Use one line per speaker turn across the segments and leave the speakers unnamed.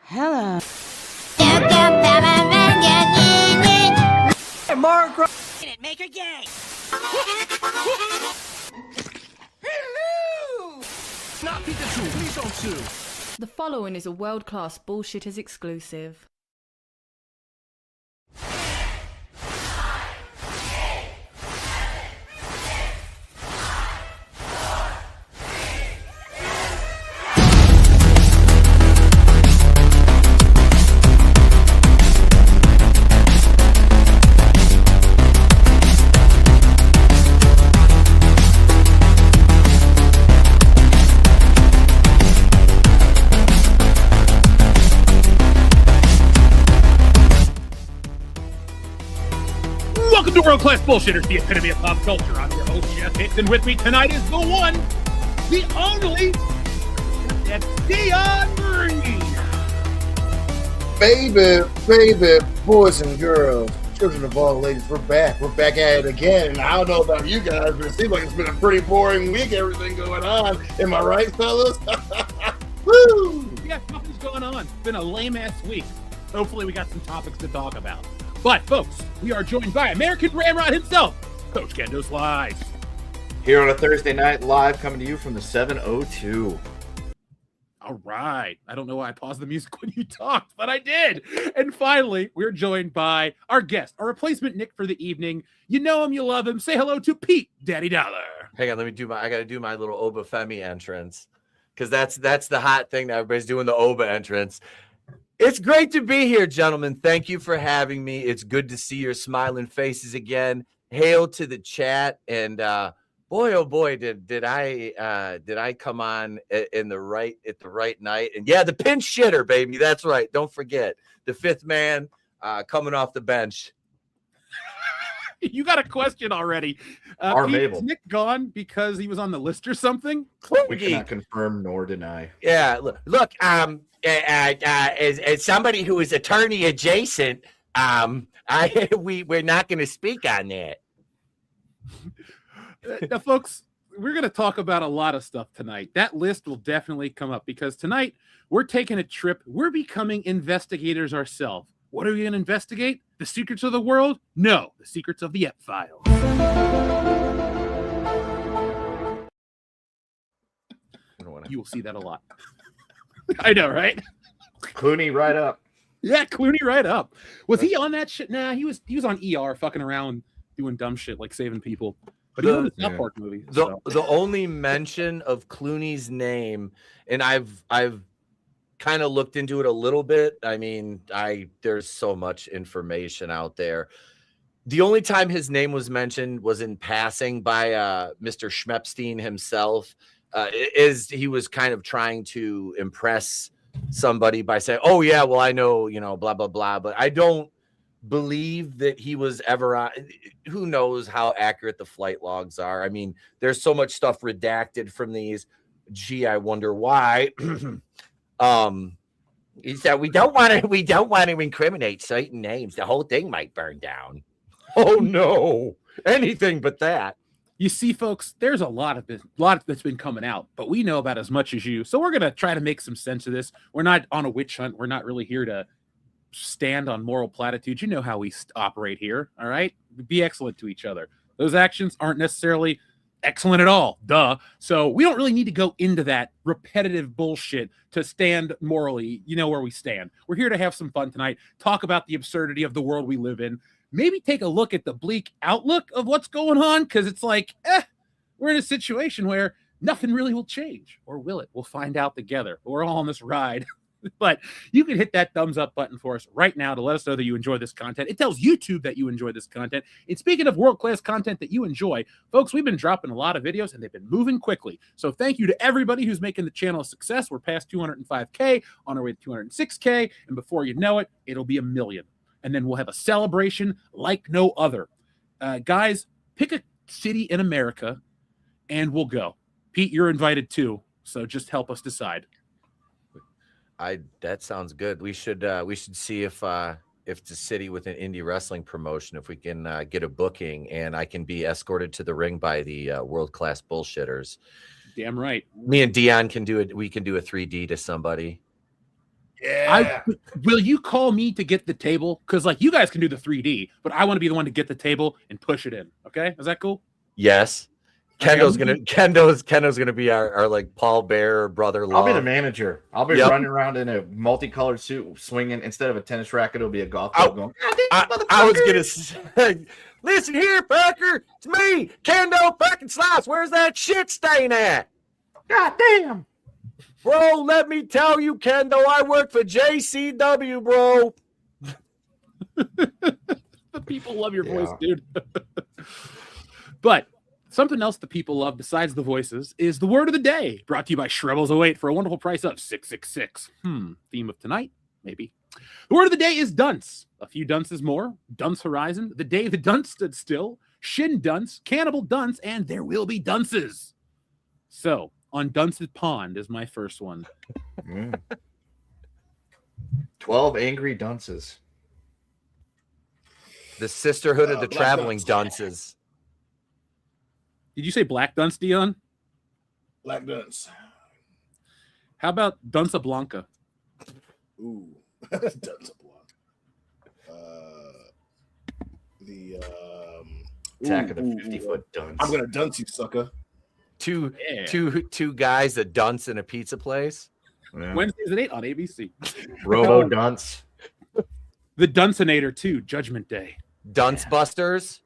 Hello.
Mark, make her gay. Hello.
Not Pikachu, please don't sue.
The following is a world-class Bullshitters exclusive.
Welcome to World Class Bullshitters, the epitome of pop culture. I'm your host, Jeff Hicks, and with me tonight is the one, the only, that's Dion Green.
Baby, boys and girls, children of all ladies, we're back. We're back at it again. And I don't know about you guys, but it seems like it's been a pretty boring week, everything going on. Am I right, fellas? Woo!
Yeah, nothing's going on. It's been a lame-ass week. Hopefully we got some topics to talk about. But, folks, we are joined by American Ramrod himself, Coach Kendo Slice.
Here on a Thursday night, live coming to you from the 702.
All right. I don't know why I paused the music when you talked, but I did. And finally, we're joined by our guest, our replacement Nick for the evening. You know him, you love him. Say hello to Pete Daddy Dollar.
Hang on, I got to do my little Oba Femi entrance because that's the hot thing that everybody's doing, the Oba entrance. It's great to be here, gentlemen. Thank you for having me. It's good to see your smiling faces again. Hail to the chat, and boy, oh boy, did I come on at the right night? And yeah, the pinch shitter, baby. That's right. Don't forget the fifth man coming off the bench.
You got a question already.
Our
Pete,
Mabel.
Is Nick gone because he was on the list or something?
We cannot
confirm nor deny.
Yeah, look. As somebody who is attorney adjacent, we're not going to speak on that.
Now, folks, we're going to talk about a lot of stuff tonight. That list will definitely come up because tonight we're taking a trip. We're becoming investigators ourselves. What are we going to investigate? The secrets of the world? No, the secrets of the Ep-Files. You will see that a lot. I know, right?
Clooney right up.
Yeah, Clooney right up. Was he on that shit? Nah, he was on ER fucking around doing dumb shit like saving people. But he was in the South Park movie.
The only mention of Clooney's name, and I've kind of looked into it a little bit. I mean, there's so much information out there. The only time his name was mentioned was in passing by Mr. Schmepstein himself. He was kind of trying to impress somebody by saying, oh yeah, well, I know, blah, blah, blah, but I don't believe that he was ever on. Who knows how accurate the flight logs are? I mean, there's so much stuff redacted from these. Gee, I wonder why. He said we don't want to incriminate certain names. The whole thing might burn down. Oh no, anything but that.
You see, folks, there's a lot that's been coming out, but we know about as much as you. So we're going to try to make some sense of this. We're not on a witch hunt. We're not really here to stand on moral platitudes. You know how we operate here, all right? Be excellent to each other. Those actions aren't necessarily excellent at all, duh. So we don't really need to go into that repetitive bullshit to stand morally. You know where we stand. We're here to have some fun tonight, talk about the absurdity of the world we live in, maybe take a look at the bleak outlook of what's going on, because it's like, we're in a situation where nothing really will change, or will it? We'll find out together. We're all on this ride. But you can hit that thumbs up button for us right now to let us know that you enjoy this content. It tells YouTube that you enjoy this content. And speaking of world-class content that you enjoy, folks, we've been dropping a lot of videos and they've been moving quickly. So thank you to everybody who's making the channel a success. We're past 205K, on our way to 206K. And before you know it, it'll be 1 million. And then we'll have a celebration like no other. Guys, pick a city in America and we'll go. Pete, you're invited too. So just help us decide.
That sounds good. We should see if it's a city with an indie wrestling promotion, if we can get a booking and I can be escorted to the ring by the world-class bullshitters.
Damn right.
Me and Dion can do it. We can do a 3D to somebody.
Yeah.
Will you call me to get the table? Because like you guys can do the 3D, but I want to be the one to get the table and push it in. Okay, is that cool?
Yes.
Okay,
Kendo's gonna be our like Paul Bear brother-in-law.
I'll be the manager. I'll be
Yep.
running around in a multicolored suit, swinging. Instead of a tennis racket, it'll be a golf club. Going,
I was gonna say, listen here, Packer. It's me, Kendo fucking Slice. Where's that shit stain at?
God damn.
Bro, let me tell you, Kendo, I work for JCW, bro.
The people love your voice, dude. But something else the people love besides the voices is the word of the day, brought to you by Shrebels08 for a wonderful price of $666. Theme of tonight, maybe. The word of the day is dunce. A few dunces more. Dunce Horizon, the day the dunce stood still, Shin Dunce, Cannibal Dunce, and there will be dunces. So, on Dunce's Pond is my first one.
12 angry dunces.
The sisterhood of the
Black
traveling
Dunce.
dunces.
Did you say Black Dunce, Dion?
Black Dunce.
How about Dunce Blanca?
Ooh. Dunce Blanc.
Attack of the 50-foot dunce.
I'm gonna dunce you, sucker.
Two guys, a dunce in a pizza place.
Yeah.
Wednesdays at 8 on ABC.
Robo dunce.
The Duncinator 2, Judgment Day.
Dunce Busters.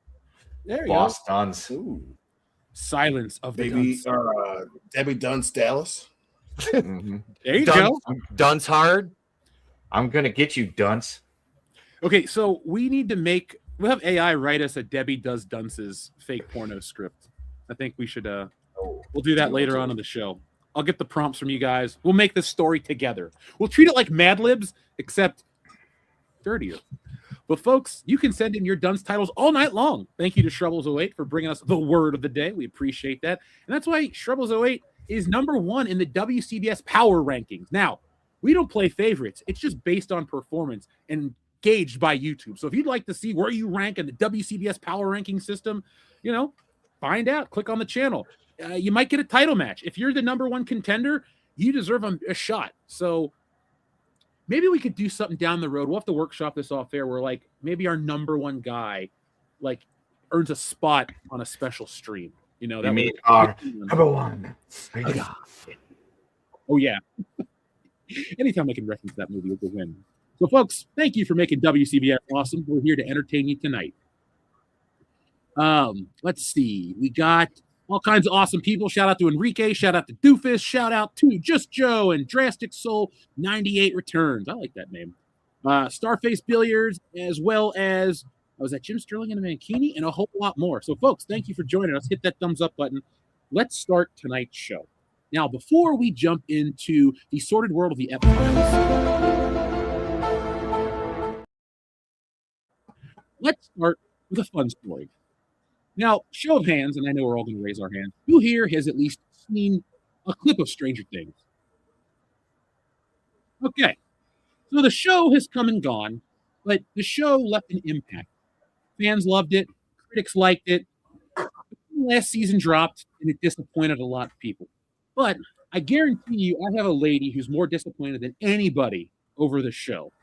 There you
Boss
go.
dunce.
Ooh.
Silence of the
Baby,
Dunce.
Debbie Dunce Dallas.
Mhm.
There you
Dunce,
go.
Dunce Hard.
I'm gonna get you, dunce.
Okay, so we'll have AI write us a Debbie Does Dunce's fake porno script. I think we should we'll do that later on in the show. I'll get the prompts from you guys. We'll make this story together. We'll treat it like Mad Libs, except dirtier. But folks, you can send in your dunce titles all night long. Thank you to Shrebels08 for bringing us the word of the day. We appreciate that. And that's why Shrebels08 is #1 in the WCBS Power Rankings. Now, we don't play favorites. It's just based on performance and gauged by YouTube. So if you'd like to see where you rank in the WCBS Power Ranking system, find out. Click on the channel. You might get a title match. If you're the #1 contender, you deserve a shot. So maybe we could do something down the road. We'll have to workshop this off air where like maybe our #1 guy like earns a spot on a special stream. That
mean our #1.
Oh yeah. Anytime I can reference that movie, it's a win. So folks, thank you for making WCBS awesome. We're here to entertain you tonight. Let's see. We got all kinds of awesome people. Shout out to Enrique. Shout out to Doofus. Shout out to Just Joe and Drastic Soul 98 Returns. I like that name. Starface Billiards, as well as was that Jim Sterling and a Mankini, and a whole lot more. So, folks, thank you for joining us. Hit that thumbs up button. Let's start tonight's show. Now, before we jump into the sordid world of the F-Files, let's start with a fun story. Now, show of hands, and I know we're all going to raise our hands, who here has at least seen a clip of Stranger Things? Okay. So the show has come and gone, but the show left an impact. Fans loved it. Critics liked it. Last season dropped, and it disappointed a lot of people. But I guarantee you, I have a lady who's more disappointed than anybody over the show.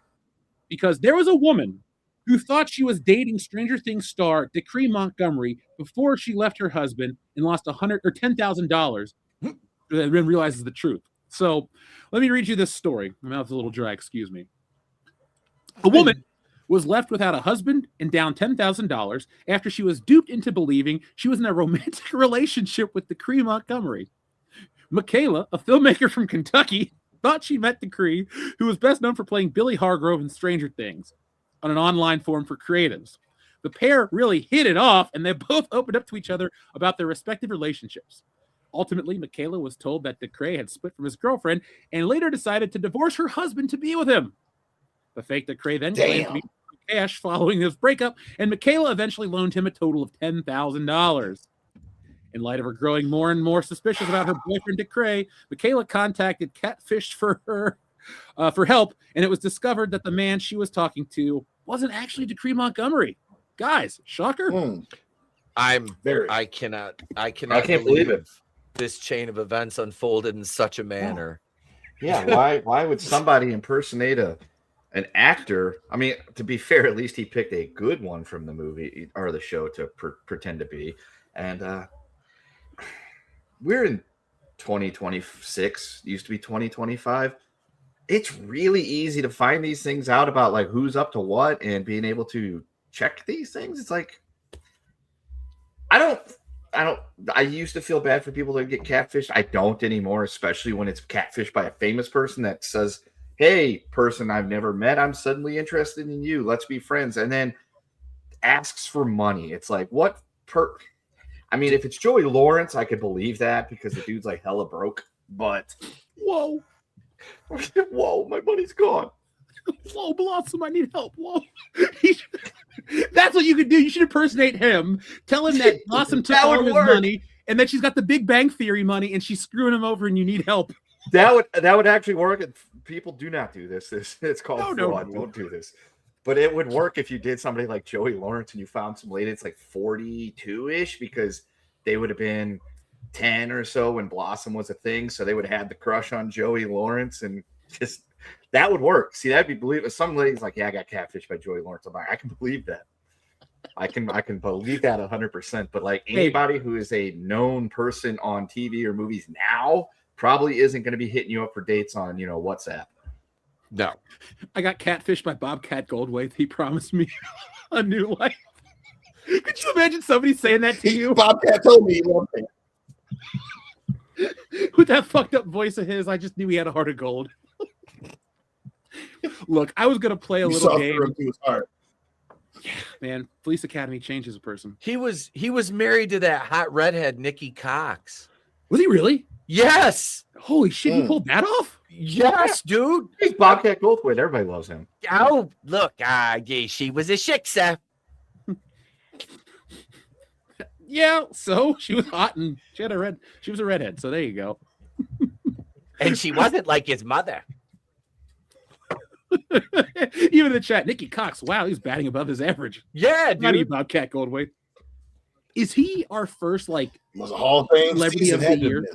Because there was a woman who thought she was dating Stranger Things star Decree Montgomery before she left her husband and lost $100 or $10,000, and then realizes the truth. So let me read you this story. My mouth's a little dry, excuse me. A woman was left without a husband and down $10,000 after she was duped into believing she was in a romantic relationship with Decree Montgomery. Michaela, a filmmaker from Kentucky, thought she met Decree, who was best known for playing Billy Hargrove in Stranger Things, on an online forum for creatives. The pair really hit it off, and they both opened up to each other about their respective relationships. Ultimately, Michaela was told that Decree had split from his girlfriend and later decided to divorce her husband to be with him. The fake Decree then claimed to be cash following this breakup, and Michaela eventually loaned him a total of $10,000. In light of her growing more and more suspicious about her boyfriend Decree, Michaela contacted Catfish for help, and it was discovered that the man she was talking to wasn't actually Decree Montgomery. Guys, shocker?
I cannot
I can't believe it.
This chain of events unfolded in such a manner.
Yeah, why would somebody impersonate an actor? I mean, to be fair, at least he picked a good one from the movie or the show to pretend to be. And we're in 2026, used to be 2025. It's really easy to find these things out about like who's up to what and being able to check these things. It's like I used to feel bad for people that get catfished. I don't anymore, especially when it's catfished by a famous person that says, "Hey, person I've never met, I'm suddenly interested in you. Let's be friends." And then asks for money. It's like, what I mean, if it's Joey Lawrence, I could believe that because the dude's like hella broke. But whoa, my money's gone.
Whoa, Blossom, I need help. Whoa. That's what you could do. You should impersonate him. Tell him that Blossom took all his money and that she's got the Big Bang Theory money and she's screwing him over and you need help.
That would actually work. People do not do this. It's called fraud.
No.
Don't do this. But it would work if you did somebody like Joey Lawrence and you found some lady that's like 42-ish because they would have been 10 or so when Blossom was a thing. So they would have had the crush on Joey Lawrence and just that would work. See, that'd be believable. Some ladies like, yeah, I got catfished by Joey Lawrence. I'm like, I can believe that. I can believe that 100%. But like anybody who is a known person on TV or movies now probably isn't going to be hitting you up for dates on, WhatsApp.
No.
I got catfished by Bobcat Goldthwait. He promised me a new life. Could you imagine somebody saying that to you?
Bobcat told me he loved me.
With that fucked up voice of his, I just knew he had a heart of gold. Look, I was going to play a little game.
To his heart.
Yeah, man. Police Academy changes a person.
He was married to that hot redhead, Nikki Cox.
Was he really?
Yes.
Holy shit, he pulled that off?
Yes, dude.
He's Bobcat Goldthwait. Everybody loves him.
Oh, look, yeah, she was a shiksa.
Yeah, so she was hot and she was a redhead. So there you go.
And she wasn't like his mother.
Even in the chat, Nikki Cox, wow, he's batting above his average.
Yeah, dude.
How do you about Cat Goldthwait? Is he our first
was a Hall of Fame
celebrity of the year?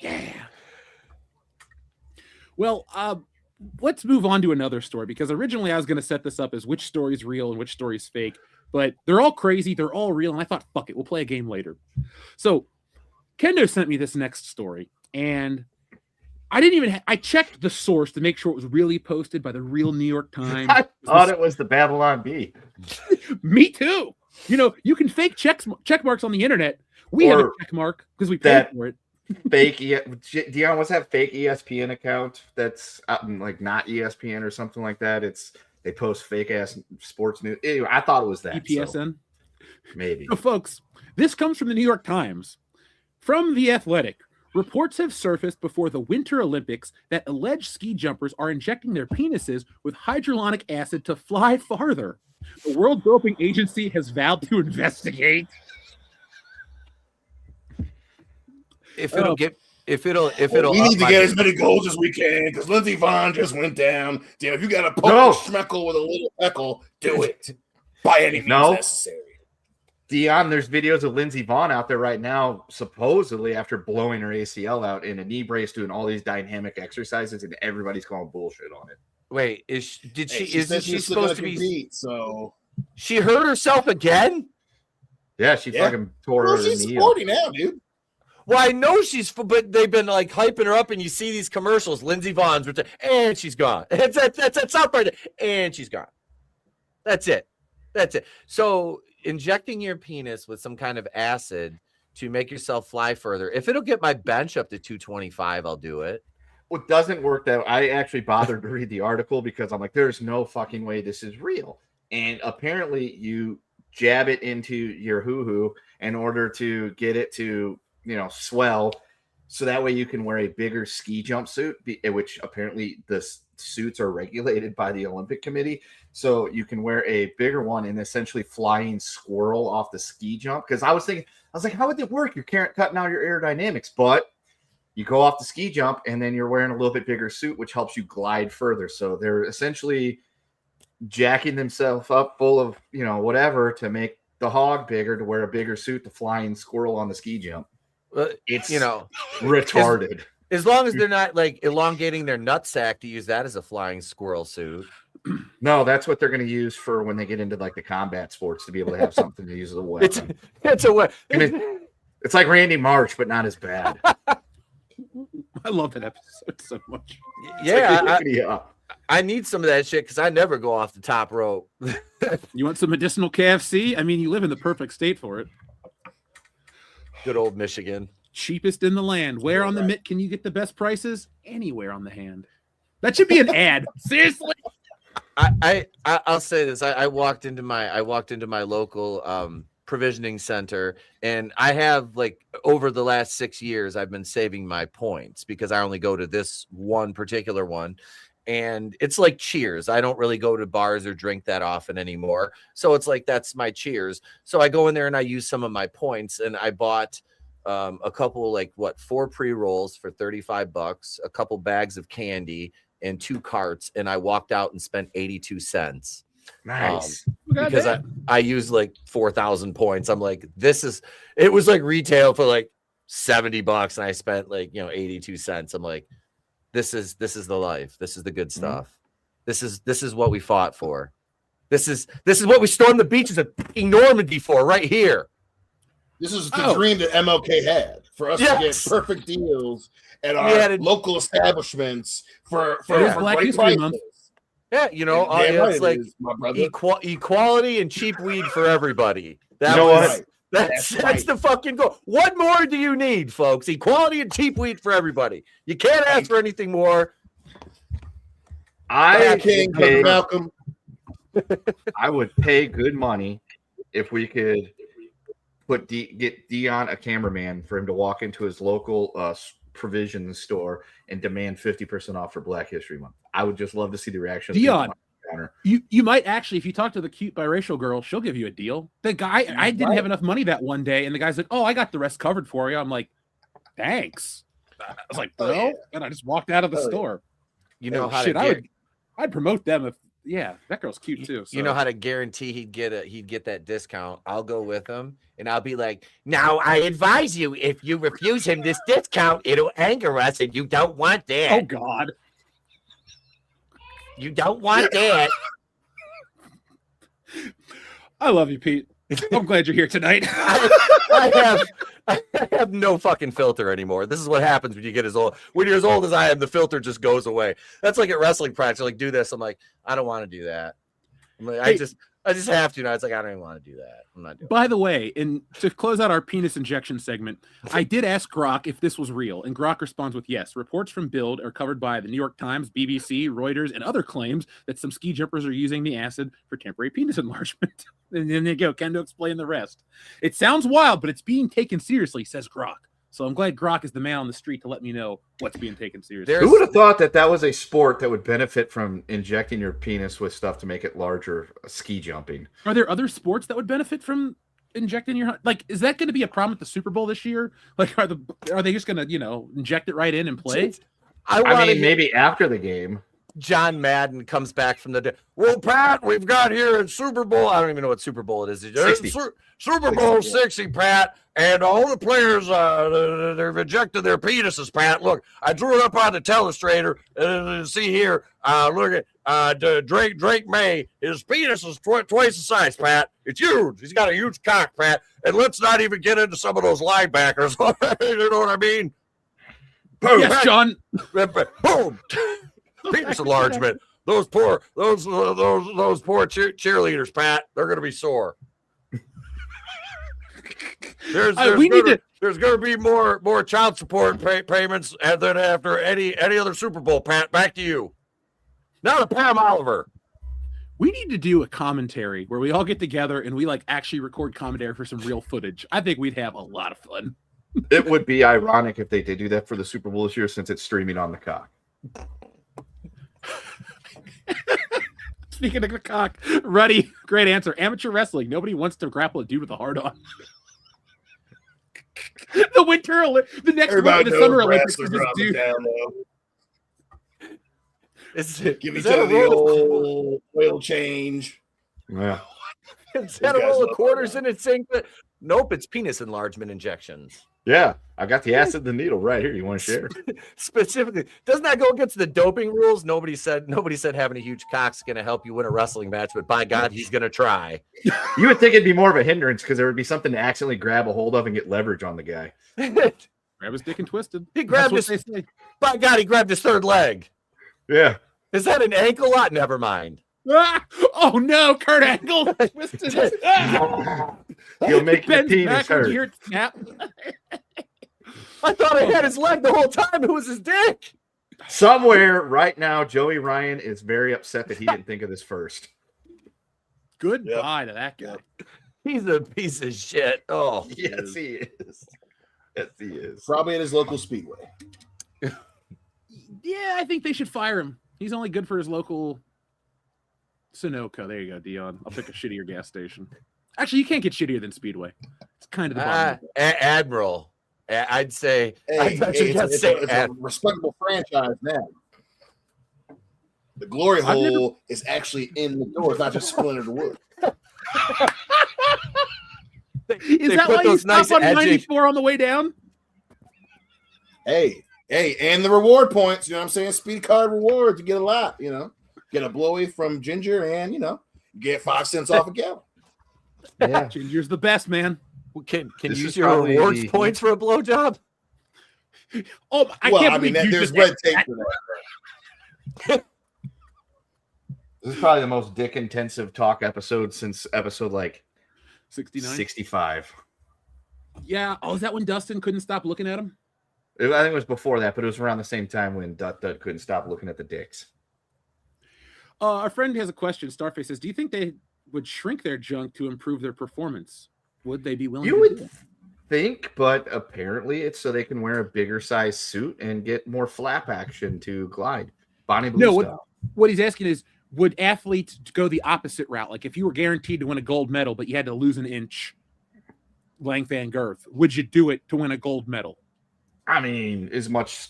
Yeah. Well, let's move on to another story because originally I was going to set this up as which story's real and which story's fake, but they're all crazy, they're all real, and I thought, fuck it, we'll play a game later. So Kendo sent me this next story, and I checked the source to make sure it was really posted by the real New York Times.
I thought it was the Babylon Bee.
Me too. You can fake check marks on the internet. We have a check mark because we paid for it.
Fake Dion, what's that fake ESPN account that's like not ESPN or something like that? They post fake ass sports news. Anyway, I thought it was that.
EPSN?
So maybe.
So folks, this comes from the New York Times. From The Athletic. Reports have surfaced before the Winter Olympics that alleged ski jumpers are injecting their penises with hydrochloric acid to fly farther. The World Doping Agency has vowed to investigate.
If it'll
we need to get as many goals as we can because Lindsey Vonn just went down. Damn, if you got to poke a schmeckle with a little peckle, do it by any means necessary.
Dion, there's videos of Lindsey Vonn out there right now, supposedly after blowing her ACL out in a knee brace, doing all these dynamic exercises, and everybody's calling bullshit on it.
Wait, isn't she supposed to be?
Beat, so
she hurt herself again?
Yeah, she fucking tore her knee.
She's 40 now, dude.
Well, I know but they've been like hyping her up, and you see these commercials. Lindsey Vonn's return, and she's gone. That's South Park, and she's gone. That's it. So injecting your penis with some kind of acid to make yourself fly further. If it'll get my bench up to 225, I'll do it.
What doesn't work that I actually bothered to read the article because I'm like, there's no fucking way this is real. And apparently you jab it into your hoo-hoo in order to get it to, swell. So that way you can wear a bigger ski jumpsuit, which apparently the suits are regulated by the Olympic Committee. So you can wear a bigger one and essentially flying squirrel off the ski jump. Because I was like, how would it work? You're cutting out your aerodynamics, but you go off the ski jump and then you're wearing a little bit bigger suit, which helps you glide further. So they're essentially jacking themselves up full of, whatever to make the hog bigger, to wear a bigger suit to flying squirrel on the ski jump.
It's,
retarded.
As long as they're not like elongating their nutsack to use that as a flying squirrel suit.
No, that's what they're going to use for when they get into like the combat sports to be able to have something to use as a weapon.
It's a way.
I mean, it's like Randy Marsh, but not as bad.
I love that episode so much.
Yeah, I need some of that shit because I never go off the top rope.
You want some medicinal KFC? I mean, you live in the perfect state for it.
Good old Michigan.
Cheapest in the land. Where on the mitt can you get the best prices? Anywhere on the hand. That should be an ad. Seriously.
I'll say this. I walked into my local provisioning center, and I have like over the last 6 years I've been saving my points because I only go to this one particular one, and it's like Cheers. I don't really go to bars or drink that often anymore, so it's like that's my Cheers. So I go in there and I use some of my points, and I bought a couple 4 pre-rolls for $35, a couple bags of candy, and 2 carts, and I walked out and spent 82 cents.
Nice.
Because I used like 4,000 points. I'm like, it was like retail for like $70 and I spent 82 cents. I'm like, this is the life. This is the good stuff. This is what we fought for. This is what we stormed the beaches of Normandy for right here.
This is the dream that MLK had for us to get perfect deals at our local establishments for
Black
great
History
prices.
Month.
Yeah, it's like equality and cheap weed for everybody. That's the fucking goal. What more do you need, folks? Equality and cheap weed for everybody. You can't ask for anything more.
I would pay good money if we could get Dion a cameraman for him to walk into his local provision store and demand 50% off for Black History Month. I would just love to see the reaction.
Dion, you might actually, if you talk to the cute biracial girl, she'll give you a deal. The guy, I didn't have enough money that one day, and the guy's like, "Oh, I got the rest covered for you." I'm like, "Thanks." I was like, "Bro," and I just walked out of the store.
You know how to
I'd promote them if. Yeah, that girl's cute too. So.
You know how to guarantee he'd get that discount. I'll go with him, and I'll be like, "Now I advise you, if you refuse him this discount, it'll anger us, and you don't want that."
Oh God,
you don't want that.
I love you, Pete. I'm glad you're here tonight.
I have no fucking filter anymore. This is what happens when you get as old. When you're as old as I am, the filter just goes away. That's like at wrestling practice. Like, do this. I'm like, I don't want to do that. I'm like, I just have to now. It's like, I don't even want to do that. I'm not doing
By the way, and to close out our penis injection segment, I did ask Grok if this was real, and Grok responds with yes. Reports from Build are covered by the New York Times, BBC, Reuters, and other claims that some ski jumpers are using the acid for temporary penis enlargement. And then they go, Kendo explain the rest. It sounds wild, but it's being taken seriously, says Grok. So I'm glad Grok is the man on the street to let me know what's being taken seriously.
Who would have thought that was a sport that would benefit from injecting your penis with stuff to make it larger? Ski jumping.
Are there other sports that would benefit from injecting your, like, is that going to be a problem at the Super Bowl this year? Like, are they just going to inject it right in and play?
I mean, maybe after the game.
John Madden comes back from the dead. Well, Pat, we've got here in Super Bowl. I don't even know what Super Bowl it is. Super Bowl 60, Pat, and all the players they've ejected their penises, Pat. Look, I drew it up on the telestrator. See here, look at Drake May. His penis is twice the size, Pat. It's huge. He's got a huge cock, Pat. And let's not even get into some of those linebackers. You know what I mean?
Boom. Yes, John.
Boom. Penis enlargement. Those poor cheerleaders, Pat. They're going to be sore. There's going to be more child support payments than after any other Super Bowl. Pat, back to you. Now to Pam Oliver.
We need to do a commentary where we all get together and we actually record commentary for some real footage. I think we'd have a lot of fun.
It would be ironic if they did do that for the Super Bowl this year, since it's streaming on the cock.
Speaking of the cock, Ruddy, great answer. Amateur wrestling. Nobody wants to grapple a dude with a hard on. The next week in the Summer Olympics is this dude.
Give each other the old oil change.
Yeah.
Is that a roll of quarters in its sink? Nope, it's penis enlargement injections.
Yeah, I got the acid, the needle right here. You want to share?
Specifically, doesn't that go against the doping rules? Nobody said having a huge cock's going to help you win a wrestling match, but by God, he's going to try.
You would think it'd be more of a hindrance because there would be something to accidentally grab a hold of and get leverage on the guy.
Grab his dick and twisted.
He grabbed his. By God, he grabbed his third leg.
Yeah.
Is that an ankle lot? Never mind.
Ah! Oh no, Kurt Angle twisted.
You'll make your
Bends
penis
backwards,
hurt.
you hear it snap.
I thought I had his leg the whole time. It was his dick.
Somewhere right now, Joey Ryan is very upset that he didn't think of this first.
Goodbye to that guy.
He's a piece of shit. Oh,
Yes, he is. Yes, he is.
Probably at his local speedway.
Yeah, I think they should fire him. He's only good for his local Sunoco. There you go, Dion. I'll pick a shittier gas station. Actually, you can't get shittier than Speedway. It's kind of the bottom.
Admiral. I'd say.
Hey, it's a respectable franchise now. The glory hole is actually in the door. It's not just splintered wood.
Is that why you stop on 94 on the way down?
Hey, and the reward points. You know what I'm saying? Speed card rewards. You get a lot. You know, get a blowy from Ginger, and you get 5 cents off a gallon.
Yeah,
Ginger's the best, man.
Can you use your rewards points for a blowjob?
Oh, I can't believe
there's red tape for that.
This is probably the most dick intensive talk episode since episode like
69,
65.
Yeah. Oh, is that when Dustin couldn't stop looking at him?
I think it was before that, but it was around the same time when Dut couldn't stop looking at the dicks.
Our friend has a question. Starface says, "Do you think they would shrink their junk to improve their performance? Would they be willing?"
You would think, but apparently it's so they can wear a bigger size suit and get more flap action to glide. Bonnie Blue style.
What he's asking is, would athletes go the opposite route? Like if you were guaranteed to win a gold medal, but you had to lose an inch length and girth, would you do it to win a gold medal?
I mean, as much,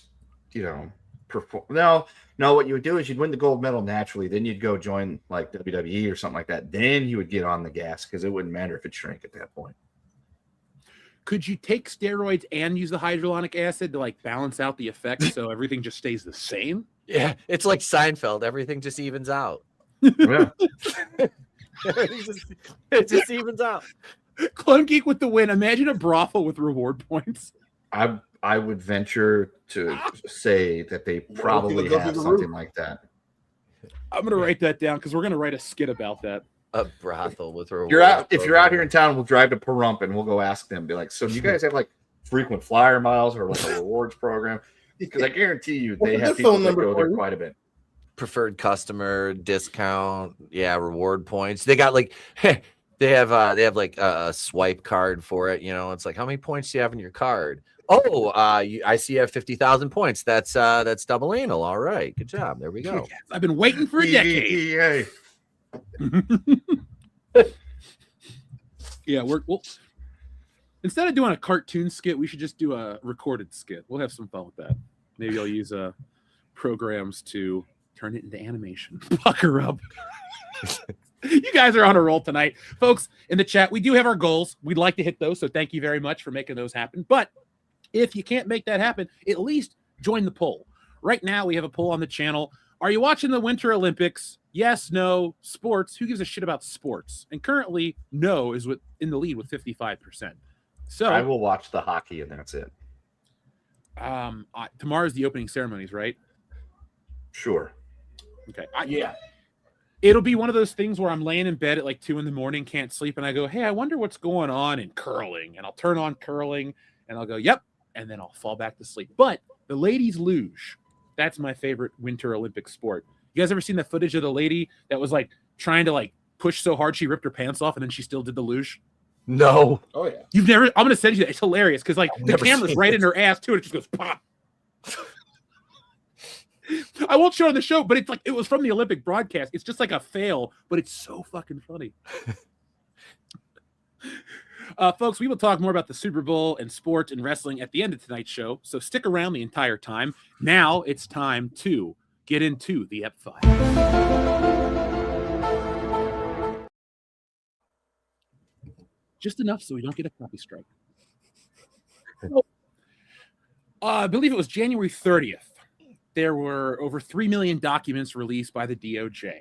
perform. No, what you would do is you'd win the gold medal naturally. Then you'd go join like WWE or something like that. Then you would get on the gas because it wouldn't matter if it shrank at that point.
Could you take steroids and use the hyaluronic acid to like balance out the effects so everything just stays the same?
Yeah, it's like Seinfeld. Everything just evens out.
Yeah.
It just evens out.
Clone Geek with the win. Imagine a brothel with reward points.
I would venture to say that they probably have something like that.
I'm going to write that down because we're going to write a skit about that.
A brothel with reward.
If you're out here in town, we'll drive to Pahrump and we'll go ask them. Be like, so do you guys have like frequent flyer miles or like a rewards program? Because I guarantee you they have people that go there quite a bit.
Preferred customer discount, reward points. They got like they have like a swipe card for it. It's like, how many points do you have in your card? Oh, I see you have 50,000 points. That's double anal. All right, good job. There we go.
I've been waiting for a decade. Yeah, we'll instead of doing a cartoon skit, we should just do a recorded skit. We'll have some fun with that. Maybe I'll use programs to turn it into animation. Pucker up. You guys are on a roll tonight. Folks, in the chat, we do have our goals. We'd like to hit those, so thank you very much for making those happen. But if you can't make that happen, at least join the poll. Right now, we have a poll on the channel. Are you watching the Winter Olympics? Yes, no. Sports. Who gives a shit about sports? And currently, no is in the lead with 55%. So
I will watch the hockey, and that's it.
Tomorrow's the opening ceremonies, right?
Sure.
Okay. Yeah. It'll be one of those things where I'm laying in bed at like 2 a.m, can't sleep, and I go, hey, I wonder what's going on in curling. And I'll turn on curling, and I'll go, yep. And then I'll fall back to sleep. But the ladies luge. That's my favorite Winter Olympic sport. You guys ever seen the footage of the lady that was like trying to like push so hard she ripped her pants off and then she still did the luge?
No.
Oh yeah.
You've never. I'm gonna send you that. It's hilarious because like the camera's right in her ass too, and it just goes pop. I won't show on the show, but it's like it was from the Olympic broadcast. It's just like a fail, but it's so fucking funny. Folks, we will talk more about the Super Bowl and sports and wrestling at the end of tonight's show, so stick around the entire time. Now it's time to get into the Ep5. Just enough so we don't get a copy strike. I believe it was January 30th. There were over 3 million documents released by the DOJ.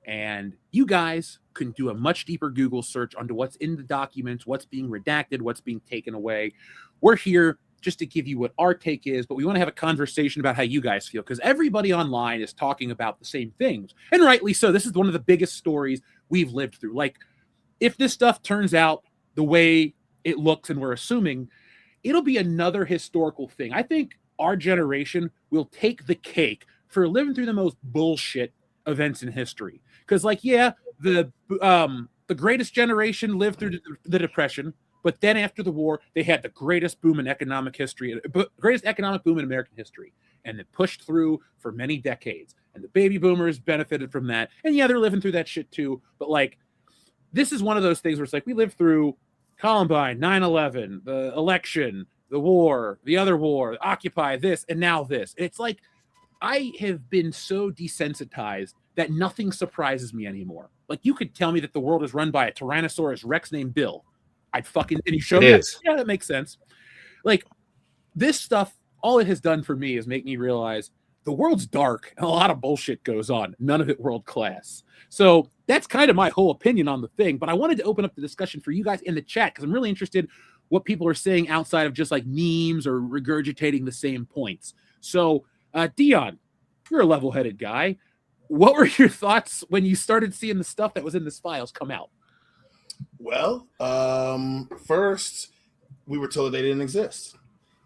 And you guys can do a much deeper Google search onto what's in the documents, what's being redacted, what's being taken away. We're here just to give you what our take is, but we want to have a conversation about how you guys feel, because everybody online is talking about the same things. And rightly so. This is one of the biggest stories we've lived through. Like, if this stuff turns out the way it looks and we're assuming, it'll be another historical thing. I think our generation will take the cake for living through the most bullshit events in history. Because, like, yeah, the greatest generation lived through the Depression, but then after the war, they had the greatest boom in economic history, greatest economic boom in American history, and it pushed through for many decades. And the baby boomers benefited from that. And yeah, they're living through that shit too. But, like, this is one of those things where it's like we lived through Columbine, 9/11, the election, the war, the other war, Occupy, this, and now this. It's like I have been so desensitized that nothing surprises me anymore. Like, you could tell me that the world is run by a Tyrannosaurus Rex named Bill. I'd fucking, and you show me, yeah, that makes sense. Like, this stuff, all it has done for me is make me realize the world's dark and a lot of bullshit goes on. None of it world class. So that's kind of my whole opinion on the thing. But I wanted to open up the discussion for you guys in the chat, because I'm really interested what people are saying outside of just like memes or regurgitating the same points. So, Dion, you're a level-headed guy. What were your thoughts when you started seeing the stuff that was in this files come out?
Well, first, we were told they didn't exist.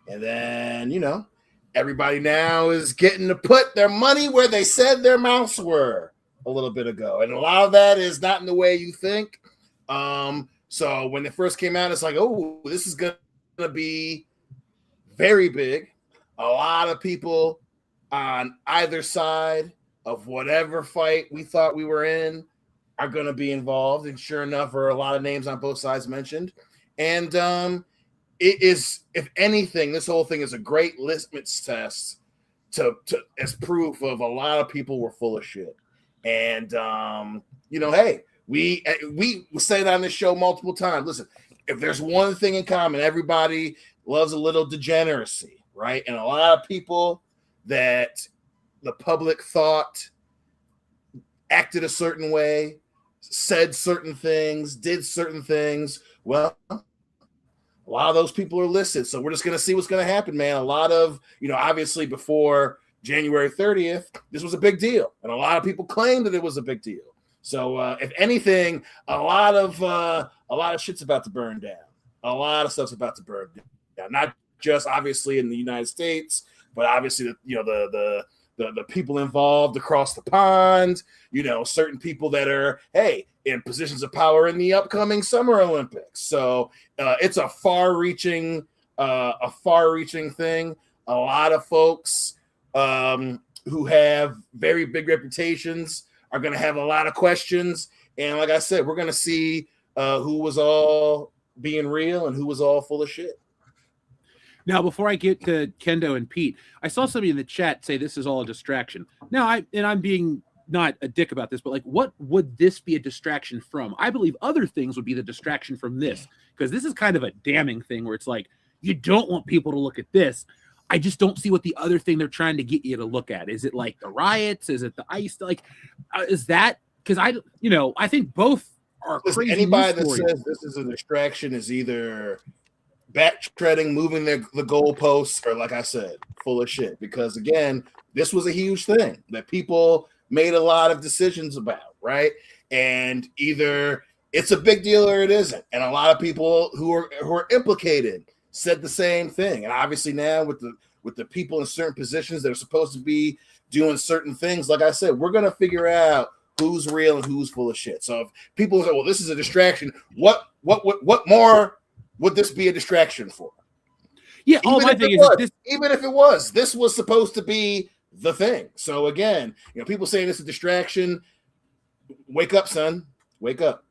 And then, you know, everybody now is getting to put their money where they said their mouths were a little bit ago. And a lot of that is not in the way you think. So when it first came out, it's like, oh, this is going to be very big. A lot of people on either side of whatever fight we thought we were in are going to be involved. And sure enough, there are a lot of names on both sides mentioned. And it is, if anything, this whole thing is a great litmus test to as proof of a lot of people were full of shit. And, you know, hey, we say that on this show multiple times. Listen, if there's one thing in common, everybody loves a little degeneracy, right? And a lot of people that the public thought acted a certain way, said certain things, did certain things. Well, a lot of those people are listed. So we're just going to see what's going to happen, man. A lot of, you know, obviously before January 30th, this was a big deal. And a lot of people claimed that it was a big deal. So if anything, a lot of shit's about to burn down. A lot of stuff's about to burn down. Not just obviously in the United States, but obviously the people involved across the pond, you know, certain people that are, hey, in positions of power in the upcoming Summer Olympics. So it's a far-reaching thing. A lot of folks who have very big reputations are going to have a lot of questions. And like I said, we're going to see who was all being real and who was all full of shit.
Now, before I get to Kendo and Pete, I saw somebody in the chat say this is all a distraction. Now, I'm being not a dick about this, but like, what would this be a distraction from? I believe other things would be the distraction from this, because this is kind of a damning thing where it's like, you don't want people to look at this. I just don't see what the other thing they're trying to get you to look at. Is it like the riots? Is it the ICE? Like, is that, because I think both are crazy.
Anybody that says this is a distraction is either backtracking, moving the goalposts, or like I said, full of shit. Because again, this was a huge thing that people made a lot of decisions about, right? And either it's a big deal or it isn't. And a lot of people who are implicated said the same thing. And obviously now with the people in certain positions that are supposed to be doing certain things, like I said, we're gonna figure out who's real and who's full of shit. So if people say, well, this is a distraction, what more would this be a distraction for?
Yeah, all my thing is this,
even if it was, this was supposed to be the thing. So again, you know, people saying it's a distraction. Wake up, son. Wake up.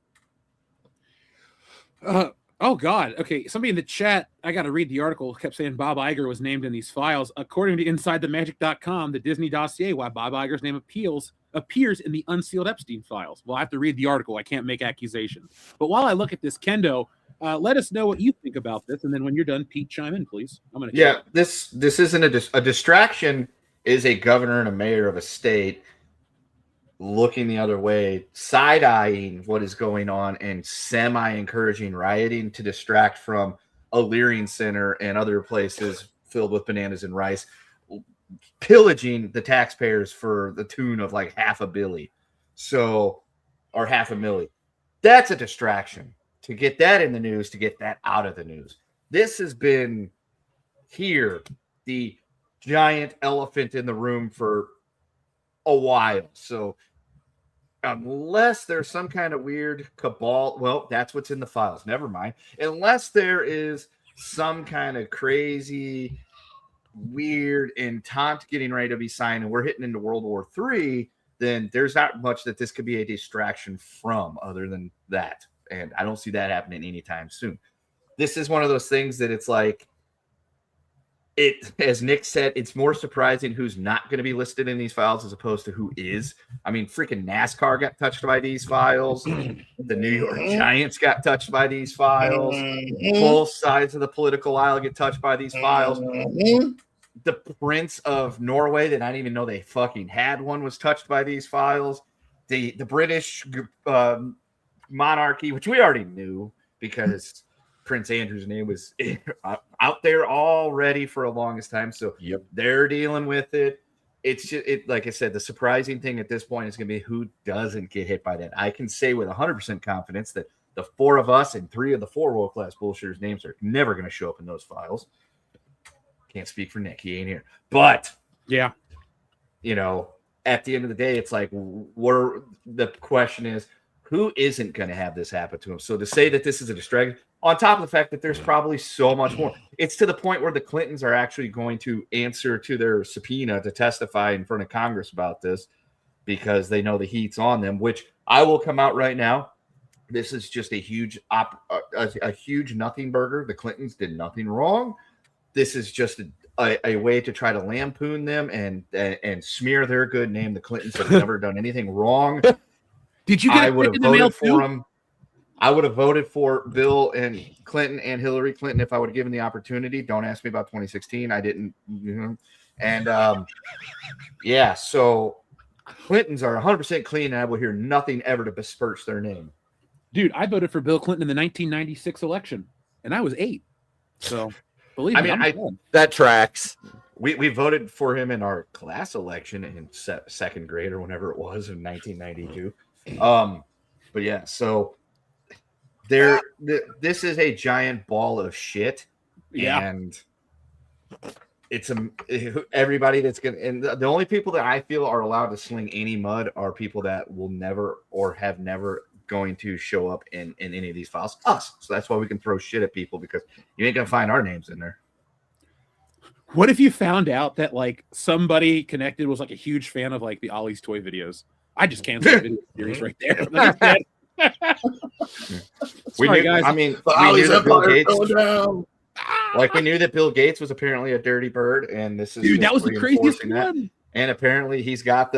Oh God. Okay. Somebody in the chat, I got to read the article, kept saying Bob Iger was named in these files. According to InsideTheMagic.com, the Disney dossier, why Bob Iger's name appears in the unsealed Epstein files. Well, I have to read the article. I can't make accusations. But while I look at this, Kendo, Let us know what you think about this, and then when you're done, Pete, chime in, please. I'm gonna.
Yeah, this isn't a distraction. Is a governor and a mayor of a state looking the other way, side eyeing what is going on, and semi encouraging rioting to distract from a Leering Center and other places filled with bananas and rice, pillaging the taxpayers for the tune of like $500 million, so or $500,000. That's a distraction to get that in the news, to get that out of the news. This has been here, the giant elephant in the room for a while. So unless there's some kind of weird cabal, well, that's what's in the files. Never mind. Unless there is some kind of crazy, weird entente getting ready to be signed and we're hitting into World War III, then there's not much that this could be a distraction from other than that. And I don't see that happening anytime soon. This is one of those things that it's like, as Nick said, it's more surprising who's not going to be listed in these files as opposed to who is. I mean, freaking NASCAR got touched by these files. The New York Giants got touched by these files. Both sides of the political aisle get touched by these files. The Prince of Norway, that I didn't even know they fucking had one, was touched by these files. The British monarchy, which we already knew because Prince Andrew's name was out there already for a longest time. So they're dealing with it. It's just, like I said, the surprising thing at this point is going to be who doesn't get hit by that. I can say with 100% confidence that the 4 of us and 3 of the 4 world-class bullshitters' names are never going to show up in those files. Can't speak for Nick. He ain't here. But,
yeah,
at the end of the day, it's like, the question is, who isn't going to have this happen to him? So to say that this is a distraction, on top of the fact that there's probably so much more, it's to the point where the Clintons are actually going to answer to their subpoena to testify in front of Congress about this because they know the heat's on them, which I will come out right now. This is just a huge nothing burger. The Clintons did nothing wrong. This is just a way to try to lampoon them and smear their good name. The Clintons have never done anything wrong.
Did you get
I would have voted for him. I would have voted for Bill and Clinton and Hillary Clinton if I would have given the opportunity. Don't ask me about 2016. I didn't. And yeah, so Clintons are 100% clean, and I will hear nothing ever to besmirch their name.
Dude, I voted for Bill Clinton in the 1996 election, and I was 8. So believe me,
that tracks.
We
voted for him in our class election in second grade or whenever it was in 1992. But yeah, so this is a giant ball of shit.
Yeah.
And it's everybody that's gonna, and the only people that I feel are allowed to sling any mud are people that will never or have never going to show up in any of these files. Us. So that's why we can throw shit at people, because you ain't gonna find our names in there.
What if you found out that like somebody connected was like a huge fan of like the Ollie's toy videos? I just canceled the video series right there.
Sorry,
guys.
I mean, we knew that Bill Gates. Like, we knew that Bill Gates was apparently a dirty bird, and this is
that was the craziest one.
And apparently, he's got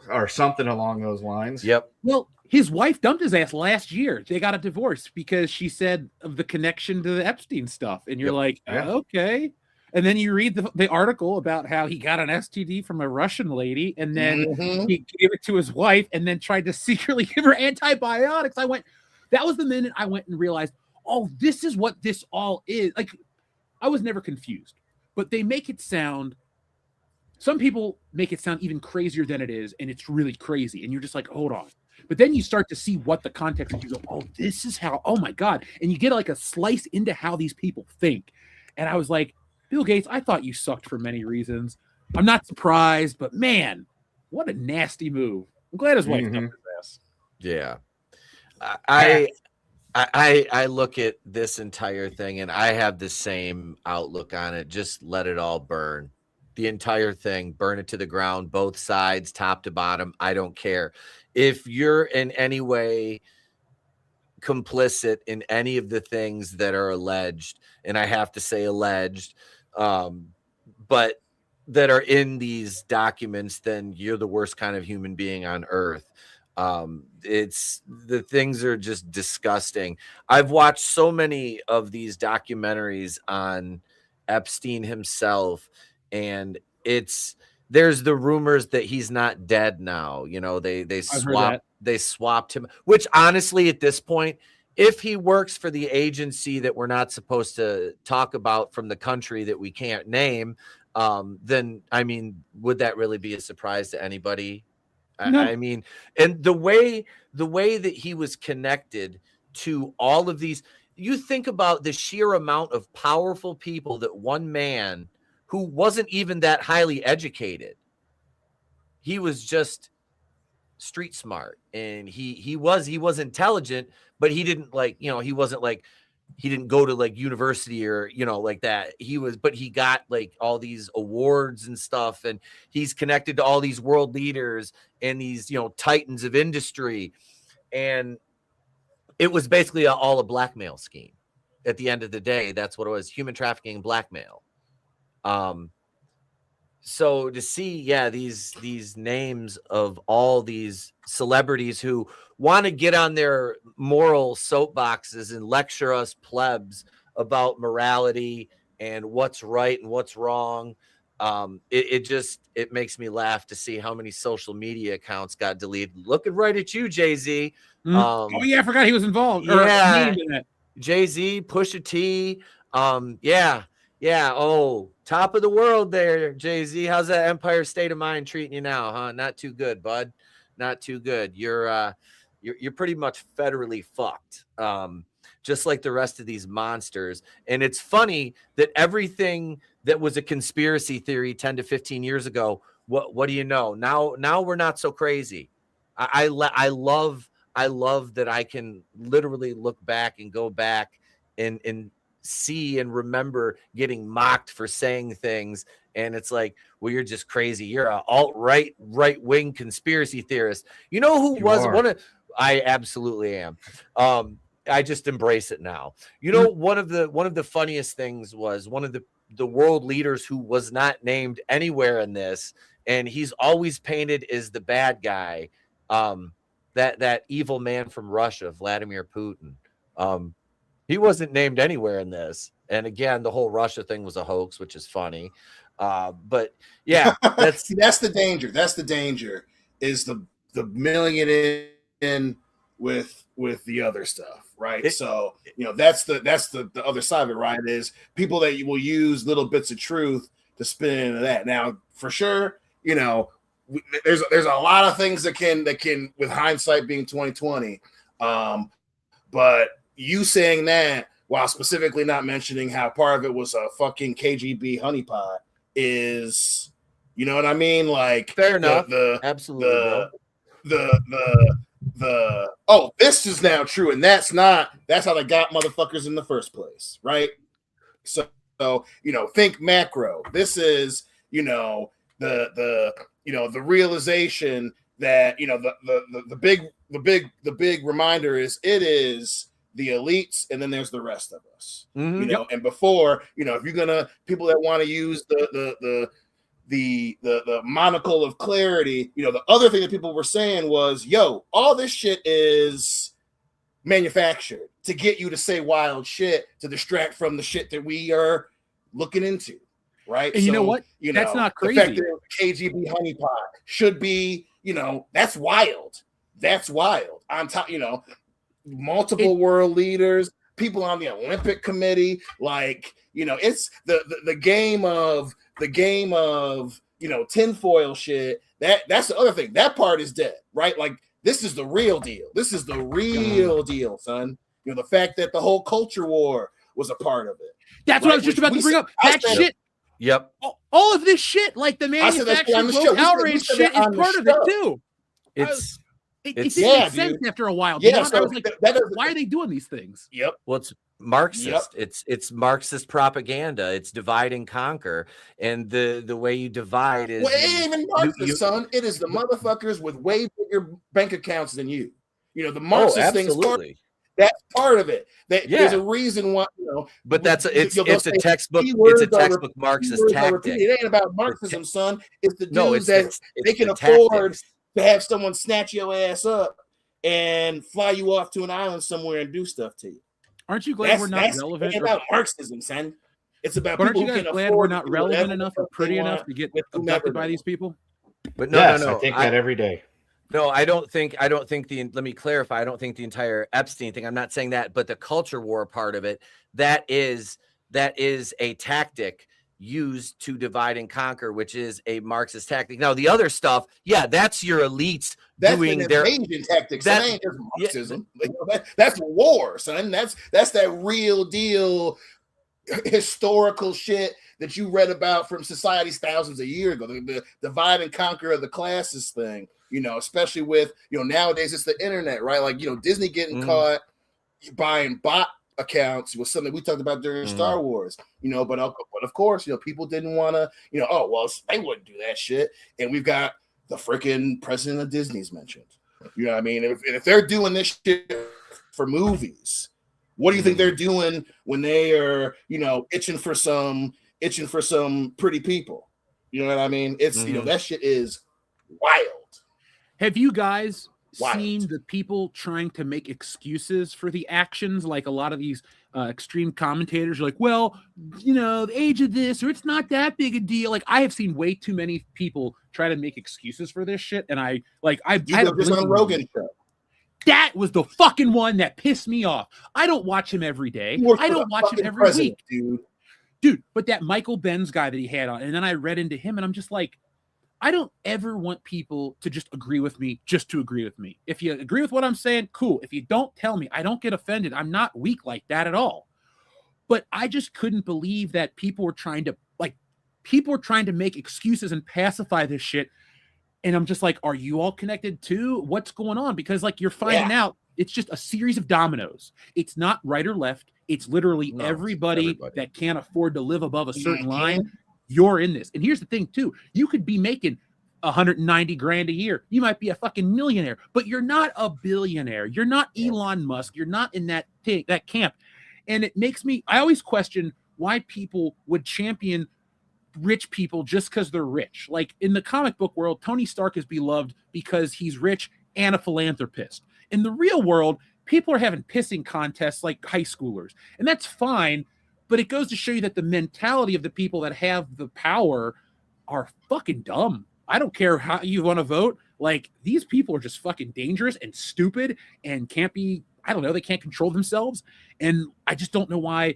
or something along those lines.
Yep.
Well, his wife dumped his ass last year. They got a divorce because she said of the connection to the Epstein stuff, and you're like, okay. And then you read the article about how he got an STD from a Russian lady, and then he gave it to his wife, and then tried to secretly give her antibiotics. That was the minute I went and realized, oh, this is what this all is. Like, I was never confused, but they make it sound, some people make it sound even crazier than it is, and it's really crazy. And you're just like, hold on. But then you start to see what the context is. You go, oh, this is how, oh my God. And you get like a slice into how these people think. And I was like, Bill Gates, I thought you sucked for many reasons. I'm not surprised, but man, what a nasty move. I'm glad his wife dumped his ass.
Yeah. I look at this entire thing and I have the same outlook on it. Just let it all burn. The entire thing, burn it to the ground, both sides, top to bottom. I don't care. If you're in any way complicit in any of the things that are alleged, and I have to say alleged, but that are in these documents, then you're the worst kind of human being on earth. It's the things are just disgusting. I've watched so many of these documentaries on Epstein himself, and there's the rumors that he's not dead now. You know, they
I've heard that.
swapped him, which honestly at this point, if he works for the agency that we're not supposed to talk about from the country that we can't name, then I mean, would that really be a surprise to anybody?
No.
I mean, and the way that he was connected to all of these, you think about the sheer amount of powerful people that one man who wasn't even that highly educated, he was just street smart, and he was intelligent, but he didn't he didn't go to like university or like that. But he got like all these awards and stuff, and he's connected to all these world leaders and these titans of industry, and it was basically all a blackmail scheme. At the end of the day, that's what it was: human trafficking and blackmail. So to see, these names of all these celebrities who want to get on their moral soapboxes and lecture us plebs about morality and what's right and what's wrong. It makes me laugh to see how many social media accounts got deleted. Looking right at you, Jay-Z.
Oh yeah, I forgot he was involved.
Yeah,
named in that.
Jay-Z, Pusha T. Yeah. Oh, top of the world there, Jay-Z. How's that Empire State of Mind treating you now, huh? Not too good, bud. Not too good. You're pretty much federally fucked. Just like the rest of these monsters. And it's funny that everything that was a conspiracy theory 10 to 15 years ago, what do you know? Now we're not so crazy. I love that I can literally look back and go back and see and remember getting mocked for saying things, and it's like, well, you're just crazy. You're a right wing conspiracy theorist. You know who was one of? I absolutely am. I just embrace it now. You know, one of the funniest things was one of the world leaders who was not named anywhere in this, and he's always painted as the bad guy. That evil man from Russia, Vladimir Putin. He wasn't named anywhere in this. And again, the whole Russia thing was a hoax, which is funny. But yeah, that's
the danger. That's the danger, is the million in with the other stuff, right? So that's the other side of it, right? Is people that you will use little bits of truth to spin into that. Now, for sure, there's a lot of things that can with hindsight being 2020, but you saying that while specifically not mentioning how part of it was a fucking KGB honeypot is, you know what I mean? Like,
fair enough. Absolutely.
This is now true, and that's how they got motherfuckers in the first place, right? So think macro. This is the realization that the big reminder is it is the elites, and then there's the rest of us.
Mm-hmm.
And before, if you're gonna people that want to use the monocle of clarity, the other thing that people were saying was, all this shit is manufactured to get you to say wild shit to distract from the shit that we are looking into, right?
And you know what? That's not crazy.
The fact that KGB honeypot should be, that's wild. That's wild. On top, multiple world leaders, people on the Olympic committee, it's the game of tinfoil shit. That's the other thing. That part is dead, right? Like, this is the real deal. This is the real deal, son. The fact that the whole culture war was a part of it.
That's what I was just about to bring up. That shit.
Yep.
All of this shit, like the manufactured woke outrage shit, is part of it too. It didn't make sense after a while.
Yeah,
I was like, why are they doing these things?
Yep.
Well, it's Marxist. Yep. It's Marxist propaganda. It's divide and conquer. And the way you divide is
even Marxist, son. It is the motherfuckers with way bigger bank accounts than you. The Marxist thing's that's part of it. There's a reason why,
But it's a textbook. It's a textbook Marxist tactic.
It ain't about Marxism, son. It's the dudes that they can afford. to have someone snatch your ass up and fly you off to an island somewhere and do stuff to you.
Aren't you glad we're not relevant?
It's about Marxism, son. It's about
but aren't
people
you
who
guys
can
glad
afford
we're
to
not
do
relevant
whatever
enough
the
or
fuck
pretty
they
enough
want
to get
with whomever
abducted
they
by these
want.
people?
But
Yes,
no.
I think that every day.
No, I don't think let me clarify. I don't think the entire Epstein thing, I'm not saying that, but the culture war part of it, that is a tactic used to divide and conquer, which is a Marxist tactic. Now, the other stuff, yeah, that's your elites
That's
doing
an
their
invasion tactic. That ain't just
yeah,
Marxism. That's war, son. That's that real deal historical shit that you read about from societies thousands of years ago. The divide and conquer of the classes thing, especially with, nowadays it's the internet, right? Like, Disney getting caught buying bot accounts was something we talked about during Star Wars, but of course, people didn't want to, they wouldn't do that shit. And we've got the freaking president of Disney's mentioned. You know what I mean? If they're doing this shit for movies, what do you think they're doing when they are, itching for some pretty people? You know what I mean? It's that shit is wild.
Have you guys seen the people trying to make excuses for the actions? Like a lot of these extreme commentators are like, well, the age of this, or it's not that big a deal. Like I have seen way too many people try to make excuses for this shit, and I had a
this on Rogan show.
That was the fucking one that pissed me off. I don't watch him every day. I don't watch him every week, dude. But that Michael Benz guy that he had on, and then I read into him, and I'm just like, I don't ever want people to just agree with me just to agree with me. If you agree with what I'm saying, cool. If you don't, tell me. I don't get offended. I'm not weak like that at all. But I just couldn't believe that people were trying to make excuses and pacify this shit. And I'm just like, are you all connected too? What's going on? Because you're finding out it's just a series of dominoes. It's not right or left. It's literally everybody that can't afford to live above a certain line. You're in this. And here's the thing too. You could be making 190 grand a year. You might be a fucking millionaire, but you're not a billionaire. You're not Elon Musk. You're not in that camp. And it makes me, I always question why people would champion rich people just because they're rich. Like in the comic book world, Tony Stark is beloved because he's rich and a philanthropist. In the real world, people are having pissing contests like high schoolers, and that's fine. But it goes to show you that the mentality of the people that have the power are fucking dumb. I don't care how you want to vote. Like these people are just fucking dangerous and stupid and can't be, I don't know, they can't control themselves. And I just don't know why,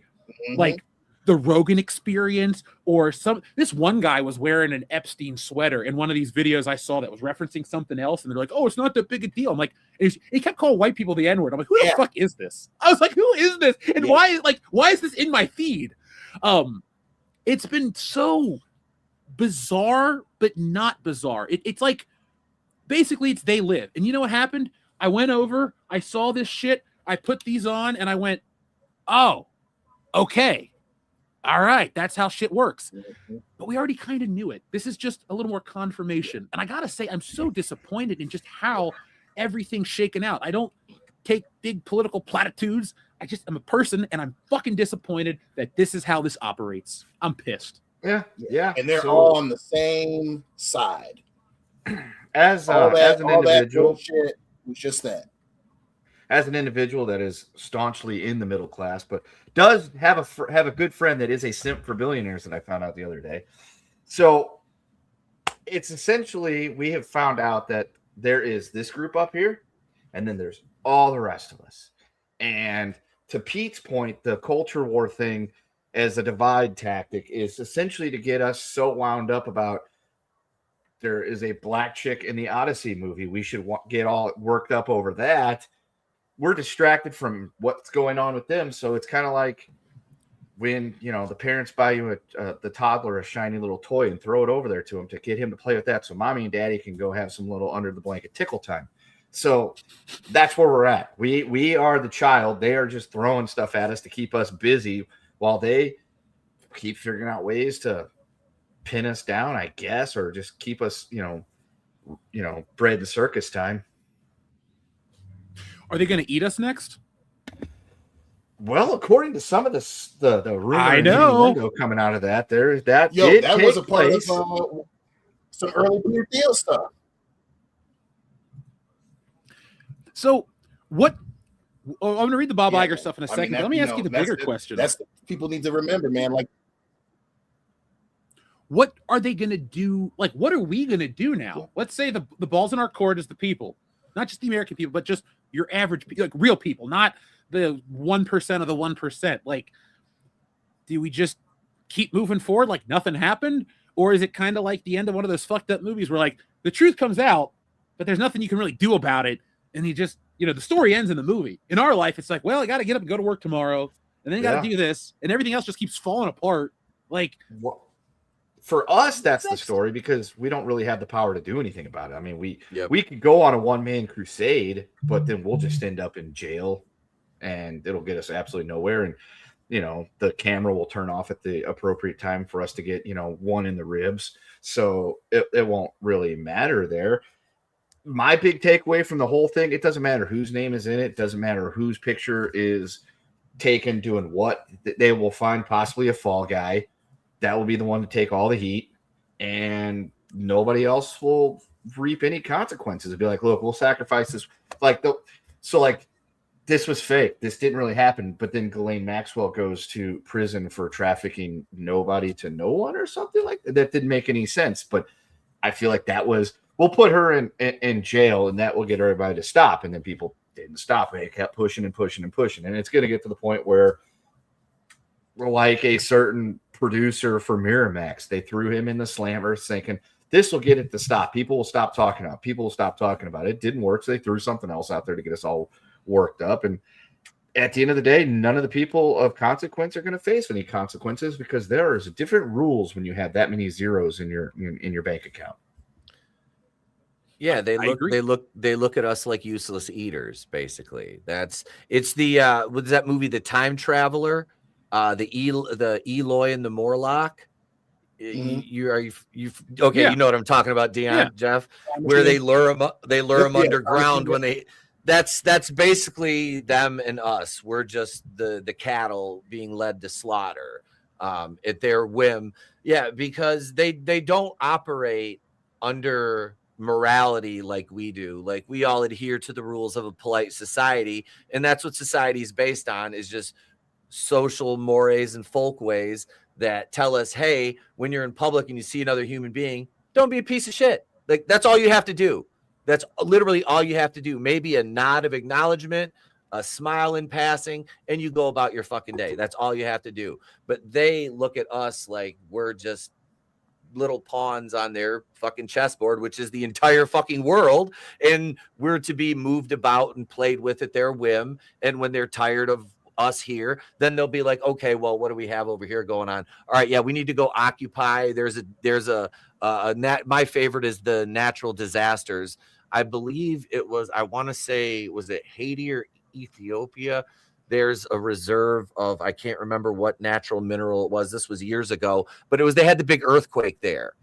like the Rogan Experience or this one guy was wearing an Epstein sweater in one of these videos I saw that was referencing something else. And they're like, oh, it's not that big a deal. I'm like, he kept calling white people the N-word. I'm like, who the fuck is this? I was like, who is this? And why is this in my feed? It's been so bizarre, but not bizarre. It's like, basically it's They Live. And you know what happened? I went over, I saw this shit, I put these on, and I went, oh, okay. All right, that's how shit works. But we already kind of knew it. This is just a little more confirmation. And I got to say, I'm so disappointed in just how everything's shaken out. I don't take big political platitudes. I'm a person, and I'm fucking disappointed that this is how this operates. I'm pissed.
Yeah.
And they're all on the same side.
As an individual,
that bullshit was just that.
As an individual that is staunchly in the middle class, but does have a good friend that is a simp for billionaires that I found out the other day. So it's essentially, we have found out that there is this group up here, and then there's all the rest of us. And to Pete's point, the culture war thing as a divide tactic is essentially to get us so wound up about there is a black chick in the Odyssey movie. We should get all worked up over that. We're distracted from what's going on with them. So it's kind of like when, the parents buy you the toddler a shiny little toy and throw it over there to him to get him to play with that. So mommy and daddy can go have some little under the blanket tickle time. So that's where we're at. We are the child. They are just throwing stuff at us to keep us busy while they keep figuring out ways to pin us down, I guess, or just keep us, bread and circus time.
Are they going to eat us next?
Well, according to some of the rumor,
I know
coming out of that, that
was a part of some early New Deal stuff.
So what? Oh, I'm going to read the Bob
Yeah,
Iger stuff in a
I
second.
mean,
But let me ask you the bigger
that's
question.
That's people need to remember, man. Like,
what are they going to do? Like, what are we going to do now? Let's say the ball's in our court as the people, not just the American people, but just your average, like real people, not the 1% of the 1%. Like, do we just keep moving forward like nothing happened? Or is it kind of like the end of one of those fucked up movies where like the truth comes out, but there's nothing you can really do about it. And you just, the story ends in the movie. In our life, it's like, well, I got to get up and go to work tomorrow. And then you got to do this. And everything else just keeps falling apart. Like,
for us, that's the story because we don't really have the power to do anything about it. I mean, we
Yep.
could go on a one-man crusade, but then we'll just end up in jail and it'll get us absolutely nowhere. And, the camera will turn off at the appropriate time for us to get, one in the ribs. So it won't really matter there. My big takeaway from the whole thing, it doesn't matter whose name is in it. It doesn't matter whose picture is taken doing what. They will find possibly a fall guy. That will be the one to take all the heat, and nobody else will reap any consequences. It'll be like, look, we'll sacrifice this. This was fake. This didn't really happen. But then Ghislaine Maxwell goes to prison for trafficking nobody to no one or something like that. That didn't make any sense. But I feel like we'll put her in jail, and that will get everybody to stop. And then people didn't stop. They kept pushing and pushing and pushing. And it's going to get to the point where, like a certain producer for Miramax, they threw him in the slammer thinking this will get it to stop. People will stop talking about it. People will stop talking about it. It didn't work, so they threw something else out there to get us all worked up. And at the end of the day, none of the people of consequence are going to face any consequences because there is different rules when you have that many zeros in your bank account.
Yeah, they look at us like useless eaters, basically. It's the what is that movie, The Time Traveler? The Eloy and the Morlock.
Mm-hmm.
Okay,
Yeah.
you know what I'm talking about, Dion,
Yeah.
Jeff, where they lure them underground when that's basically them and us. We're just the cattle being led to slaughter at their whim. Yeah, because they don't operate under morality like we do. Like, we all adhere to the rules of a polite society, and that's what society is based on, is just social mores and folkways that tell us, hey, when you're in public and you see another human being, don't be a piece of shit. Like, that's all you have to do. That's literally all you have to do. Maybe a nod of acknowledgement, a smile in passing, and you go about your fucking day. That's all you have to do. But they look at us like we're just little pawns on their fucking chessboard, which is the entire fucking world, and we're to be moved about and played with at their whim. And when they're tired of us here, then they'll be like, okay, well, what do we have over here going on? All right, yeah, we need to go occupy. There's a my favorite is the natural disasters. I believe it was, I want to say, was it Haiti or Ethiopia? There's a reserve of, I can't remember what natural mineral it was. This was years ago, but they had the big earthquake there.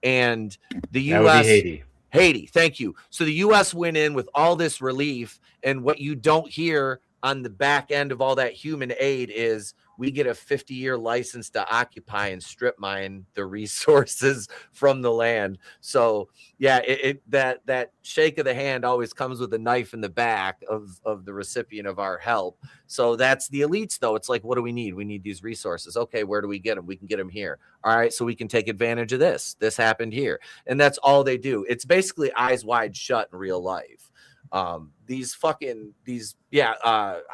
And the U.S.
That would be
Haiti, thank you. So the U.S. went in with all this relief, and what you don't hear on the back end of all that human aid is we get a 50-year license to occupy and strip mine the resources from the land. So yeah, that shake of the hand always comes with a knife in the back of the recipient of our help. So that's the elites, though. It's like, what do we need? We need these resources. Okay, where do we get them? We can get them here. All right, so we can take advantage of this. This happened here. And that's all they do. It's basically eyes wide shut in real life. I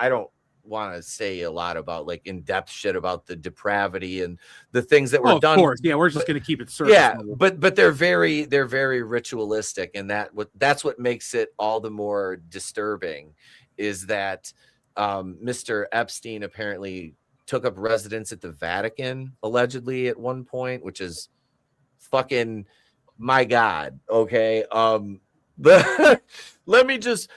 don't want to say a lot about like in-depth shit about the depravity and the things that were done.
Of course, yeah, we're just going to keep it surface.
Yeah, but they're very ritualistic, and that's what makes it all the more disturbing, is that Mr. Epstein apparently took up residence at the Vatican allegedly at one point, which is fucking, my God. Okay, but let me just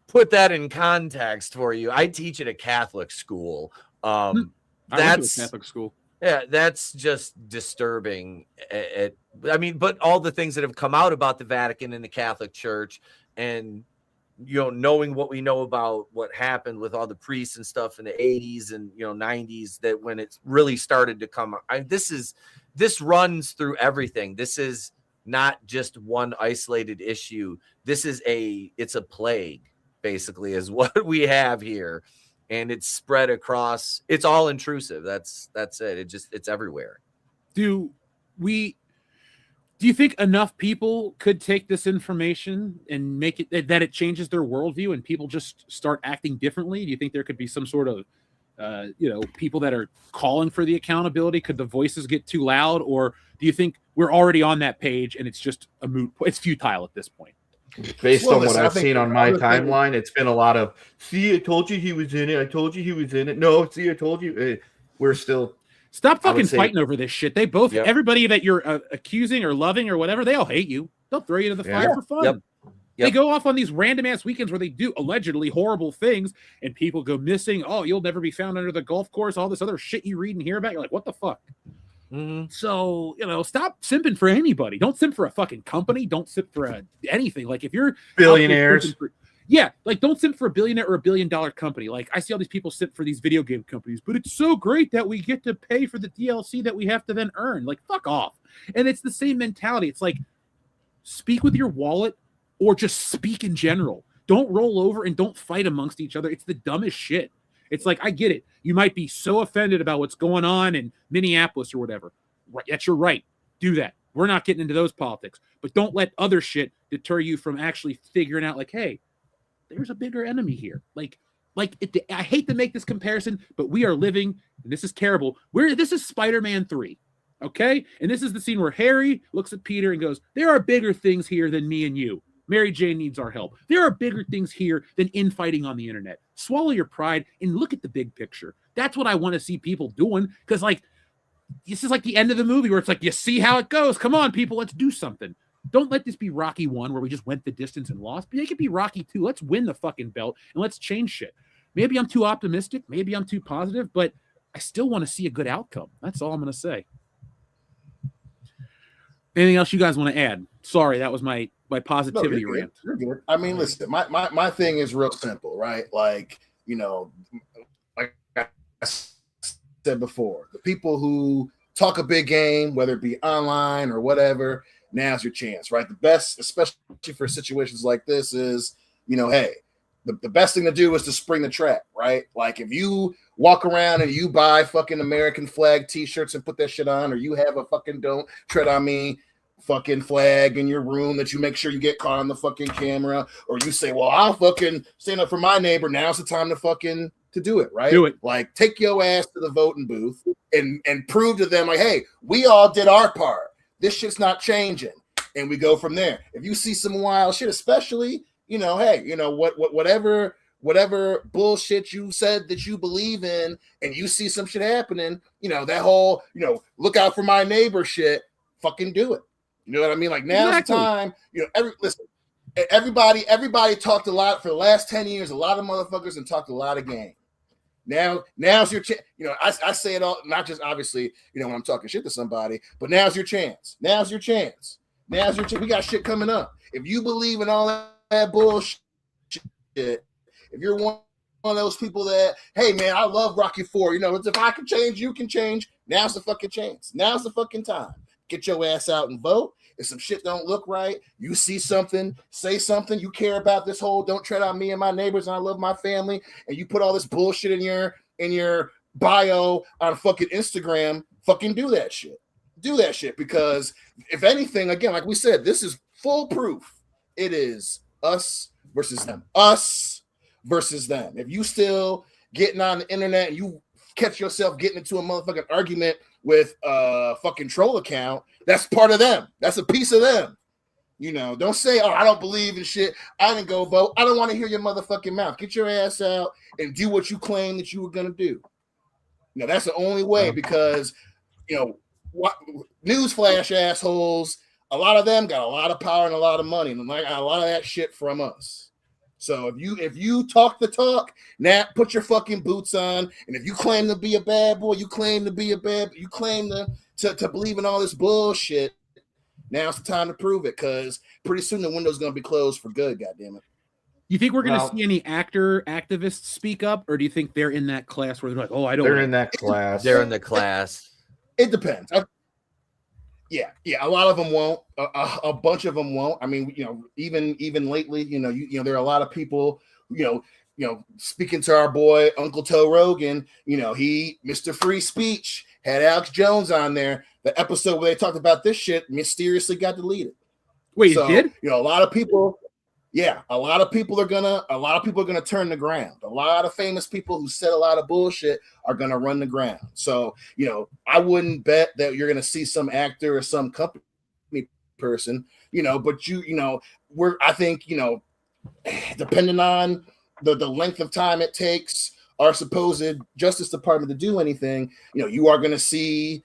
put that in context for you. I teach at a Catholic school.
I went to a Catholic school.
Yeah, that's just disturbing. But all the things that have come out about the Vatican and the Catholic Church, and knowing what we know about what happened with all the priests and stuff in the 80s and 90s, that when it really started to come, this runs through everything. This is not just one isolated issue. It's a plague, basically is what we have here. And it's spread across, it's all intrusive. That's it. It's everywhere.
Do you think enough people could take this information and make it that it changes their worldview and people just start acting differently? Do you think there could be some sort of, people that are calling for the accountability? Could the voices get too loud? Or do you think we're already on that page and it's just it's futile at this point?
Based on what I've seen on my timeline, it's been a lot of, see, I told you he was in it. I told you he was in it. No, see, I told you. We're still...
Stop fucking fighting over this shit. They both, everybody that you're accusing or loving or whatever, they all hate you. They'll throw you to the fire for fun.
Yep.
They go off on these random ass weekends where they do allegedly horrible things and people go missing. Oh, you'll never be found under the golf course. All this other shit you read and hear about. You're like, what the fuck?
Mm-hmm.
So, stop simping for anybody. Don't simp for a fucking company. Don't simp for anything. Like if you're
billionaires.
Don't simp for a billionaire or $1 billion company. Like I see all these people simp for these video game companies, but it's so great that we get to pay for the DLC that we have to then earn. Like fuck off. And it's the same mentality. It's like speak with your wallet or just speak in general. Don't roll over and don't fight amongst each other. It's the dumbest shit. It's like, I get it. You might be so offended about what's going on in Minneapolis or whatever. Right, that's your right. Do that. We're not getting into those politics. But don't let other shit deter you from actually figuring out, like, hey, there's a bigger enemy here. I hate to make this comparison, but we are living, and this is terrible. This is Spider-Man 3, okay? And this is the scene where Harry looks at Peter and goes, there are bigger things here than me and you. Mary Jane needs our help. There are bigger things here than infighting on the internet. Swallow your pride and look at the big picture. That's what I want to see people doing, because, this is like the end of the movie where it's like, you see how it goes. Come on, people, let's do something. Don't let this be Rocky 1 where we just went the distance and lost. But it could be Rocky 2. Let's win the fucking belt and let's change shit. Maybe I'm too optimistic. Maybe I'm too positive, but I still want to see a good outcome. That's all I'm going to say. Anything else you guys want to add? Sorry, that was my positivity rant.
You're good. I mean, listen, my thing is real simple, right? Like I said before, the people who talk a big game, whether it be online or whatever, now's your chance, right? The best, especially for situations like this, is, hey, the best thing to do is to spring the trap, right? Like if you walk around and you buy fucking American flag t-shirts and put that shit on, or you have a fucking don't tread on me fucking flag in your room that you make sure you get caught on the fucking camera, or you say, well, I'll fucking stand up for my neighbor. Now's the time to do it, right?
Do it.
Like take your ass to the voting booth and prove to them, like, hey, we all did our part. This shit's not changing. And we go from there. If you see some wild shit, especially, hey, whatever bullshit you said that you believe in, and you see some shit happening, that whole, look out for my neighbor shit, fucking do it. You know what I mean? Like now's the time, everybody talked a lot for the last 10 years, a lot of motherfuckers, and talked a lot of game. Now's your chance. I say it all, not just obviously, when I'm talking shit to somebody, but now's your chance. Now's your chance. We got shit coming up. If you believe in all that bullshit, if you're one of those people that, hey man, I love Rocky 4, if I can change, you can change. Now's the fucking chance. Now's the fucking time. Get your ass out and vote. If some shit don't look right, you see something, say something. You care about this whole don't tread on me and my neighbors and I love my family, and you put all this bullshit in your bio on fucking Instagram, fucking do that shit. Do that shit, because if anything, again, like we said, this is full proof. It is us versus them. Us versus them. If you still getting on the internet and you catch yourself getting into a motherfucking argument with a fucking troll account, that's part of them. That's a piece of them. Don't say, oh, I don't believe in shit. I didn't go vote. I don't want to hear your motherfucking mouth. Get your ass out and do what you claim that you were going to do. That's the only way, because, what newsflash assholes, a lot of them got a lot of power and a lot of money, and like a lot of that shit from us. So if you talk the talk, now put your fucking boots on, and if you claim to be a bad boy, you claim to believe in all this bullshit, now's the time to prove it, because pretty soon the window's gonna be closed for good. Goddamn it!
You think we're gonna see any activists speak up, or do you think they're in that class where they're like, oh, I don't?
They're in that class.
They're in the class.
It depends. Yeah, a lot of them won't. A bunch of them won't. I mean, even lately, there are a lot of people, speaking to our boy Uncle Toe Rogan, he Mr. Free Speech had Alex Jones on there. The episode where they talked about this shit mysteriously got deleted.
Wait,
So,
it did?
a lot of people. Yeah, a lot of people are gonna turn the ground. A lot of famous people who said a lot of bullshit are gonna run the ground. So, I wouldn't bet that you're gonna see some actor or some company person, but I think, depending on the length of time it takes our supposed Justice Department to do anything, you're gonna see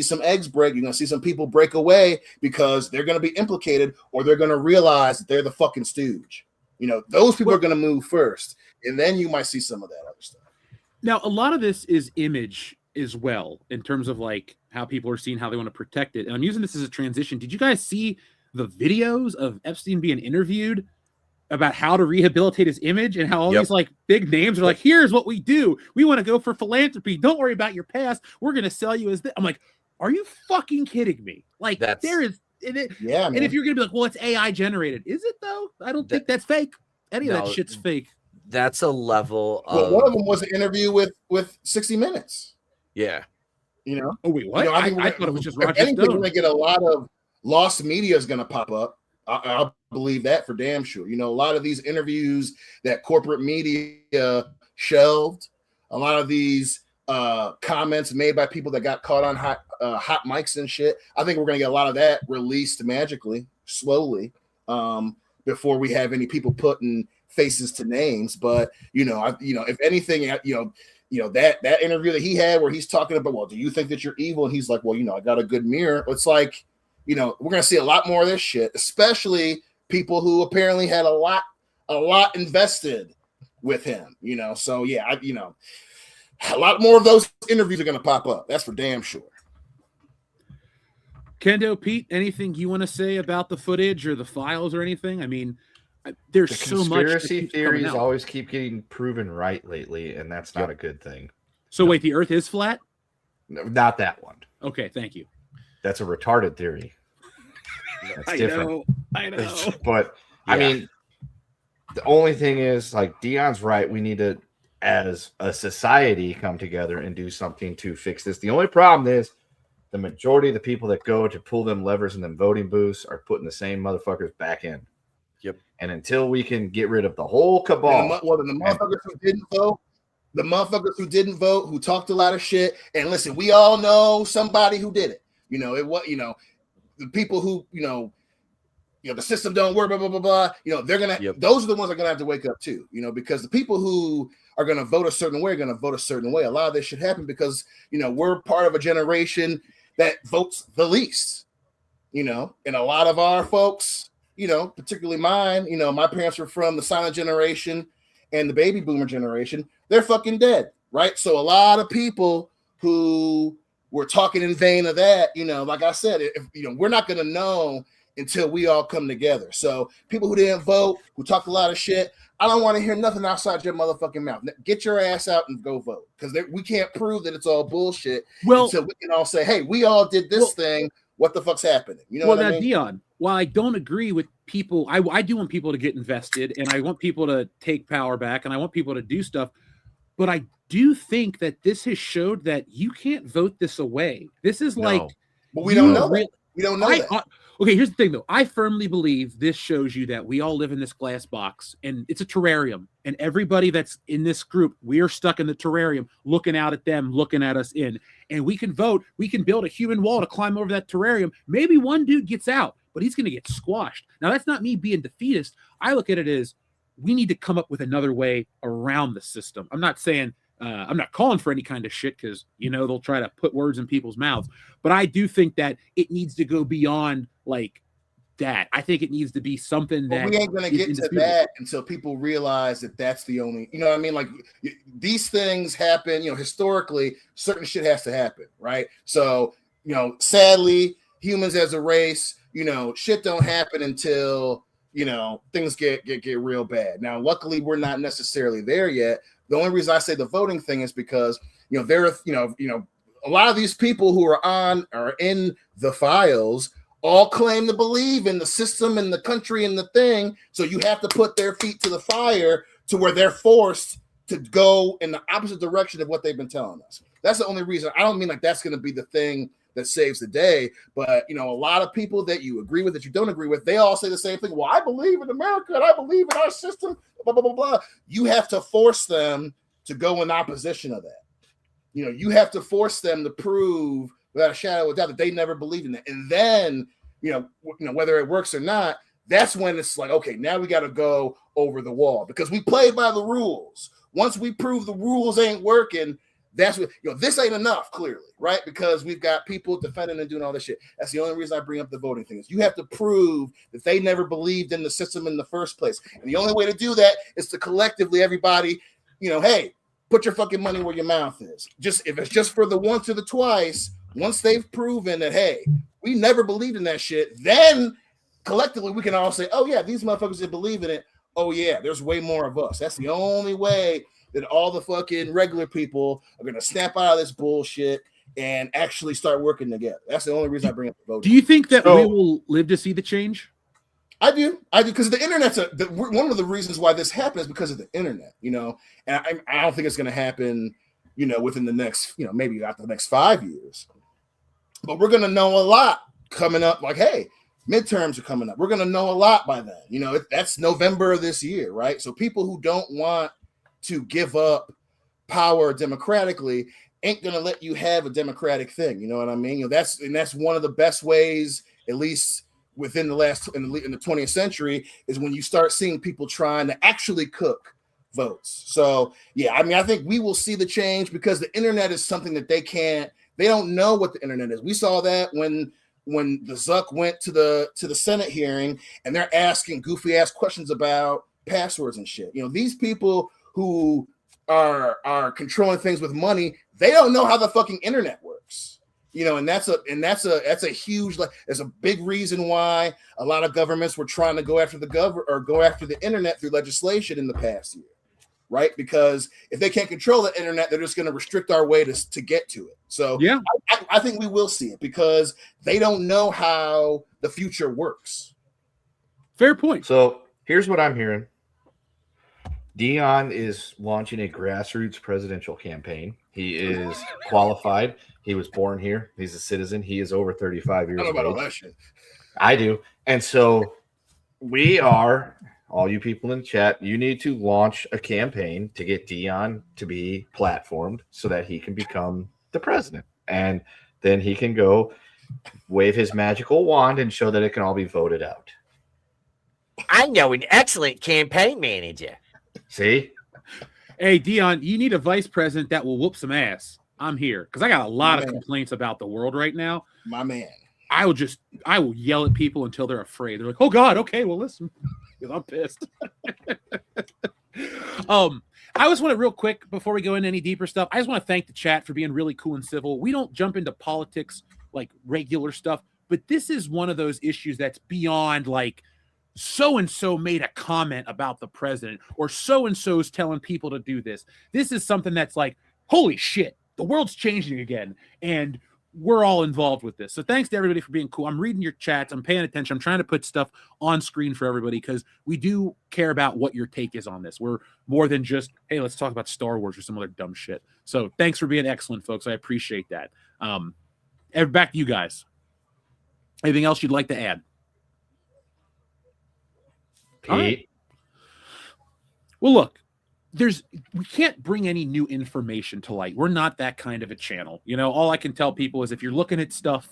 some eggs break. You're gonna see some people break away because they're gonna be implicated, or they're gonna realize that they're the fucking stooge. Those people are gonna move first, and then you might see some of that other stuff.
Now, a lot of this is image as well, in terms of like how people are seeing how they want to protect it. And I'm using this as a transition. Did you guys see the videos of Epstein being interviewed about how to rehabilitate his image, and how all these like big names are like, here's what we do. We want to go for philanthropy. Don't worry about your past. We're going to sell you as this. I'm like, are you fucking kidding me? Like, there is, and if you're going to be like, well, it's AI generated. Is it though? I don't think that's fake. Any of that shit's fake.
That's a level of...
Well, one of them was an interview with 60 Minutes.
Yeah.
Oh, wait, what? I thought it was just Roger
Stone. We're going to get a lot of lost media is going to pop up. I'll believe that for damn sure. A lot of these interviews that corporate media shelved, a lot of these comments made by people that got caught on hot mics and shit. I think we're going to get a lot of that released magically, slowly, before we have any people putting faces to names. But if anything, that interview that he had where he's talking about, well, do you think that you're evil? And he's like, well, I got a good mirror. It's like, we're going to see a lot more of this shit, especially people who apparently had a lot invested with him, So yeah, a lot more of those interviews are going to pop up. That's for damn sure.
Kendo, Pete, anything you want to say about the footage or the files or anything? I mean, there's so much.
Conspiracy theories always keep getting proven right lately, and that's not a good thing.
So wait, the Earth is flat?
No, not that one.
Okay, thank you.
That's a retarded theory. That's different.
I know.
But I mean, the only thing is, like, Dion's right. We need to, as a society, come together and do something to fix this. The only problem is the majority of the people that go to pull them levers in them voting booths are putting the same motherfuckers back in.
Yep.
And until we can get rid of the whole cabal,
the motherfuckers who didn't vote, the motherfuckers who didn't vote, who talked a lot of shit, and listen, we all know somebody who did it. The people who, the system don't work, blah, blah, blah, blah. They're going to, those are the ones that are going to have to wake up too, because the people who are going to vote a certain way are going to vote a certain way. A lot of this should happen because, we're part of a generation that votes the least, and a lot of our folks, particularly mine, my parents were from the silent generation and the baby boomer generation. They're fucking dead, right? So a lot of people who were talking in vain of that, like I said, if we're not going to know until we all come together. So people who didn't vote, who talked a lot of shit, I don't want to hear nothing outside your motherfucking mouth. Get your ass out and go vote, because we can't prove that it's all bullshit until we can all say, hey, we all did this thing. What the fuck's happening? What I mean?
Dion, while I don't agree with people, I do want people to get invested, and I want people to take power back, and I want people to do stuff. But I do think that this has showed that you can't vote this away. This is but
we don't know that. We don't know that.
Okay, here's the thing, though. I firmly believe this shows you that we all live in this glass box, and it's a terrarium. And everybody that's in this group, we are stuck in the terrarium, looking out at them, looking at us in. And we can vote. We can build a human wall to climb over that terrarium. Maybe one dude gets out, but he's going to get squashed. Now, that's not me being defeatist. I look at it as we need to come up with another way around the system. I'm not saying I'm not calling for any kind of shit, because they'll try to put words in people's mouths, but I do think that it needs to go beyond like that. I think it needs to be something that
we ain't gonna get to that until people realize that that's the only, what I mean? Like, these things happen, historically, certain shit has to happen, right? So, sadly, humans as a race, shit don't happen until things get real bad. Now, luckily, we're not necessarily there yet. The only reason I say the voting thing is because, there are, a lot of these people who are in the files all claim to believe in the system and the country and the thing. So you have to put their feet to the fire to where they're forced to go in the opposite direction of what they've been telling us. That's the only reason. I don't mean like that's going to be the thing that saves the day, but a lot of people that you agree with, that you don't agree with, they all say the same thing. Well, I believe in America and I believe in our system, blah, blah, blah, blah. You have to force them to go in opposition of that. You have to force them to prove without a shadow of doubt that they never believed in it. And then, whether it works or not, that's when it's like, okay, now we got to go over the wall because we played by the rules. Once we prove the rules ain't working, that's what, this ain't enough, clearly, right? Because we've got people defending and doing all this shit. That's the only reason I bring up the voting thing is you have to prove that they never believed in the system in the first place. And the only way to do that is to collectively, everybody, hey, put your fucking money where your mouth is. If it's just for the once or the twice, once they've proven that, hey, we never believed in that shit, then collectively we can all say, oh yeah, these motherfuckers that believe in it, oh yeah, there's way more of us. That's the only way that all the fucking regular people are going to snap out of this bullshit and actually start working together. That's the only reason I bring up the vote.
Do you think that we will live to see the change?
I do, because the internet's one of the reasons why this happens is because of the internet, and I don't think it's going to happen, within the next, maybe after the next 5 years, but we're going to know a lot coming up. Like, hey, midterms are coming up. We're going to know a lot by then. That's November of this year, right? So people who don't want to give up power democratically ain't going to let you have a democratic thing. You know what I mean? That's one of the best ways, at least within the in the 20th century, is when you start seeing people trying to actually cook votes. So yeah, I think we will see the change because the internet is something that they don't know what the internet is. We saw that when the Zuck went to the Senate hearing and they're asking goofy ass questions about passwords and shit. These people who are controlling things with money, they don't know how the fucking internet works. And that's a huge, there's a big reason why a lot of governments were trying to go after go after the internet through legislation in the past year, right? Because if they can't control the internet, they're just going to restrict our way to get to it. So yeah, I think we will see it because they don't know how the future works.
Fair point.
So here's what I'm hearing. Dion is launching a grassroots presidential campaign. He is qualified. He was born here. He's a citizen. He is over 35 years old. I don't know about all that shit. I do. And so we are, all you people in the chat, you need to launch a campaign to get Dion to be platformed so that he can become the president. And then he can go wave his magical wand and show that it can all be voted out.
I know an excellent campaign manager.
See?
Hey, Dion, you need a vice president that will whoop some ass. I'm here because I got a lot of complaints about the world right now.
My man.
I will yell at people until they're afraid. They're like, oh God, okay, well listen. Because I'm pissed. I just want to real quick before we go into any deeper stuff, I just want to thank the chat for being really cool and civil. We don't jump into politics like regular stuff, but this is one of those issues that's beyond like so-and-so made a comment about the president or so-and-so's telling people to do this. This is something that's like, holy shit, the world's changing again. And we're all involved with this. So thanks to everybody for being cool. I'm reading your chats. I'm paying attention. I'm trying to put stuff on screen for everybody because we do care about what your take is on this. We're more than just, hey, let's talk about Star Wars or some other dumb shit. So thanks for being excellent, folks. I appreciate that. Back to you guys. Anything else you'd like to add?
Pete.
Right. Well, look, we can't bring any new information to light. We're not that kind of a channel. All I can tell people is if you're looking at stuff,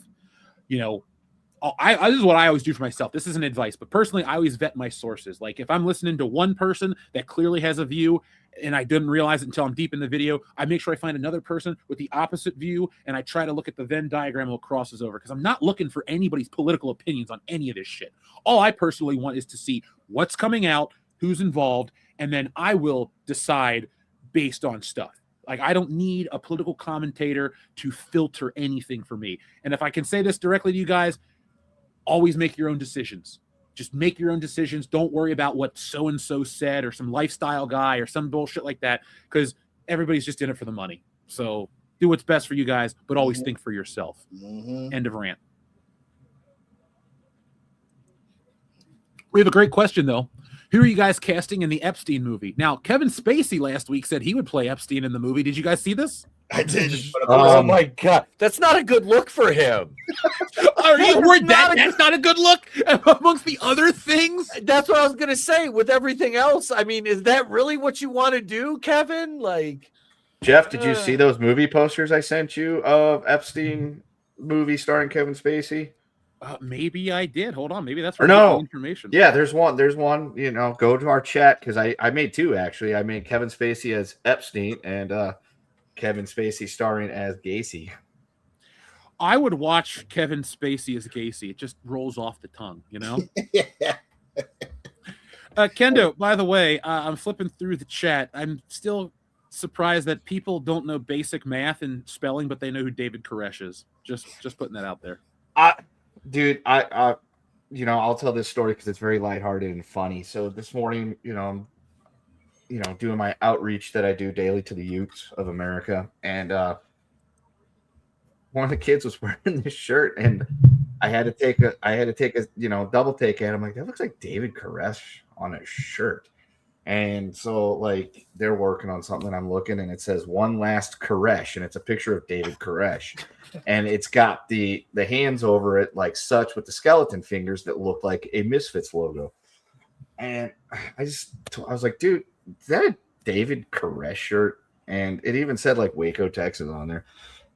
this is what I always do for myself. This isn't advice, but personally, I always vet my sources. Like if I'm listening to one person that clearly has a view and I didn't realize it until I'm deep in the video, I make sure I find another person with the opposite view and I try to look at the Venn diagram it crosses over because I'm not looking for anybody's political opinions on any of this shit. All I personally want is to see what's coming out, who's involved, and then I will decide based on stuff. Like I don't need a political commentator to filter anything for me. And if I can say this directly to you guys, always make your own decisions. Just make your own decisions. Don't worry about what so-and-so said or some lifestyle guy or some bullshit like that because everybody's just in it for the money. So Do what's best for you guys, but always think for yourself.
Mm-hmm.
End of rant. We have a great question, though. Who are you guys casting in the Epstein movie? Now, Kevin Spacey last week said he would play Epstein in the movie. Did you guys see this?
I did just put up
Oh my god, that's not a good look for him.
Are you worried
Not
that
a
that's not a good look amongst the other things?
That's what I was gonna say. With everything else, I mean, is that really what you want to do, Kevin? Like,
Jeff, did you see those movie posters I sent you of Epstein movie starring Kevin Spacey?
Maybe I did. Hold on. Maybe that's
Or no.
information.
Yeah, there's one. There's one. You know, go to our chat because I made two actually. I made Kevin Spacey as Epstein and Kevin Spacey starring as Gacy.
I would watch Kevin Spacey as Gacy. It just rolls off the tongue, you know?
Yeah.
Kendo, by the way, I'm flipping through the chat. I'm still surprised that people don't know basic math and spelling, but they know who David Koresh is. Just putting that out there.
Dude, I'll tell this story because it's very lighthearted and funny. So this morning, doing my outreach that I do daily to the youths of America, and one of the kids was wearing this shirt, and I had to take a double take at him. Like, that looks like David Koresh on a shirt. And so, like, they're working on something, and I'm looking, and it says "One Last Koresh," and it's a picture of David Koresh, and it's got the hands over it like such with the skeleton fingers that look like a Misfits logo. And I was like, dude, is that a David Koresh shirt? And it even said like Waco, Texas on there.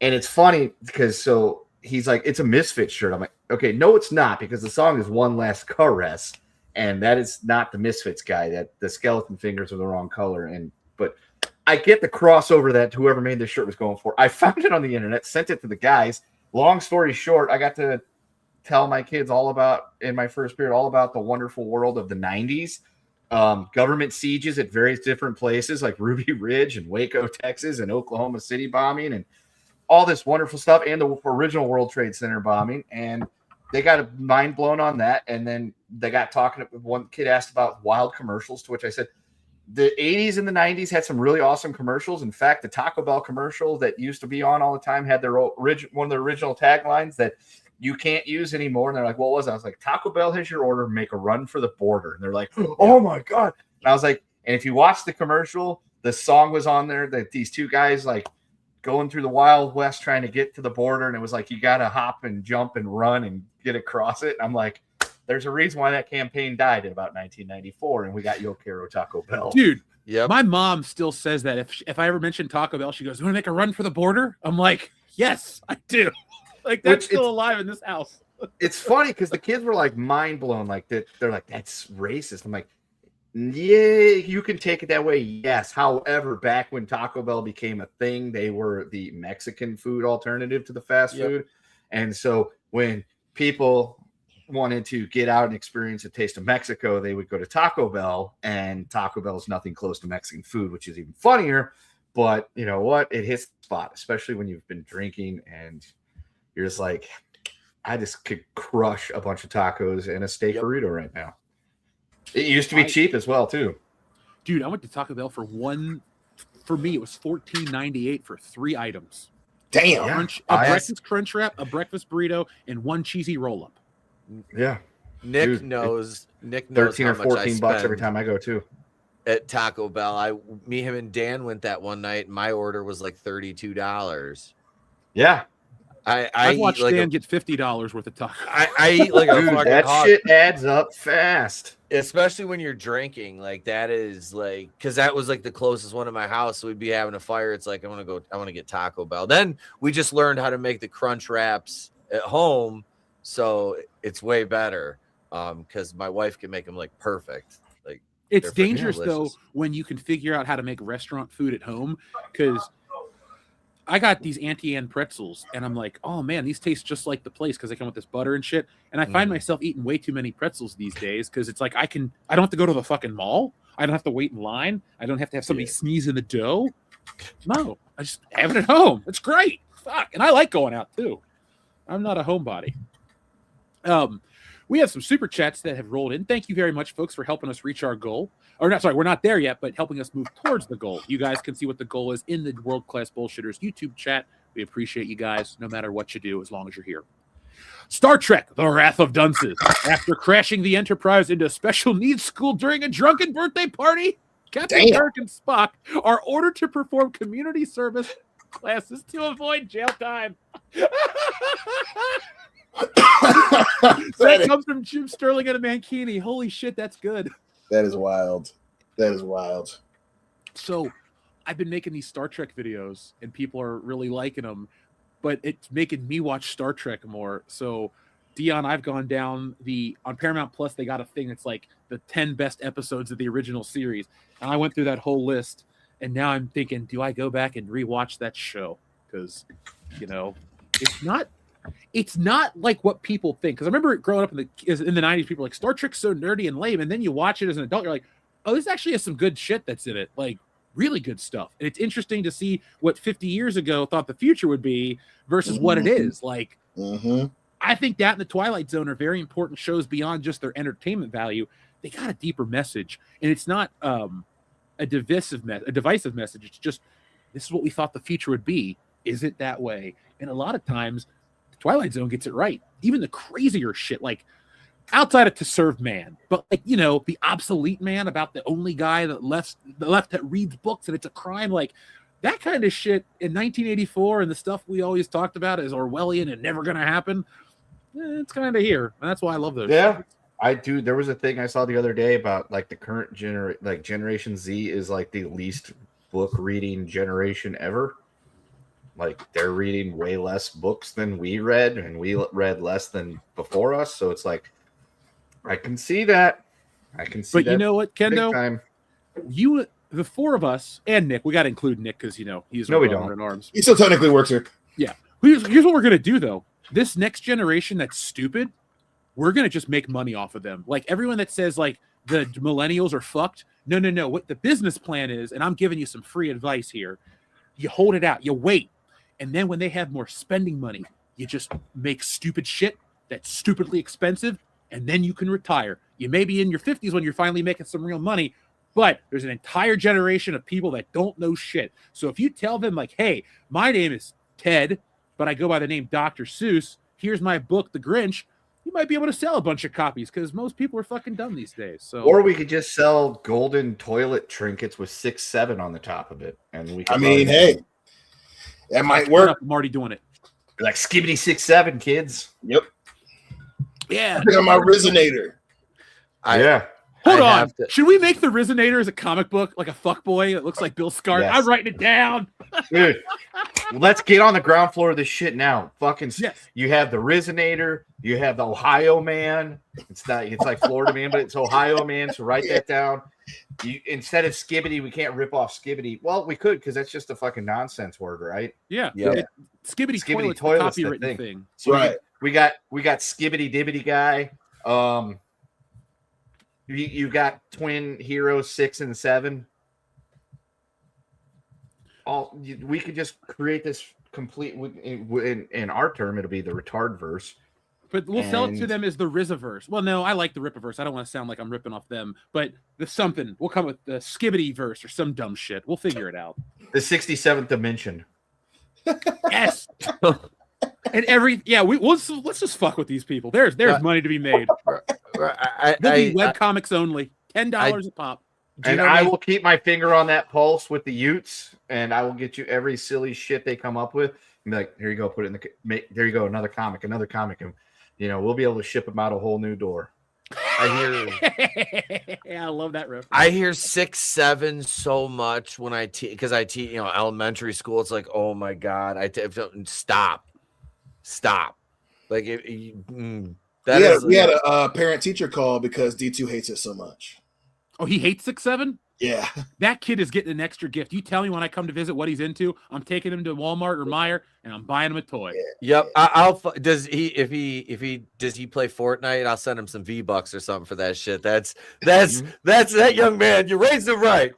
And it's funny because so he's like, it's a Misfits shirt. I'm like, okay, no, it's not, because the song is "One Last Caress." And that is not the Misfits guy. That the skeleton fingers are the wrong color. But I get the crossover that whoever made this shirt was going for. I found it on the internet, sent it to the guys. Long story short, I got to tell my kids in my first period all about the wonderful world of the 90s. Government sieges at various different places like Ruby Ridge and Waco, Texas, and Oklahoma City bombing and all this wonderful stuff, and the original World Trade Center bombing. And they got a mind blown on that. And then they got talking. One kid asked about wild commercials, to which I said, the 80s and the 90s had some really awesome commercials. In fact, the Taco Bell commercial that used to be on all the time had one of the original taglines that you can't use anymore. And they're like, what was it? I was like, Taco Bell has your order, make a run for the border. And they're like, oh my God. And I was like, and if you watch the commercial, the song was on there that these two guys like going through the Wild West trying to get to the border. And it was like, you got to hop and jump and run and get across it. And I'm like, there's a reason why that campaign died in about 1994. And we got Yo Quiero Taco Bell.
Dude,
yeah,
my mom still says that if I ever mention Taco Bell, she goes, "You want to make a run for the border?" I'm like, yes, I do. Like, that's still alive in this house.
It's funny because the kids were like mind blown. Like that, they're like, that's racist. I'm like, yeah, you can take it that way. Yes. However, back when Taco Bell became a thing, they were the Mexican food alternative to the fast food. And so when people wanted to get out and experience a taste of Mexico, they would go to Taco Bell, and Taco Bell is nothing close to Mexican food, which is even funnier. But you know what? It hits the spot, especially when you've been drinking and you're just like, I just could crush a bunch of tacos and a steak burrito right now. It used to be cheap as well, too.
Dude, I went to Taco Bell for me, it was $14.98 for 3 items.
Damn.
A breakfast crunch wrap, a breakfast burrito, and 1 cheesy roll-up.
Yeah.
Nick knows
13 or 14 bucks every time I go too.
At Taco Bell, him and Dan went that one night. My order was like $32.
Yeah.
I watched Dan get $50 worth of tacos.
I eat like a fucking
that
hog.
shit adds up fast.
Especially when you're drinking. Like, that is like, because that was like the closest one to my house. So we'd be having a fire. It's like, I want to get Taco Bell. Then we just learned how to make the crunch wraps at home. So it's way better because my wife can make them like perfect. Like,
it's dangerous though when you can figure out how to make restaurant food at home, because I got these Auntie Anne pretzels and I'm like, oh man, these taste just like the place because they come with this butter and shit. And I find myself eating way too many pretzels these days because it's like I don't have to go to the fucking mall. I don't have to wait in line. I don't have to have somebody sneeze in the dough. No, I just have it at home. It's great. Fuck. And I like going out too. I'm not a homebody. We have some super chats that have rolled in. Thank you very much, folks, for helping us reach our goal. Or not, sorry, we're not there yet, but helping us move towards the goal. You guys can see what the goal is in the World Class Bullshitters YouTube chat. We appreciate you guys, no matter what you do, as long as you're here. Star Trek: The Wrath of Dunces. After crashing the Enterprise into a special needs school during a drunken birthday party, Captain Kirk and Spock are ordered to perform community service classes to avoid jail time. That comes from Jim Sterling and a Mankini. Holy shit, that's good.
That is wild. That is wild.
So I've been making these Star Trek videos and people are really liking them, but it's making me watch Star Trek more. So Dion, I've gone down on Paramount Plus, they got a thing that's like the 10 best episodes of the original series. And I went through that whole list, and now I'm thinking, do I go back and rewatch that show? Because, it's not like what people think. Because I remember growing up in the 90s, people were like, Star Trek's so nerdy and lame. And then you watch it as an adult, you're like, oh, this actually has some good shit that's in it. Like, really good stuff. And it's interesting to see what 50 years ago thought the future would be versus what it is. Like, I think that and the Twilight Zone are very important shows beyond just their entertainment value. They got a deeper message. And it's not a divisive message. It's just, this is what we thought the future would be. Is it that way? And a lot of times, Twilight Zone gets it right. Even the crazier shit, like outside of To Serve Man, but like, the obsolete man about the only guy that left that reads books and it's a crime, like that kind of shit in 1984 and the stuff we always talked about as Orwellian and never gonna happen. It's kind of here. And that's why I love those.
Yeah,
shows.
I do. There was a thing I saw the other day about like the current Generation Z is like the least book reading generation ever. Like they're reading way less books than we read, and we read less than before us. So it's like, I can see that.
But you know what, Kendo? The four of us, and Nick, we got to include Nick because, he's
no, we don't.
in arms.
He still technically works here.
Yeah. Here's what we're going to do, though. This next generation that's stupid, we're going to just make money off of them. Like everyone that says like the millennials are fucked. No. What the business plan is, and I'm giving you some free advice here. You hold it out. You wait. And then when they have more spending money, you just make stupid shit that's stupidly expensive, and then you can retire. You may be in your 50s when you're finally making some real money, but there's an entire generation of people that don't know shit. So if you tell them like, hey, my name is Ted, but I go by the name Dr. Seuss, here's my book, The Grinch, you might be able to sell a bunch of copies because most people are fucking dumb these days. So,
or we could just sell golden toilet trinkets with 6-7 on the top of it. And we could
hey. That might work.
I'm already doing it.
Like skibbity 6-7, kids.
Yep.
Yeah.
I got my Resonator.
Hold on. Should we make the Resonator as a comic book, like a fuckboy that looks like Bill Skarsgård?
Yes.
I'm writing it down.
Dude, let's get on the ground floor of this shit now. Fucking,
yes.
You have the Resonator. You have the Ohio Man. It's like Florida Man, but it's Ohio Man. So write that down. Instead of Skibbity, we can't rip off Skibbity. Well, we could because that's just a fucking nonsense word, right?
Yeah. Skibbity toilet's the copywritten thing.
So right. We got Skibbity Dibbity guy. You got twin heroes 6 and 7. We could just create this complete. In our term, it'll be the retard verse.
But we'll sell it to them as the Rizzaverse. Well, no, I like the Rippaverse. I don't want to sound like I'm ripping off them, but we'll come with the Skibbity verse or some dumb shit. We'll figure it out.
The 67th dimension.
Yes. And let's just fuck with these people. There's money to be made. They'll be webcomics only. $10 a pop.
And I will keep my finger on that pulse with the Utes, and I will get you every silly shit they come up with. And be like, here you go, put it in there you go, another comic. And we'll be able to ship them out a whole new door.
I love that reference.
I hear 6-7 so much when I teach, because I teach, elementary school. It's like, oh my god, stop. Like we
had a parent teacher call because D2 hates it so much.
Oh, he hates 6-7?
Yeah.
That kid is getting an extra gift. You tell me when I come to visit what he's into. I'm taking him to Walmart or Meijer and I'm buying him a toy.
Yep. Does he play Fortnite? I'll send him some V-Bucks or something for that shit. That's that young man. You raised him right.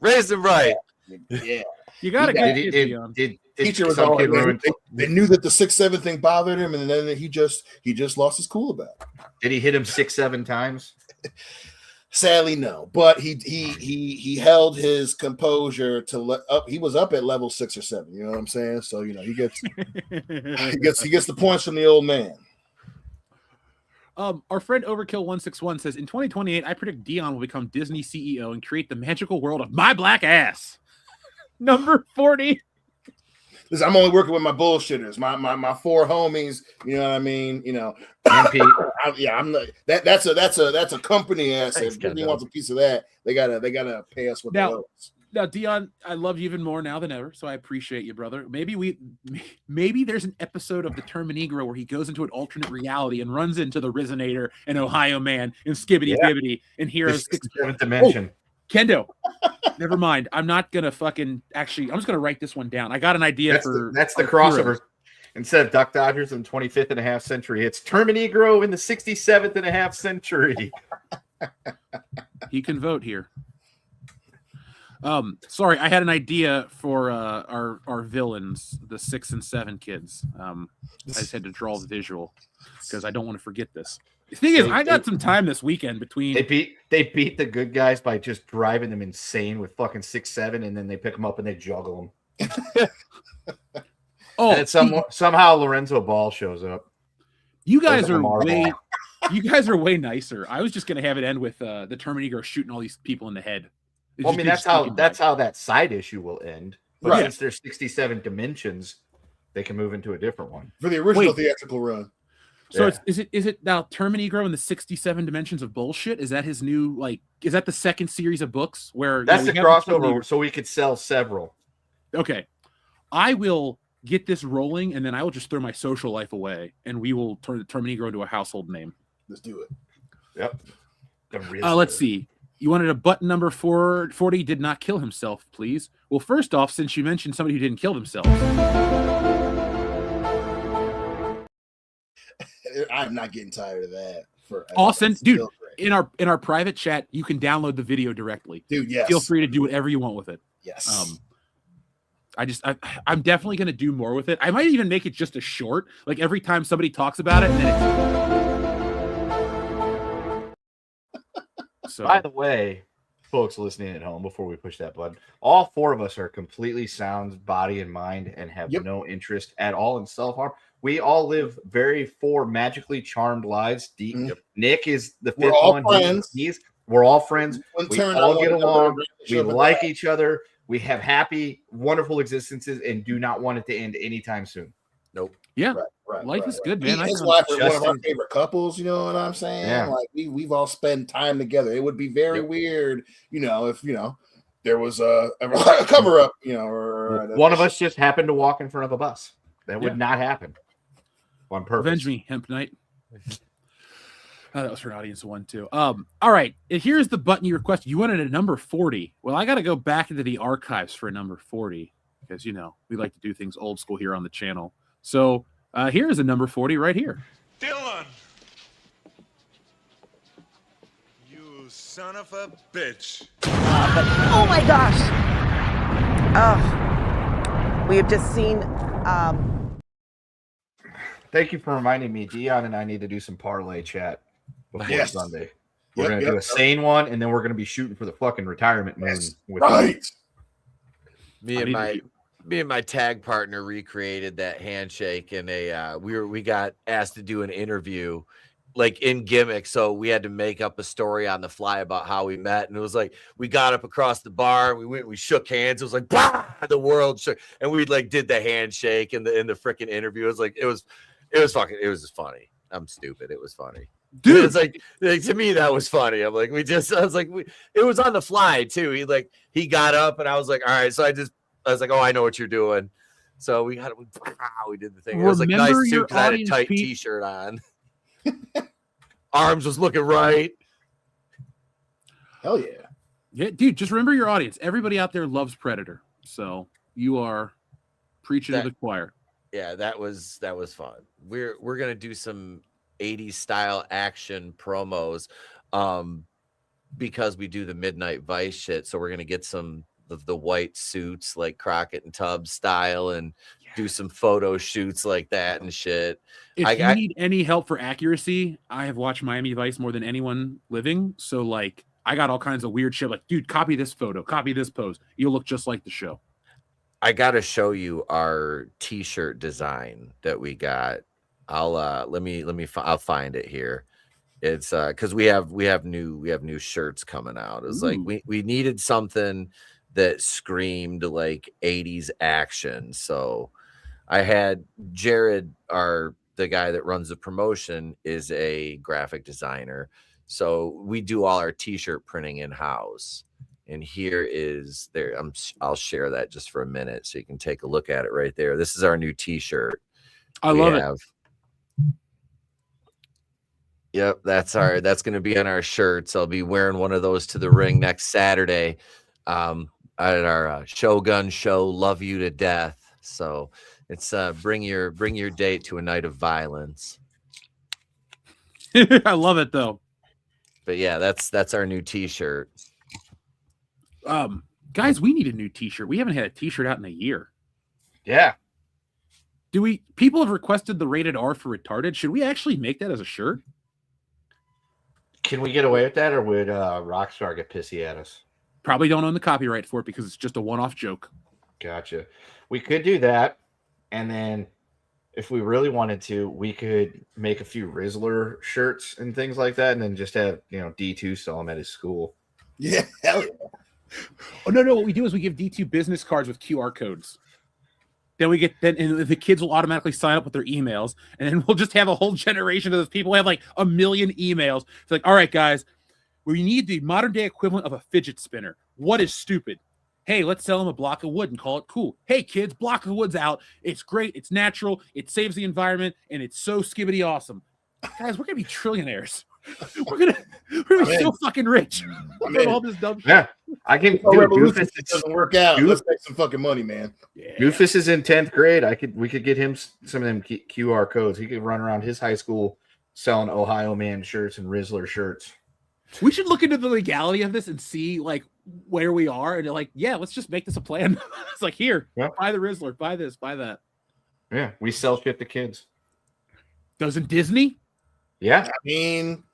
Yeah.
You got a good kid,
Did
Dion.
Teacher was
some
all
kid
like,
ruin?
they knew that the 6'7" thing bothered him, and then he just lost his cool about it.
Did he hit him 6-7 times?
Sadly, no. But he held his composure to up. He was up at level 6 or 7. You know what I'm saying? So he gets he gets the points from the old man.
Our friend Overkill161 says in 2028, I predict Dion will become Disney CEO and create the magical world of my black ass. Number 40.
Listen, I'm only working with my bullshitters, my 4 homies. You know what I mean?
MP.
I'm not, that's a company asset.
Thanks,
If Disney
Kendall.
wants a piece of that, they gotta pay us what they owe us.
Now, Dion, I love you even more now than ever, so I appreciate you, brother. Maybe there's an episode of the Terminegro where he goes into an alternate reality and runs into the Resonator and Ohio Man and Skibbity Bibbity and Heroes.
7th dimension.
Kendo, never mind. I'm not gonna fucking I'm just gonna write this one down. I got an idea
That's the crossover.
Heroes.
Instead of Duck Dodgers in the 25th and a half century, it's Terminegro in the 67th and a half century.
He can vote here. Sorry, I had an idea for our villains, the 6 and 7 kids. I just had to draw the visual because I don't want to forget this. The thing is, I got some time this weekend between.
They beat the good guys by just driving them insane with fucking 6-7, and then they pick them up and they juggle them.
Oh,
and somehow Lorenzo Ball shows up.
You guys are way nicer. I was just gonna have it end with the Terminegro shooting all these people in the head.
Well, I mean, that's how that side issue will end. But since there's 67 dimensions, they can move into a different one
for the original theatrical run.
So is it now Terminegro in the 67 dimensions of bullshit? Is that his new is that the second series of books where
that's the crossover? So we could sell several.
Okay, I will get this rolling, and then I will just throw my social life away, and we will turn the Terminegro into a household name.
Let's do it.
Yep.
Let's see. You wanted a button number 440 did not kill himself, please. Well, first off, since you mentioned somebody who didn't kill themselves.
I'm not getting tired of that.
Austin, dude, in our private chat, you can download the video directly.
Dude, yes.
Feel free to do whatever you want with it.
Yes.
I'm definitely going to do more with it. I might even make it just a short, like every time somebody talks about it. And then so,
by the way, folks listening at home, before we push that button, all 4 of us are completely sound, body and mind, and have no interest at all in self-harm. We all live 4 magically charmed lives. Nick is the 5th one. We're all friends. We all get along. We like each other. We have happy, wonderful existences and do not want it to end anytime soon.
Nope.
Yeah. Life is good, man.
His wife is one of our favorite couples. You know what I'm saying?
Yeah.
Like we've all spent time together. It would be very weird, if there was a cover up, or
one of us just happened to walk in front of a bus. That would not happen. On purpose.
Avenge me, Hemp Knight. That was for an audience one too. All right. Here's the button you requested. You wanted a number 40. Well, I got to go back into the archives for a number 40 because we like to do things old school here on the channel. So here's a number 40 right here.
Dylan, you son of a bitch.
Oh my gosh. Oh, we have just seen.
Thank you for reminding me. Dion and I need to do some parlay chat before Sunday. We're going to do a sane one, and then we're going to be shooting for the fucking retirement moon.
Me and my tag partner recreated that handshake, and we got asked to do an interview, like in gimmick. So we had to make up a story on the fly about how we met, and it was like we got up across the bar, we shook hands. It was like bah! The world shook, and we did the handshake in the freaking interview. It was just funny. I'm stupid. It was funny. Dude, it's like to me that was funny. I'm like, it was on the fly too. He got up and I was like, all right. So I was like, oh, I know what you're doing. So we did the thing. It was like nice suit because I had a tight t-shirt on. Arms was looking right.
Hell yeah.
Yeah, dude, just remember your audience. Everybody out there loves Predator. So you are preaching to the choir.
Yeah, that was fun. We're gonna do some 80s style action promos because we do the Midnight Vice shit. So we're gonna get some of the white suits like Crockett and Tubbs style and do some photo shoots like that and shit.
If you need any help for accuracy, I have watched Miami Vice more than anyone living. So like I got all kinds of weird shit. Like, dude, copy this photo, copy this pose. You'll look just like the show.
I gotta show you our t-shirt design that we got. I'll I'll find it here. It's because we have new shirts coming out. It's like we needed something that screamed like 80s action. So I had Jared, the guy that runs the promotion, is a graphic designer. So we do all our t-shirt printing in-house. And here is there. I'll share that just for a minute so you can take a look at it right there. This is our new t-shirt.
I love it.
Yep, that's going to be on our shirts. I'll be wearing one of those to the ring next Saturday at our Shogun show, Love You to Death. So it's bring your date to a night of violence.
I love it though.
But yeah, that's our new t-shirt.
Guys, we need a new t-shirt. We haven't had a t-shirt out in a year.
Yeah.
People have requested the rated R for retarded. Should we actually make that as a shirt?
Can we get away with that, or would Rockstar get pissy at us?
Probably don't own the copyright for it because it's just a one-off joke.
Gotcha. We could do that, and then if we really wanted to, we could make a few Rizzler shirts and things like that, and then just have D2 sell them at his school.
Yeah, hell yeah.
Oh no! What we do is we give D2 business cards with QR codes. Then and the kids will automatically sign up with their emails, and then we'll just have a whole generation of those people. We have like 1 million emails. It's like, all right, guys, we need the modern day equivalent of a fidget spinner. What is stupid? Hey, let's sell them a block of wood and call it cool. Hey, kids, block of wood's out. It's great. It's natural. It saves the environment, and it's so skibbity awesome. Guys, we're gonna be trillionaires. We're gonna be so fucking rich. All this dumb shit.
Yeah, I can.
Goofus, it doesn't work out. Let's make some fucking money, man.
Yeah.
Goofus is in 10th grade. We could get him some of them QR codes. He could run around his high school selling Ohio Man shirts and Rizzler shirts.
We should look into the legality of this and see like where we are, and like, yeah, let's just make this a plan. It's like, here, buy the Rizzler, buy this, buy that.
Yeah, we sell shit to kids.
Doesn't Disney?
Yeah,
I mean,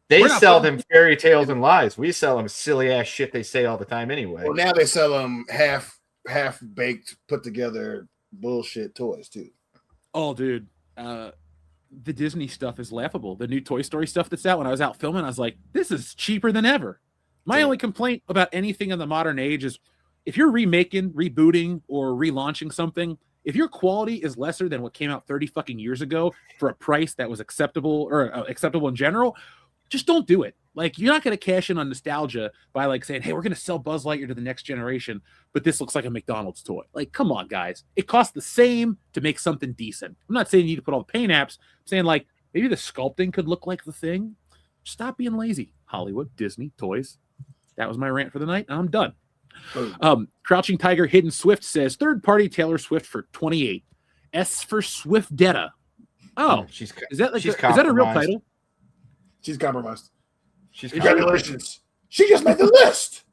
they sell them fairy tales and lies. We sell them silly ass shit they say all the time anyway.
Well, now they sell them half baked, put together bullshit toys too.
Oh, dude, the Disney stuff is laughable. The new Toy Story stuff that's out. When I was out filming, I was like, this is cheaper than ever. My only complaint about anything in the modern age is if you're remaking, rebooting, or relaunching something, if your quality is lesser than what came out 30 fucking years ago for a price that was acceptable or acceptable in general, just don't do it. Like, you're not going to cash in on nostalgia by like saying, hey, we're going to sell Buzz Lightyear to the next generation, but this looks like a McDonald's toy. Like, come on, guys. It costs the same to make something decent. I'm not saying you need to put all the paint apps. I'm saying like maybe the sculpting could look like the thing. Stop being lazy. Hollywood, Disney, toys. That was my rant for the night. I'm done. Crouching Tiger Hidden Swift says third-party Taylor Swift for 28. S for Swiftetta. Oh, is that a real title?
She's compromised.
Congratulations.
She just made the list.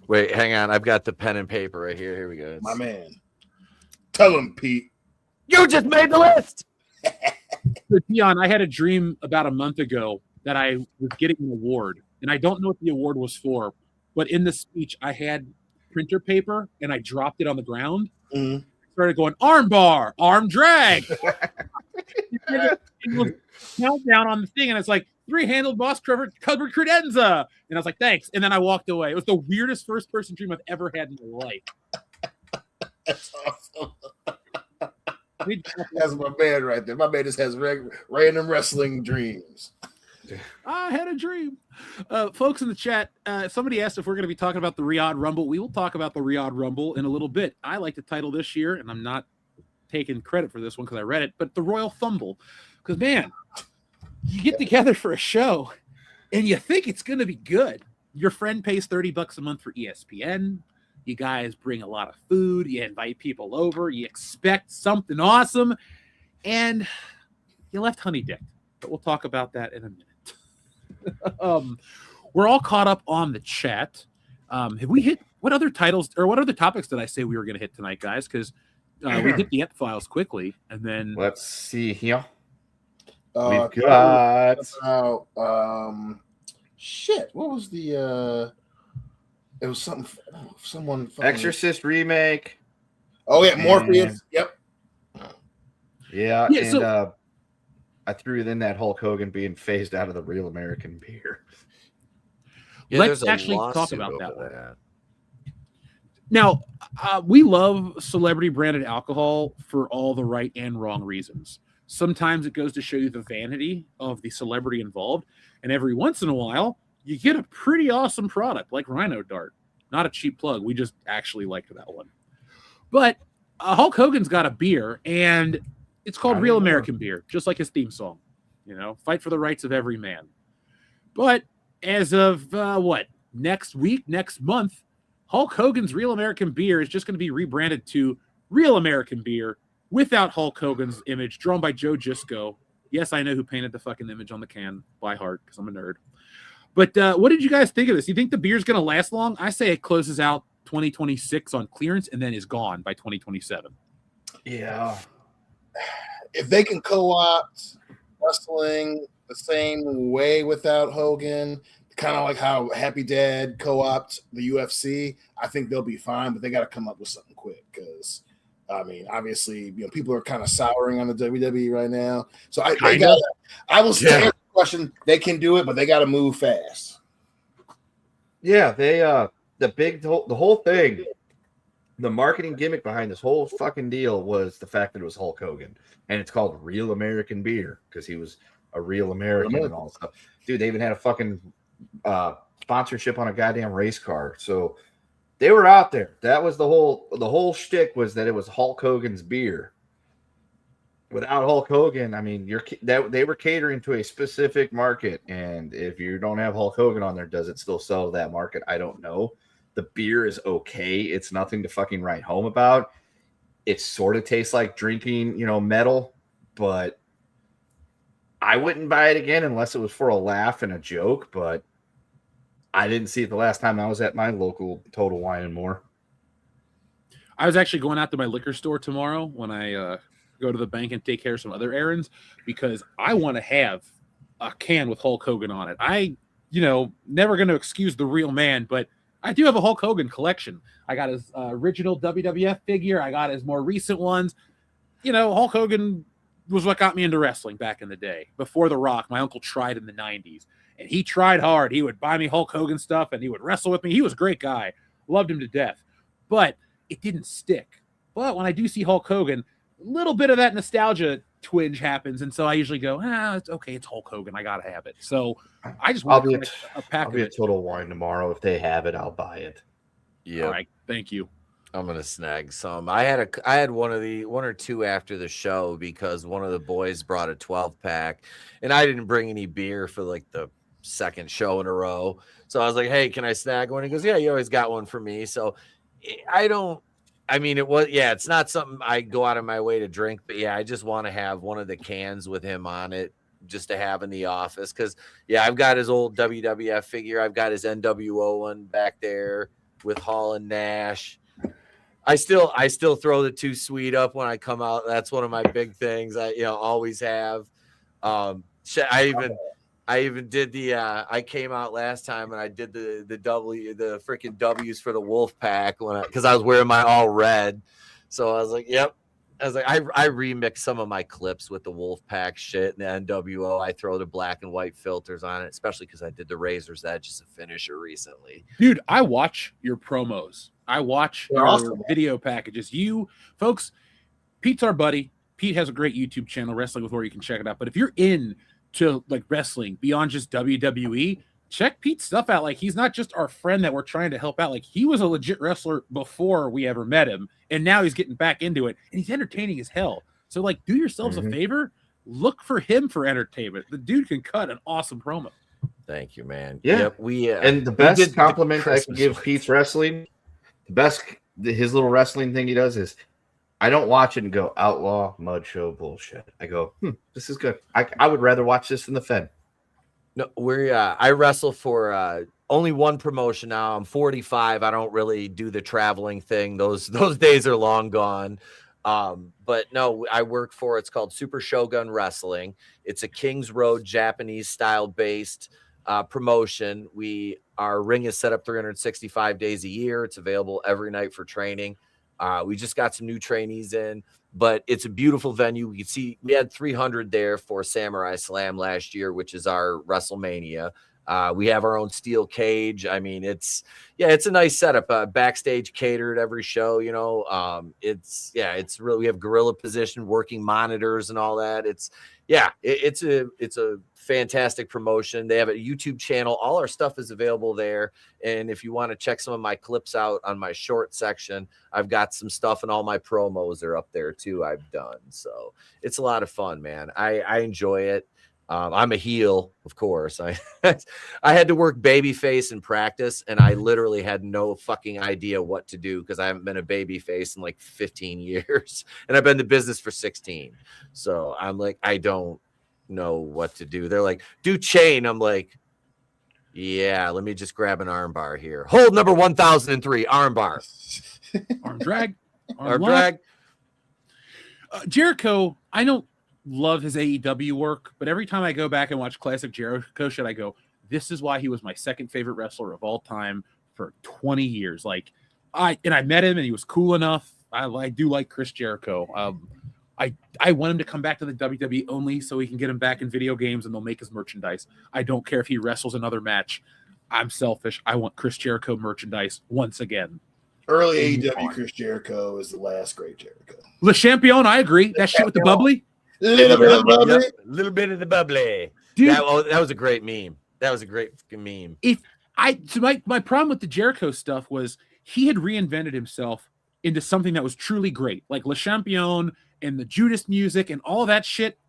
Wait, hang on. I've got the pen and paper right here. Here we go.
My man. Tell him, Pete.
You just made the list.
So, Dion, I had a dream about a month ago that I was getting an award, and I don't know what the award was for, but in the speech, I had printer paper, and I dropped it on the ground.
Mm-hmm.
Started going, arm bar, arm drag. It was countdown on the thing, and it's like, three-handled boss covered credenza. And I was like, thanks. And then I walked away. It was the weirdest first-person dream I've ever had in my life.
That's awesome. That's my man right there. My man just has random wrestling dreams.
I had a dream. Folks in the chat, somebody asked if we're going to be talking about the Riyadh Rumble. We will talk about the Riyadh Rumble in a little bit. I like to title this year, and I'm not taking credit for this one because I read it, but the Royal Fumble. Because, man, you get together for a show, and you think it's going to be good. Your friend pays $30 a month for ESPN. You guys bring a lot of food. You invite people over. You expect something awesome, and you left honey dick. But we'll talk about that in a minute. We're all caught up on the chat. Have we hit what other titles or what other topics did I say we were going to hit tonight, guys? Because we hit the Files quickly, and then
Let's see here.
Uh,
We've got
shit. What was the? It was something. Someone. Fucking,
Exorcist remake.
Oh yeah, Morpheus. Yep.
Yeah,
Yeah,
and
so-
I threw in that Hulk Hogan being phased out of the Real American Beer.
Yeah,
Let's
there's a
actually talk
lawsuit
about that
over
one. Now, we love celebrity branded alcohol for all the right and wrong reasons. Sometimes it goes to show you the vanity of the celebrity involved, and every once in a while, you get a pretty awesome product like Rhino Dart. Not a cheap plug. We just actually liked that one. But Hulk Hogan's got a beer, and it's called Real American Beer, just like his theme song. You know, fight for the rights of every man. But as of next month, Hulk Hogan's Real American Beer is just going to be rebranded to Real American Beer without Hulk Hogan's image, drawn by Joe Gisco. Yes, I know who painted the fucking image on the can by heart because I'm a nerd. But what did you guys think of this? You think the beer's going to last long? I say it closes out 2026 on clearance and then is gone by 2027.
Yeah.
If they can co-opt wrestling the same way without Hogan, kind of like how Happy Dad co-opt the UFC, I think they'll be fine. But they got to come up with something quick because, I mean, obviously, people are kind of souring on the WWE right now. So I will say the question: they can do it, but they got to move fast.
Yeah, they the whole thing, the marketing gimmick behind this whole fucking deal was the fact that it was Hulk Hogan, and it's called Real American Beer because he was a real American and all that stuff. Dude, they even had a fucking sponsorship on a goddamn race car, so they were out there. That was the whole shtick, was that it was Hulk Hogan's beer. Without Hulk Hogan, I mean, they were catering to a specific market, and if you don't have Hulk Hogan on there, does it still sell that market? I don't know. The beer is okay. It's nothing to fucking write home about. It sort of tastes like drinking, metal, but I wouldn't buy it again unless it was for a laugh and a joke, but I didn't see it the last time I was at my local Total Wine and More.
I was actually going out to my liquor store tomorrow when I go to the bank and take care of some other errands because I want to have a can with Hulk Hogan on it. Never going to excuse the real man, but I do have a Hulk Hogan collection. I got his original WWF figure. I got his more recent ones. Hulk Hogan was what got me into wrestling back in the day. Before The Rock, my uncle tried in the 90s, and he tried hard. He would buy me Hulk Hogan stuff, and he would wrestle with me. He was a great guy. Loved him to death. But it didn't stick. But when I do see Hulk Hogan, a little bit of that nostalgia twinge happens, and so I usually go, it's okay, it's Hulk Hogan. I got to have it. So I just want to a pack
I'll be at Total Wine tomorrow. If they have it, I'll buy it.
Yeah.
All right. Thank you.
I'm gonna snag some. I had one or two after the show because one of the boys brought a 12-pack, and I didn't bring any beer for like the second show in a row. So I was like, "Hey, can I snag one?" He goes, "Yeah, you always got one for me." So it's not something I go out of my way to drink, but yeah, I just want to have one of the cans with him on it just to have in the office because I've got his old WWF figure. I've got his NWO one back there with Hall and Nash. I still throw the Too Sweet up when I come out. That's one of my big things. I always have. I even did the. I came out last time and I did the freaking W's for the Wolf Pack because I was wearing my all red. So I was like, yep. I was like, I remix some of my clips with the Wolf Pack shit and the NWO. I throw the black and white filters on it, especially because I did the Razor's Edge as a finisher recently.
Dude, I watch your promos. I watch your video packages. You folks, Pete's our buddy. Pete has a great YouTube channel, Wrestling with Where, you can check it out. But if you're into like wrestling beyond just WWE, check Pete's stuff out. Like, he's not just our friend that we're trying to help out. Like, he was a legit wrestler before we ever met him, and now he's getting back into it, and he's entertaining as hell. So, like, do yourselves a favor. Look for him for entertainment. The dude can cut an awesome promo.
Thank you, man.
Yeah.
Yep,
and the best compliment I can give Pete's wrestling, his little wrestling thing he does is, I don't watch it and go, outlaw mud show bullshit. I go, this is good. I would rather watch this than the Fed.
No, I wrestle for only one promotion now. I'm 45. I don't really do the traveling thing. Those days are long gone. But no, I work for, it's called Super Shogun Wrestling. It's a Kings Road Japanese style based promotion. Our ring is set up 365 days a year. It's available every night for training. We just got some new trainees in, but it's a beautiful venue. We can see we had 300 there for Samurai Slam last year, which is our WrestleMania. We have our own steel cage. I mean, it's a nice setup. Backstage catered every show, it's really, we have gorilla position, working monitors and all that. It's a fantastic promotion. They have a YouTube channel. All our stuff is available there. And if you want to check some of my clips out on my short section, I've got some stuff, and all my promos are up there too. I've done. So it's a lot of fun, man. I enjoy it. I'm a heel, of course. I had to work babyface in practice, and I literally had no fucking idea what to do because I haven't been a babyface in like 15 years, and I've been in the business for 16. So I'm like, I don't know what to do. They're like, do chain. I'm like, yeah, let me just grab an arm bar here. Hold number 1003, arm bar.
Arm drag.
Arm drag.
Jericho, I don't love his AEW work, but every time I go back and watch classic Jericho shit, I go, this is why he was my second favorite wrestler of all time for 20 years. Like, I met him and he was cool enough. I do like Chris Jericho. I want him to come back to the WWE only so he can get him back in video games and they'll make his merchandise. I don't care if he wrestles another match. I'm selfish. I want Chris Jericho merchandise once again.
Early AEW Chris Jericho is the last great Jericho.
Le Champion, I agree. That shit with the bubbly.
Little bit of bubbly.
Yep, little bit of the bubbly.
Dude,
that was a great meme. That was a great meme.
My problem with the Jericho stuff was he had reinvented himself into something that was truly great. Like Le Champion and the Judas music and all that shit,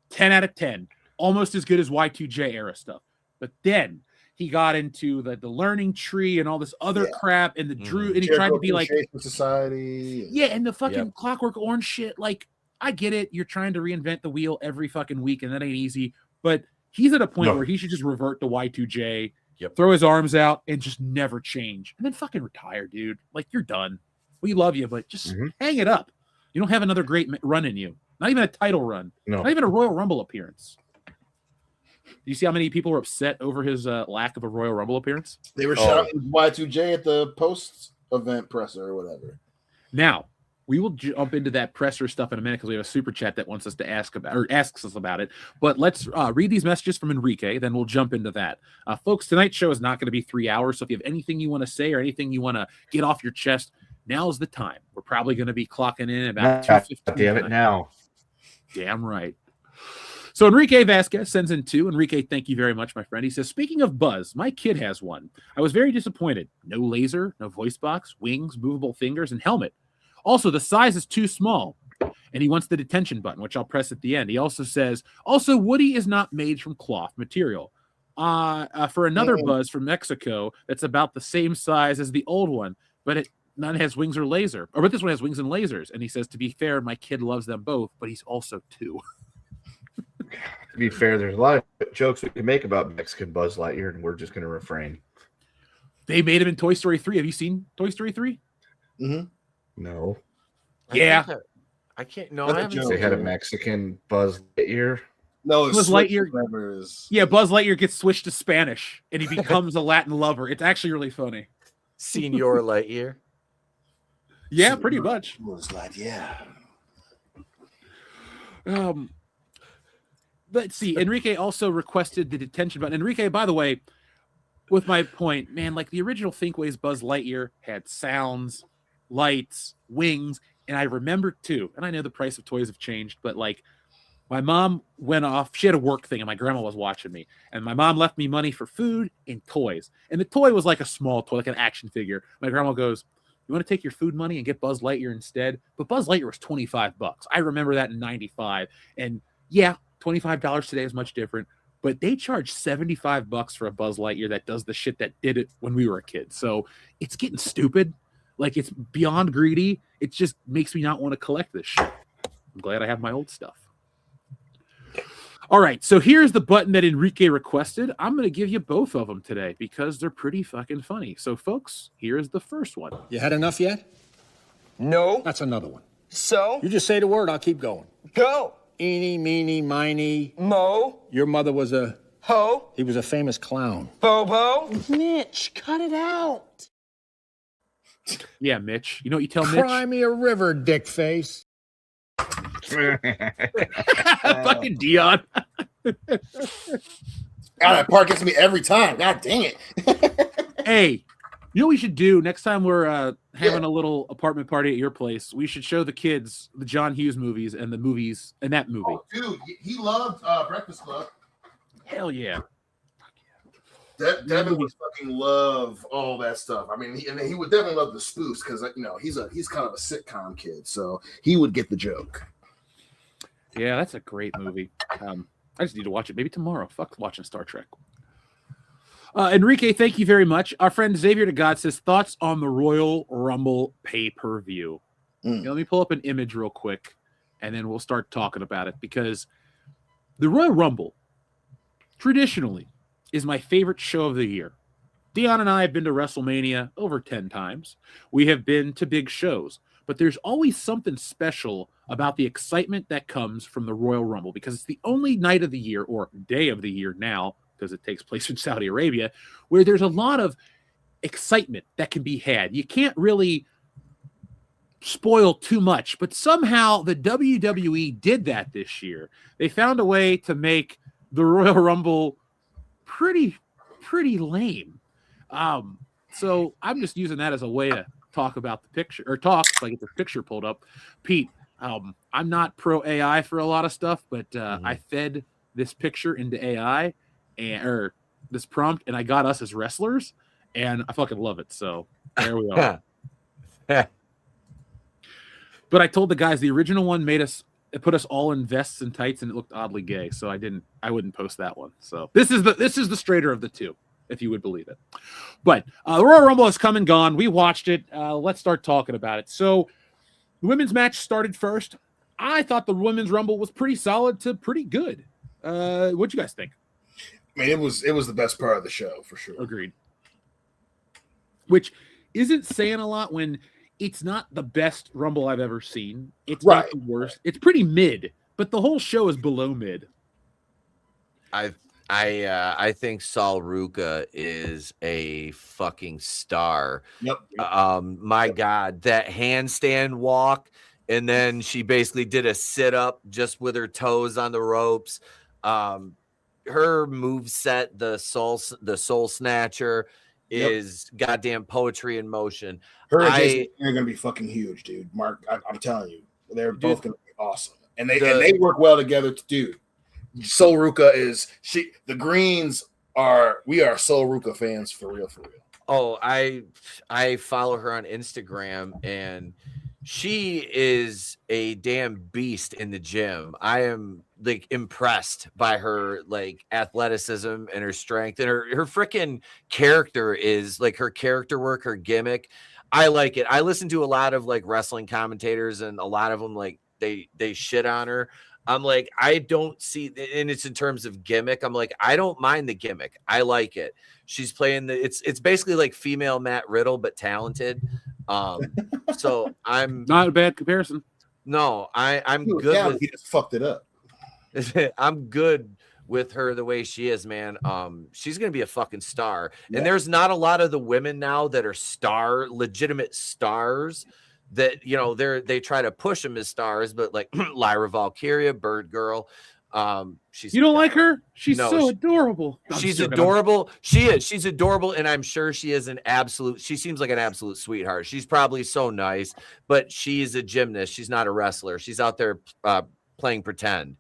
10 out of 10. Almost as good as Y2J era stuff. But then he got into the learning tree and all this other crap and the Drew, and he
Jericho
tried to be like
Society.
Yeah, and the fucking Clockwork Orange shit. Like, I get it. You're trying to reinvent the wheel every fucking week, and that ain't easy. But he's at a point where he should just revert to Y2J, throw his arms out, and just never change. And then fucking retire, dude. Like, you're done. We love you, but just hang it up. You don't have another great run in you. Not even a title run.
No.
Not even a Royal Rumble appearance. Do you see how many people were upset over his lack of a Royal Rumble appearance?
They were shouting Y2J at the post-event presser or whatever.
Now, we will jump into that presser stuff in a minute because we have a super chat that wants us to asks us about it. But let's read these messages from Enrique, then we'll jump into that. Folks, tonight's show is not going to be 3 hours, so if you have anything you want to say or anything you want to get off your chest, now's the time. We're probably going to be clocking in about 2:15.
Damn it now.
Damn right. So Enrique Vasquez sends in 2. Enrique, thank you very much, my friend. He says, speaking of buzz, my kid has one. I was very disappointed. No laser, no voice box, wings, movable fingers, and helmet. Also, the size is too small, and he wants the detention button, which I'll press at the end. He also says, Woody is not made from cloth material. For another buzz from Mexico that's about the same size as the old one, but none has wings or laser. But this one has wings and lasers. And he says, to be fair, my kid loves them both, but he's also 2.
To be fair, there's a lot of jokes we can make about Mexican Buzz Lightyear, and we're just going to refrain.
They made him in Toy Story 3. Have you seen Toy Story 3?
Mm-hmm.
No.
Yeah.
I can't. No, I haven't.
They had a Mexican Buzz Lightyear.
No,
Buzz Lightyear. Yeah, Buzz Lightyear gets switched to Spanish, and he becomes a Latin lover. It's actually really funny.
Senior Lightyear.
Yeah, pretty much. Let's see. Enrique also requested the detention button. Enrique, by the way, with my point, man, like the original Thinkways Buzz Lightyear had sounds, lights, wings, and I remember too, and I know the price of toys have changed, but like my mom went off, she had a work thing and my grandma was watching me, and my mom left me money for food and toys, and the toy was like a small toy, like an action figure. My grandma goes, you want to take your food money and get Buzz Lightyear instead? But Buzz Lightyear was $25. I remember that in 95, and yeah, $25 today is much different, but they charge $75 for a Buzz Lightyear that does the shit that did it when we were a kid. So it's getting stupid. Like, it's beyond greedy. It just makes me not want to collect this shit. I'm glad I have my old stuff. All right, so here's the button that Enrique requested. I'm going to give you both of them today because they're pretty fucking funny. So, folks, here's the first one.
You had enough yet?
No.
That's another one.
So?
You just say the word, I'll keep going.
Go.
Eeny, meeny, miny.
Mo.
Your mother was a...
Ho.
He was a famous clown.
Bobo.
Mitch, cut it out.
Yeah, Mitch. You know what you tell
Cry
Mitch?
me a river, dick face.
Fucking Dion.
God, that part gets me every time. God dang it.
Hey, you know what we should do next time we're having a little apartment party at your place? We should show the kids the John Hughes movies and the movies and that movie.
Oh, dude, he loved Breakfast Club.
Hell yeah.
Devin would fucking love all that stuff. I mean, he would definitely love the spoofs because he's kind of a sitcom kid, so he would get the joke.
Yeah, that's a great movie. I just need to watch it maybe tomorrow. Fuck watching Star Trek. Enrique, thank you very much. Our friend Xavier to God says thoughts on the Royal Rumble pay-per-view. Let me pull up an image real quick, and then we'll start talking about it because the Royal Rumble traditionally is my favorite show of the year. Dion and I have been to WrestleMania over 10 times. We have been to big shows, but there's always something special about the excitement that comes from the Royal Rumble because it's the only night of the year or day of the year now, because it takes place in Saudi Arabia, where there's a lot of excitement that can be had. You can't really spoil too much, but somehow the WWE did that this year. They found a way to make the Royal Rumble pretty lame. So I'm just using that as a way to talk about the picture or talk if I get the picture pulled up. Pete, I'm not pro AI for a lot of stuff, but I fed this picture into AI or this prompt, and I got us as wrestlers, and I fucking love it. So there we are. But I told the guys the original one it put us all in vests and tights, and it looked oddly gay. So I wouldn't post that one. So this is the straighter of the two, if you would believe it. But the Royal Rumble has come and gone. We watched it. Let's start talking about it. So the women's match started first. I thought the women's Rumble was pretty solid to pretty good. What'd you guys think?
I mean, it was the best part of the show for sure.
Agreed. Which isn't saying a lot when it's not the best Rumble I've ever seen. It's not the worst. It's pretty mid, but the whole show is below mid.
I think Sol Ruca is a fucking star.
Yep.
My God, that handstand walk, and then she basically did a sit up just with her toes on the ropes. Her move set, the soul snatcher, is goddamn poetry in motion.
Her and Jason are going to be fucking huge, dude. Mark, I'm telling you, they're both going to be awesome, and they work well together, dude. Sol Ruca the Greens we are Sol Ruca fans for real.
Oh, I follow her on Instagram, and she is a damn beast in the gym. I am like impressed by her like athleticism and her strength, and her freaking character is like her character work, her gimmick. I like it. I listen to a lot of like wrestling commentators, and a lot of them like they shit on her. I'm like, I don't see, and it's in terms of gimmick. I'm like, I don't mind the gimmick. I like it. She's playing it's basically like female Matt Riddle, but talented. So I'm
not a bad comparison.
No, I'm good.
He just fucked it up.
I'm good with her the way she is, man. She's gonna be a fucking star. Yeah. And there's not a lot of the women now that are legitimate stars. That they try to push them as stars, but like Lyra Valkyria, Bird Girl,
you don't like her? She's so adorable.
She's adorable. She's adorable, and I'm sure she is she seems like an absolute sweetheart. She's probably so nice, but she's a gymnast. She's not a wrestler. She's out there playing pretend,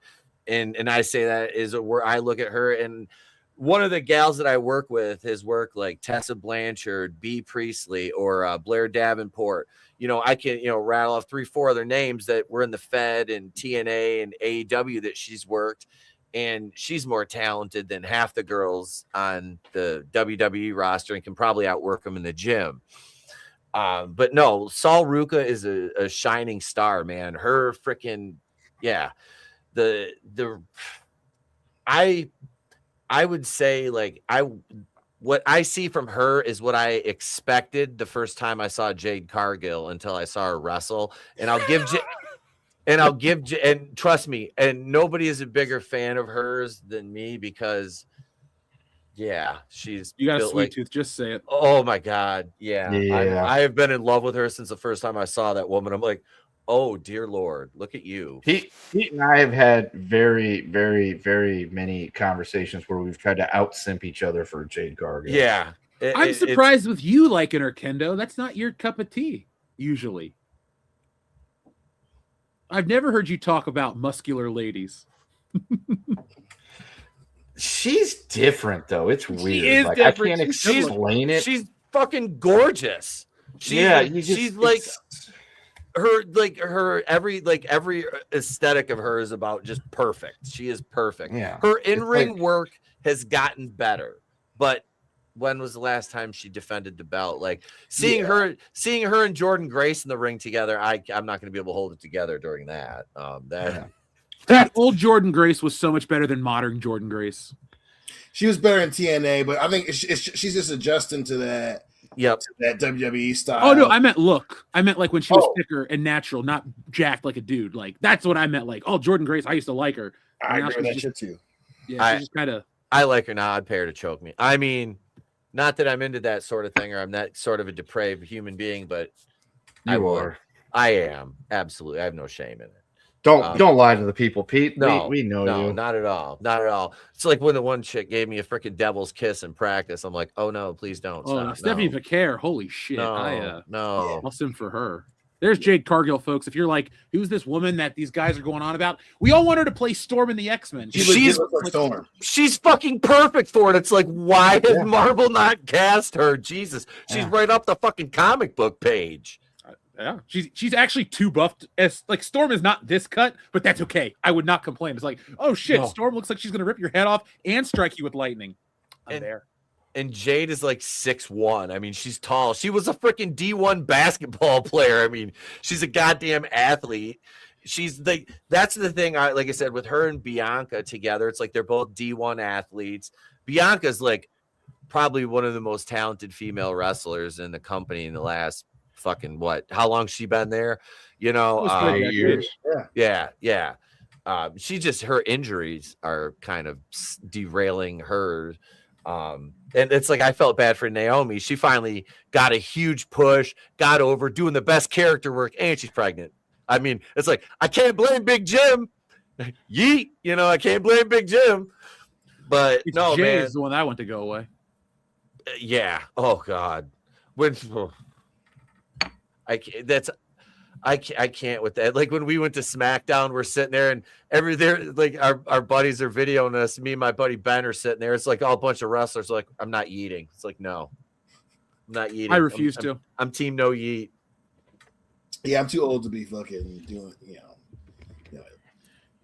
and I say that is where I look at her. And one of the gals that I work with has worked like Tessa Blanchard, B. Priestley, or Blair Davenport. I can, rattle off 3-4 other names that were in the Fed and TNA and AEW that she's worked, and she's more talented than half the girls on the WWE roster and can probably outwork them in the gym. But no, Sol Ruca is a shining star, man. Her freaking, the I would say like what I see from her is what I expected the first time I saw Jade Cargill until I saw her wrestle. And and trust me, and nobody is a bigger fan of hers than me because yeah, she's
You got a
built
sweet
like,
tooth. Just say it.
oh my God. Yeah.
Yeah.
I have been in love with her since the first time I saw that woman. I'm like, oh dear Lord, look at you.
Pete and I have had very, very, very many conversations where we've tried to out-simp each other for Jade Cargill.
Yeah.
I'm surprised with you liking her, Kendo. That's not your cup of tea, usually. I've never heard you talk about muscular ladies.
She's different, though. It's weird.
She is
like,
different.
I can't explain it.
She's fucking gorgeous. She's like her every aesthetic of her is about just perfect. She is perfect.
Yeah.
Her in-ring work has gotten better, but when was the last time she defended the belt? Like seeing her and Jordan Grace in the ring together, I'm not going to be able to hold it together during that.
That old Jordan Grace was so much better than modern Jordan Grace.
She was better in TNA, but I think she's just adjusting to that.
Yep.
To that WWE style.
Oh no, I meant look. I meant like when she was thicker and natural, not jacked like a dude. Like that's what I meant. Like, oh, Jordan Grace, I used to like her.
I agree with that shit too.
Yeah, she's just kind of.
I like her now. I'd pay her to choke me. I mean, not that I'm into that sort of thing or I'm that sort of a depraved human being, but I am absolutely. I have no shame in it.
Don't lie to the people, Pete.
No,
we know you.
Not at all. Not at all. It's like when the one chick gave me a freaking devil's kiss in practice. I'm like, oh no, please don't.
Oh, Stephanie Vaquer, holy shit!
No.
I'll sim for her. There's Jade Cargill, folks. If you're like, who's this woman that these guys are going on about? We all want her to play Storm in the X-Men.
She's fucking perfect for it. It's like, why has Marvel not cast her? Jesus, she's right up the fucking comic book page.
Yeah, she's actually too buffed. As like Storm is not this cut, but that's okay. I would not complain. It's like, oh shit, Storm looks like she's gonna rip your head off and strike you with lightning.
And Jade is like 6'1". I mean, she's tall. She was a freaking D1 basketball player. I mean, she's a goddamn athlete. She's like, that's the thing. Like I said, with her and Bianca together, it's like they're both D1 athletes. Bianca's like probably one of the most talented female wrestlers in the company in the last fucking how long she been there, you know?
8 years.
Yeah. She just, her injuries are kind of derailing her. And it's like, I felt bad for Naomi. She finally got a huge push, got over doing the best character work, and she's pregnant. I mean, it's like, I can't blame Big Jim. Yeet, you know, I can't blame Big Jim. But
it's
no,
Jay
man,
is the one that I want to go away.
Yeah. Oh God. I can't with that. Like when we went to SmackDown, we're sitting there and like our buddies are videoing us. Me and my buddy Ben are sitting there. It's like all a bunch of wrestlers are like, I'm not eating. It's like, no, I'm not eating.
I refuse to.
I'm team no yeet.
Yeah, I'm too old to be fucking doing,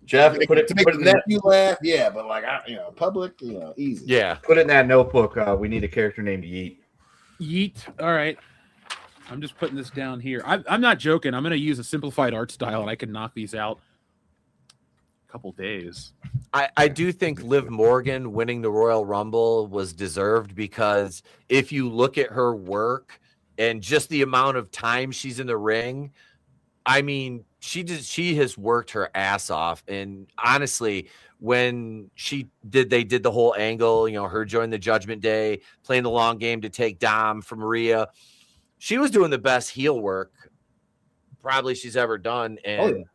Jeff,
to make the nephew laugh. Yeah, but like public, easy.
Yeah.
Put it in that notebook. We need a character named Yeet.
Yeet. All right. I'm just putting this down here. I'm not joking. I'm going to use a simplified art style, and I can knock these out a couple days.
I do think Liv Morgan winning the Royal Rumble was deserved because if you look at her work and just the amount of time she's in the ring, I mean, she has worked her ass off. And honestly, when they did the whole angle, her joining the Judgment Day, playing the long game to take Dom from Rhea. She was doing the best heel work probably she's ever done. And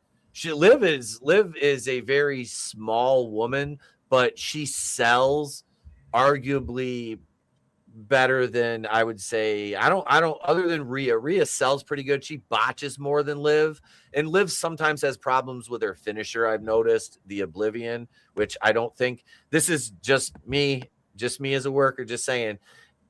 Liv is a very small woman, but she sells arguably better than I would say. I don't other than Rhea. Rhea sells pretty good. She botches more than Liv. And Liv sometimes has problems with her finisher. I've noticed the Oblivion, which I don't think this is just me as a worker, just saying.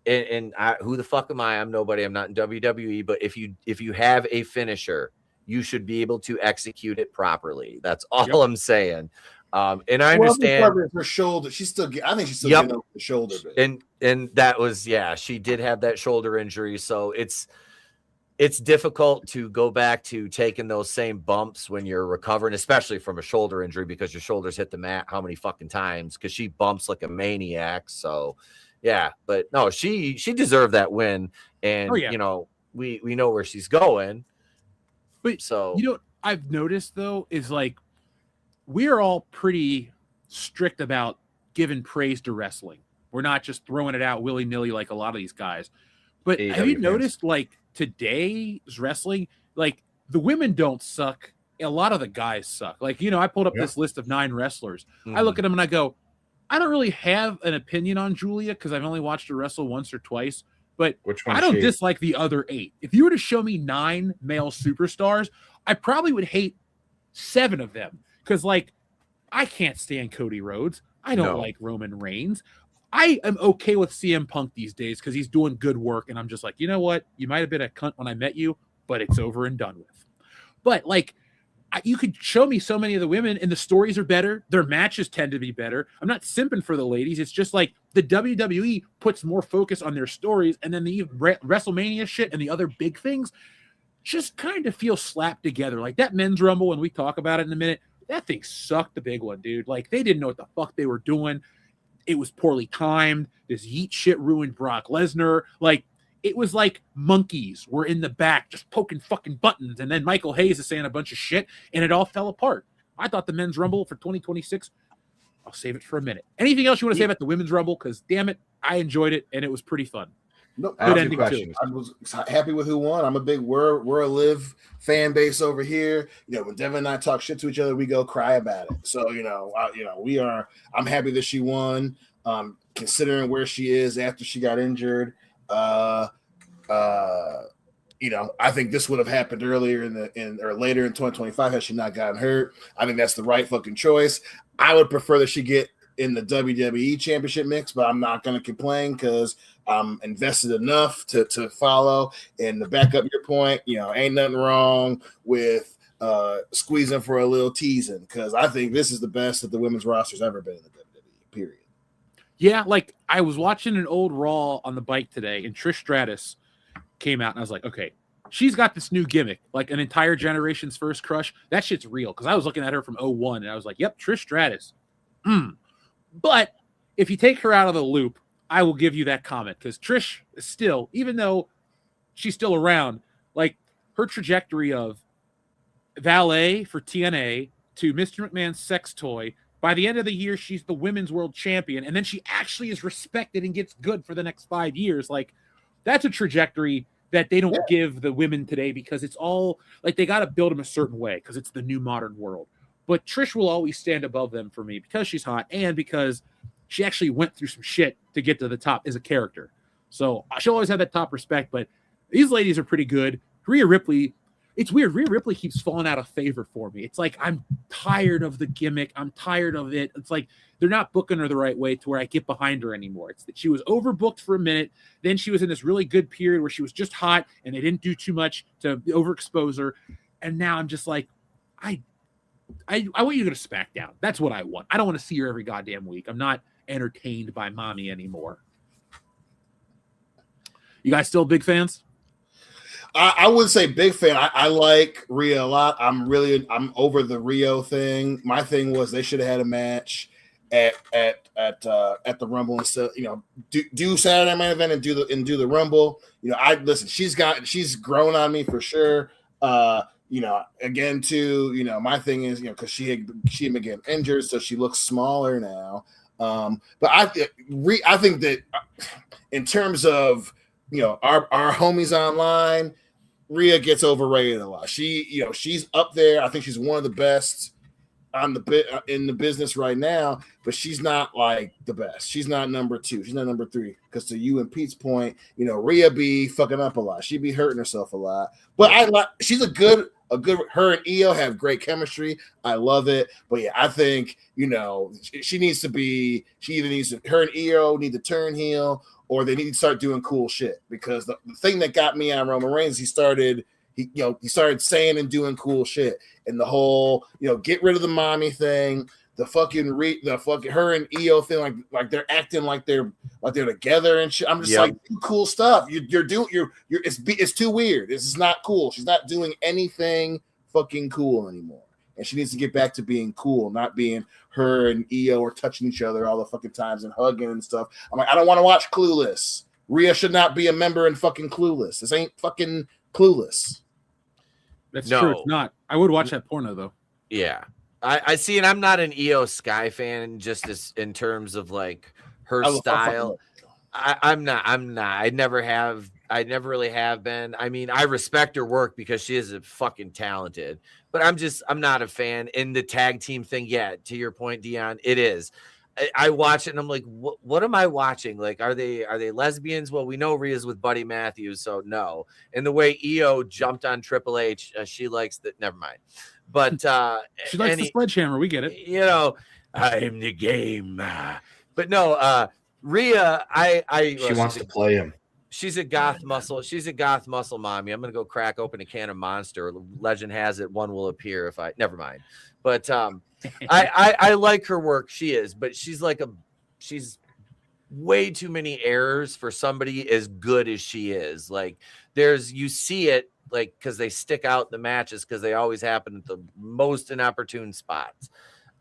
And who the fuck am I? I'm nobody. I'm not in WWE. But if you have a finisher, you should be able to execute it properly. That's all I'm saying. And I understand
her shoulder. I think she's still getting over the shoulder bit.
And that was she did have that shoulder injury. So it's it's difficult to go back to taking those same bumps when you're recovering, especially from a shoulder injury, because your shoulders hit the mat how many fucking times, because she bumps like a maniac. So yeah, but no, she deserved that win. And you know, we know where she's going.
But
so
you know what I've noticed though is like we're all pretty strict about giving praise to wrestling. We're not just throwing it out willy-nilly like a lot of these guys. But
AEW
have you
fans.
noticed like today's wrestling, like the women don't suck. A lot of the guys suck. Like, you know, I pulled up this list of 9 wrestlers. I look at them and I go, I don't really have an opinion on Julia because I've only watched her wrestle once or twice. But I don't dislike the other 8. If you were to show me 9 male superstars, I probably would hate 7 of them. Because, like, I can't stand Cody Rhodes. I don't like Roman Reigns. I am okay with CM Punk these days because he's doing good work. And I'm just like, you know what? You might have been a cunt when I met you, but it's over and done with. But, like, you could show me so many of the women and the stories are better. Their matches tend to be better. I'm not simping for the ladies. It's just like the WWE puts more focus on their stories, and then the WrestleMania shit and the other big things just kind of feel slapped together. Like that men's rumble, when we talk about it in a minute, that thing sucked, the big one, dude. Like they didn't know what the fuck they were doing. It was poorly timed. This yeet shit ruined Brock Lesnar. Like, it was like monkeys were in the back just poking fucking buttons. And then Michael Hayes is saying a bunch of shit and it all fell apart. I thought the men's rumble for 2026, I'll save it for a minute. Anything else you want to say about the women's rumble? Because damn it, I enjoyed it and it was pretty fun.
No,
good ending too.
I was happy with who won. I'm a big we're a live fan base over here. You know, when Devin and I talk shit to each other, we go cry about it. So we are. I'm happy that she won. Considering where she is after she got injured, I think this would have happened earlier or later in 2025 had she not gotten hurt. I think that's the right fucking choice. I would prefer that she get in the WWE Championship mix, but I'm not going to complain because I'm invested enough to follow. And to back up your point, ain't nothing wrong with squeezing for a little teasing, because I think this is the best that the women's roster's ever been in the WWE, period.
Yeah, like I was watching an old Raw on the bike today, and Trish Stratus came out, and I was like, okay, she's got this new gimmick, like an entire generation's first crush. That shit's real, because I was looking at her from 01, and I was like, yep, Trish Stratus. But if you take her out of the loop, I will give you that comment, because Trish is still, even though she's still around, like her trajectory of valet for TNA to Mr. McMahon's sex toy. By the end of the year, she's the women's world champion, and then she actually is respected and gets good for the next 5 years. Like, that's a trajectory that they don't give the women today, because it's all like they got to build them a certain way because it's the new modern world. But Trish will always stand above them for me because she's hot and because she actually went through some shit to get to the top as a character. So she'll always have that top respect. But these ladies are pretty good. Rhea Ripley. It's weird. Rhea Ripley keeps falling out of favor for me. It's like I'm tired of the gimmick. I'm tired of it. It's like they're not booking her the right way to where I get behind her anymore. It's that she was overbooked for a minute. Then she was in this really good period where she was just hot and they didn't do too much to overexpose her. And now I'm just like, I want you to go to SmackDown. That's what I want. I don't want to see her every goddamn week. I'm not entertained by mommy anymore. You guys still big fans?
I wouldn't say big fan. I like Rhea a lot. I'm over the Rio thing. My thing was they should have had a match at the Rumble instead. Do Saturday Night Event and do the Rumble. She's grown on me for sure. Again too. My thing is because she had been getting injured, so she looks smaller now. But I think that in terms of our homies online, Rhea gets overrated a lot. She's up there. I think she's one of the best in the business right now, but she's not like the best. She's not number 2. She's not number 3. Because to you and Pete's point, Rhea be fucking up a lot. She be hurting herself a lot. But she's a good. Her and Io have great chemistry. I love it. But yeah, I think she needs to be. She either needs to. Her and Io need to turn heel, or they need to start doing cool shit. Because the thing that got me on Roman Reigns, he started saying and doing cool shit, and the whole get rid of the mommy thing. the fucking her and EO thing, like they're acting like they're together and shit. I'm just like, cool stuff. You're it's too weird. This is not cool. She's not doing anything fucking cool anymore. And she needs to get back to being cool, not being her and EO are touching each other all the fucking times and hugging and stuff. I'm like, I don't want to watch Clueless. Rhea should not be a member in fucking Clueless. This ain't fucking Clueless.
That's true. It's not. I would watch that porno though.
Yeah. I see, and I'm not an EO Sky fan, just as in terms of like her style. I'm not. I never really have been. I mean, I respect her work because she is fucking talented, but I'm not a fan. In the tag team thing, yeah, to your point, Dion, it is. I watch it and I'm like, what am I watching? Like, are they lesbians? Well, we know Rhea's with Buddy Matthews, so no. And the way EO jumped on Triple H, she likes that. Never mind. But
she likes the sledgehammer. We get it.
You know, I'm the game. But no, Rhea,
she wants to play him.
She's a goth muscle. She's a goth muscle mommy. I'm gonna go crack open a can of Monster. Legend has it one will appear if I. Never mind. But I like her work. She is, but she's way too many errors for somebody as good as she is. Like you see it like because they stick out the matches because they always happen at the most inopportune spots.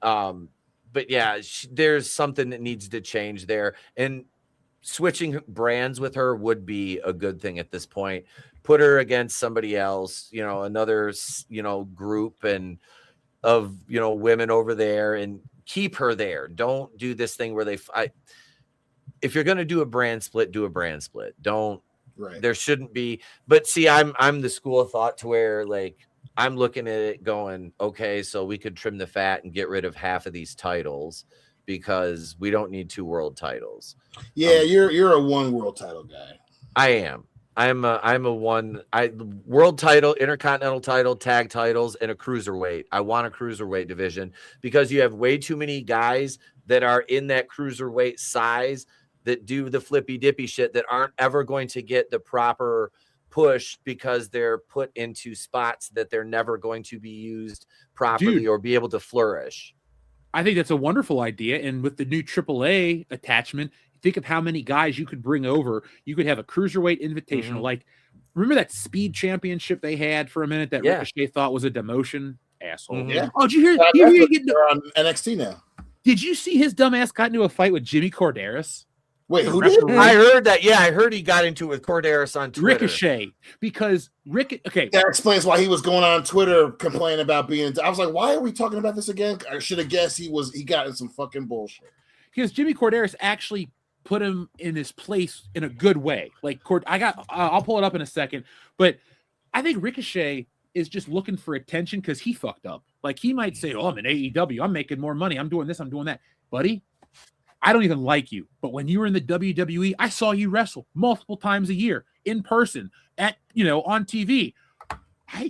But yeah, there's something that needs to change there, and switching brands with her would be a good thing at this point. Put her against somebody else, another, group and of, women over there, and keep her there. Don't do this thing where if you're going to do a brand split, do a brand split. Don't,
right.
There shouldn't be, but see, I'm the school of thought to where like, I'm looking at it going, okay, so we could trim the fat and get rid of half of these titles because we don't need 2 world titles.
Yeah, you're a 1 world title guy.
I am. I'm a world title, intercontinental title, tag titles, and a cruiserweight. I want a cruiserweight division because you have way too many guys that are in that cruiserweight size that do the flippy dippy shit that aren't ever going to get the proper push because they're put into spots that they're never going to be used properly or be able to flourish.
I think that's a wonderful idea. And with the new AAA attachment, think of how many guys you could bring over. You could have a cruiserweight invitational.
Mm-hmm.
Like, remember that speed championship they had for a minute that Ricochet thought was a demotion? Asshole.
Mm-hmm.
Yeah.
Oh, did you hear?
They're on NXT now.
Did you see his dumbass got into a fight with Jimmy Corderas?
Wait, who did?
I heard that. Yeah, I heard he got into it with Corderas on Twitter.
Ricochet, because okay,
that explains why he was going on Twitter complaining about being. I was like, why are we talking about this again? I should have guessed he got in some fucking bullshit.
Because Jimmy Corderas actually put him in his place in a good way. Like I'll pull it up in a second, but I think Ricochet is just looking for attention because he fucked up. Like he might say, "Oh, I'm in AEW. I'm making more money. I'm doing this. I'm doing that." Buddy, I don't even like you, but when you were in the WWE, I saw you wrestle multiple times a year in person on TV.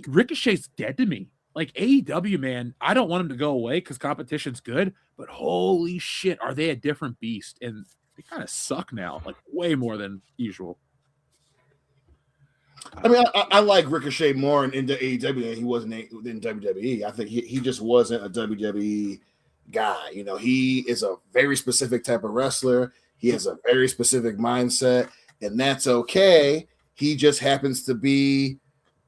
Ricochet's dead to me. Like AEW, man, I don't want him to go away because competition's good, but holy shit, are they a different beast? And they kind of suck now, like way more than usual.
I mean, I like Ricochet more in AEW than he was in WWE. I think he just wasn't a WWE guy. He is a very specific type of wrestler. He has a very specific mindset, and that's okay. He just happens to be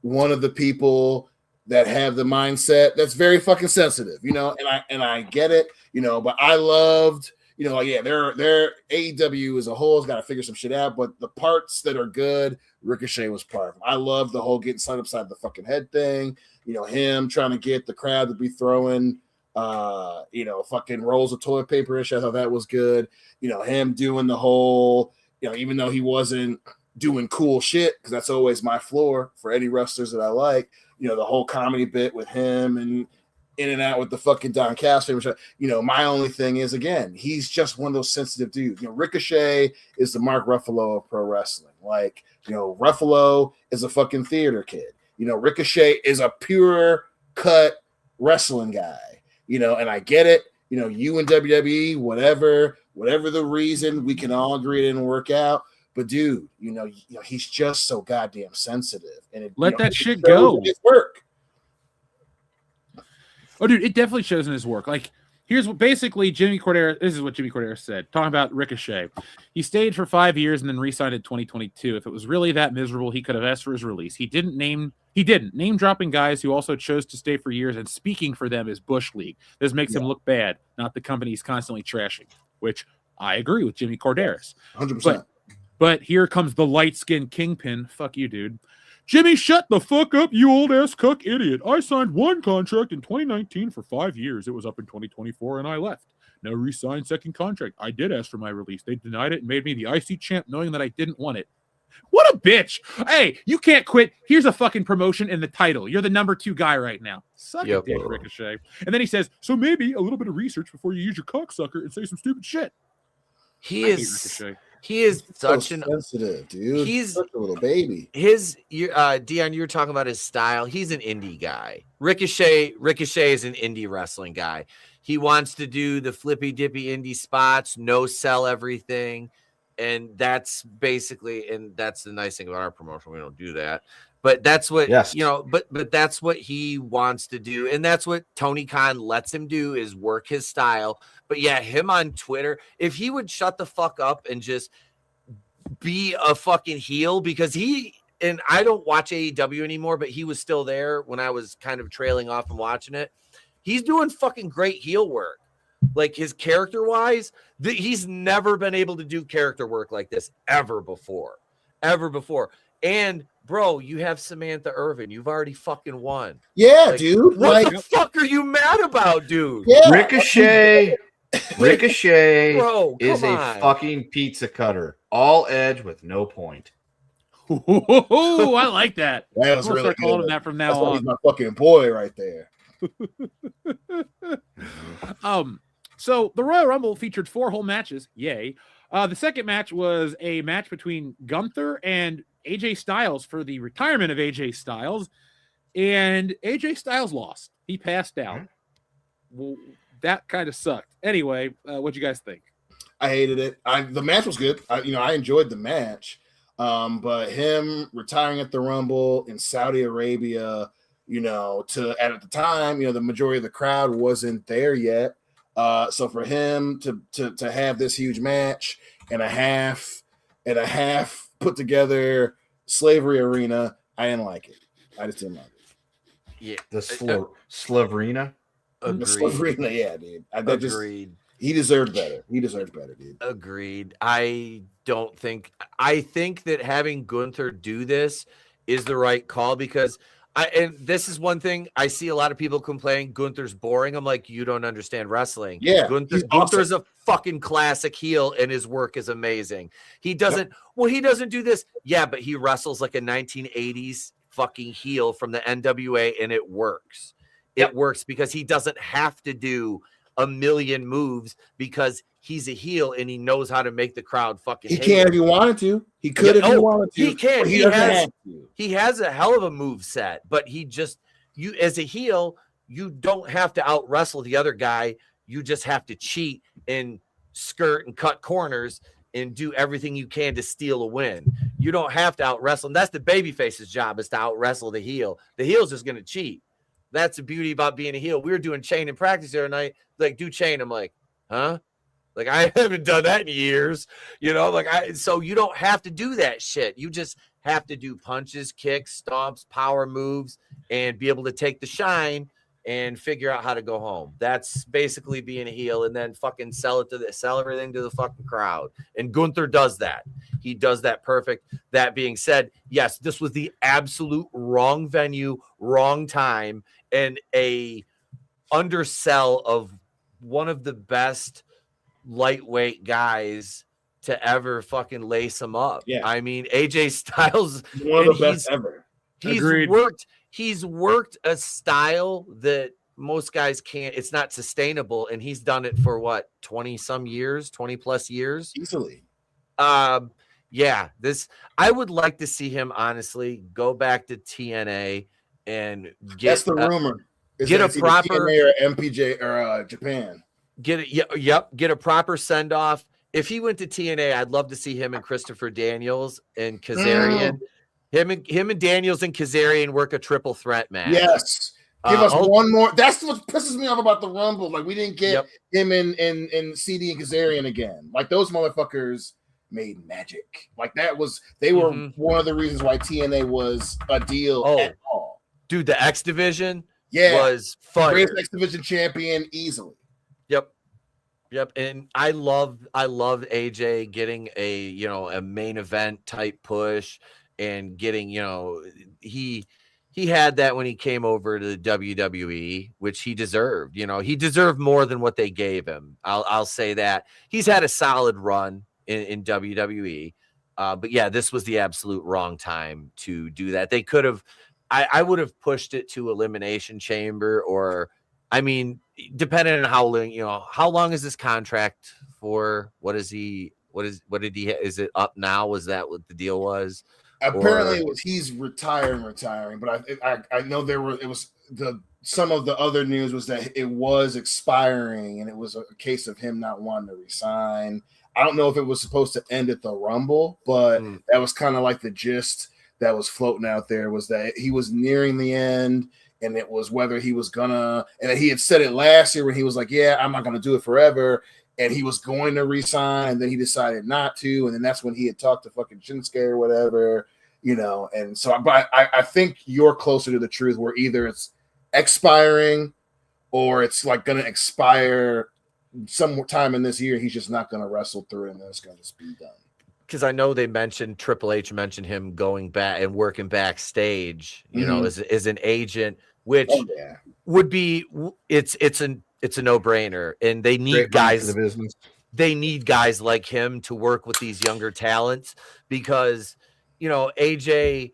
one of the people that have the mindset that's very fucking sensitive, and I get it, but I loved, their AEW as a whole has got to figure some shit out, but the parts that are good, Ricochet was part of them. I love the whole getting sun upside the fucking head thing, him trying to get the crowd to be throwing fucking rolls of toilet paper and shit. I thought that was good. Him doing the whole, even though he wasn't doing cool shit, because that's always my floor for any wrestlers that I like, the whole comedy bit with him and in and out with the fucking Don Callis, which, my only thing is, again, he's just one of those sensitive dudes. Ricochet is the Mark Ruffalo of pro wrestling. Like, Ruffalo is a fucking theater kid. Ricochet is a pure cut wrestling guy. And I get it, you and WWE, whatever the reason, we can all agree it didn't work out. But dude, he's just so goddamn sensitive. And
let that shit go.
His work.
Oh, dude, it definitely shows in his work. Like Here's what basically Jimmy Cordero. This is what Jimmy Cordero said, talking about Ricochet. He stayed for 5 years and then re-signed in 2022. If it was really that miserable, he could have asked for his release. He didn't name dropping guys who also chose to stay for years and speaking for them is Bush League. This makes him look bad, not the company he's constantly trashing, which I agree with Jimmy Corderas.
100%.
But here comes the light-skinned kingpin. Fuck you, dude. Jimmy, shut the fuck up, you old-ass cuck idiot. I signed one contract in 2019 for 5 years. It was up in 2024, and I left. No re-signed second contract. I did ask for my release. They denied it and made me the IC champ knowing that I didn't want it. What a bitch. Hey, you can't quit. Here's a fucking promotion in the title. You're the number 2 guy right now. Suck a dick, Ricochet. And then he says, so maybe a little bit of research before you use your cocksucker and say some stupid shit.
He is such an
sensitive dude.
He's
such a little baby.
Dion, you were talking about his style. He's an indie guy. Ricochet is an indie wrestling guy. He wants to do the flippy dippy indie spots, no sell everything, and that's basically. And that's the nice thing about our promotion. We don't do that, but that's what But that's what he wants to do, and that's what Tony Khan lets him do is work his style. But yeah, him on Twitter, if he would shut the fuck up and just be a fucking heel, because and I don't watch AEW anymore, but he was still there when I was kind of trailing off and watching it. He's doing fucking great heel work. Like his character wise, he's never been able to do character work like this ever before. And bro, you have Samantha Irvin. You've already fucking won.
Yeah, dude.
What the fuck are you mad about, dude?
Yeah.
Ricochet
Bro,
is a fucking pizza cutter. All edge with no point.
Oh, I like that.
That was
I'm
really
start calling
good.
him that from now
That's why
on.
he's my fucking boy right there.
So the Royal Rumble featured 4 whole matches. Yay. The second match was a match between Gunther and AJ Styles for the retirement of AJ Styles. And AJ Styles lost. He passed out. Well, that kind of sucked. Anyway, what'd you guys think?
I hated it. The match was good. I enjoyed the match. But him retiring at the Rumble in Saudi Arabia, at the time, the majority of the crowd wasn't there yet. So for him to have this huge match and a half put together slavery arena, I didn't like it. I just didn't like it.
Yeah,
the Slaverina.
Slaverina, yeah, dude.
Agreed.
He deserved better. He deserved better, dude.
Agreed. I think that having Gunther do this is the right call, because and this is one thing I see a lot of people complain Gunther's boring. I'm like, you don't understand wrestling.
Yeah,
Gunther's a fucking classic heel, and his work is amazing. He doesn't do this. Yeah, but he wrestles like a 1980s fucking heel from the NWA, and it works. It works because he doesn't have to do a million moves, because he's a heel and he knows how to make the crowd fucking
He can if he wanted to. He could if he wanted to.
He can. He has a hell of a move set, but you as a heel, you don't have to out wrestle the other guy. You just have to cheat and skirt and cut corners and do everything you can to steal a win. You don't have to out wrestle. And that's the babyface's job, is to out wrestle the heel. The heel's just going to cheat. That's the beauty about being a heel. We were doing chain in practice the other night. Like, do chain. I'm like, huh? Like, I haven't done that in years. So you don't have to do that shit. You just have to do punches, kicks, stomps, power moves, and be able to take the shine and figure out how to go home. That's basically being a heel, and then fucking sell everything to the fucking crowd. And Gunther does that. He does that perfect. That being said, yes, this was the absolute wrong venue, wrong time, and a undersell of one of the best lightweight guys to ever fucking lace him up.
Yeah.
I mean, AJ Styles,
one of the best ever.
He's worked a style that most guys can't. It's not sustainable, and he's done it for what, 20 plus years
easily.
Yeah, I would like to see him honestly go back to TNA and get.
That's the rumor.
Get a proper
TNA or MPJ or Japan.
Get a proper send off. If he went to TNA, I'd love to see him and Christopher Daniels and Kazarian. Him and Daniels and Kazarian work a triple threat match.
Yes. Give us one more. That's what pisses me off about the Rumble. Like, we didn't get him in CD and Kazarian again. Like, those motherfuckers made magic. Like, they were one of the reasons why TNA was a deal at all.
Dude, the X Division was fire.
Greatest X Division champion easily.
Yep. And I love AJ getting a main event type push and getting, he had that when he came over to the WWE, which he deserved. He deserved more than what they gave him. I'll say that. He's had a solid run in WWE. But yeah, this was the absolute wrong time to do that. They could have, I would have pushed it to Elimination Chamber, or, I mean, depending on how long is this contract for? What is he? What did he? Is it up now? Was that what the deal was?
Apparently, he's retiring. But I know some of the other news was that it was expiring, and it was a case of him not wanting to resign. I don't know if it was supposed to end at the Rumble, but that was kind of like the gist that was floating out there, was that he was nearing the end, and it was whether he was gonna, and he had said it last year when he was like, yeah, I'm not gonna do it forever, and he was going to resign, and then he decided not to, and then that's when he had talked to fucking Shinsuke or whatever, and so but I think you're closer to the truth, where either it's expiring or it's like gonna expire sometime in this year. He's just not gonna wrestle through it, and then it's gonna just be done.
Because I know they mentioned, Triple H mentioned him going back and working backstage, as an agent, which would be, it's a no-brainer, and they need guys. They need guys like him to work with these younger talents, because AJ,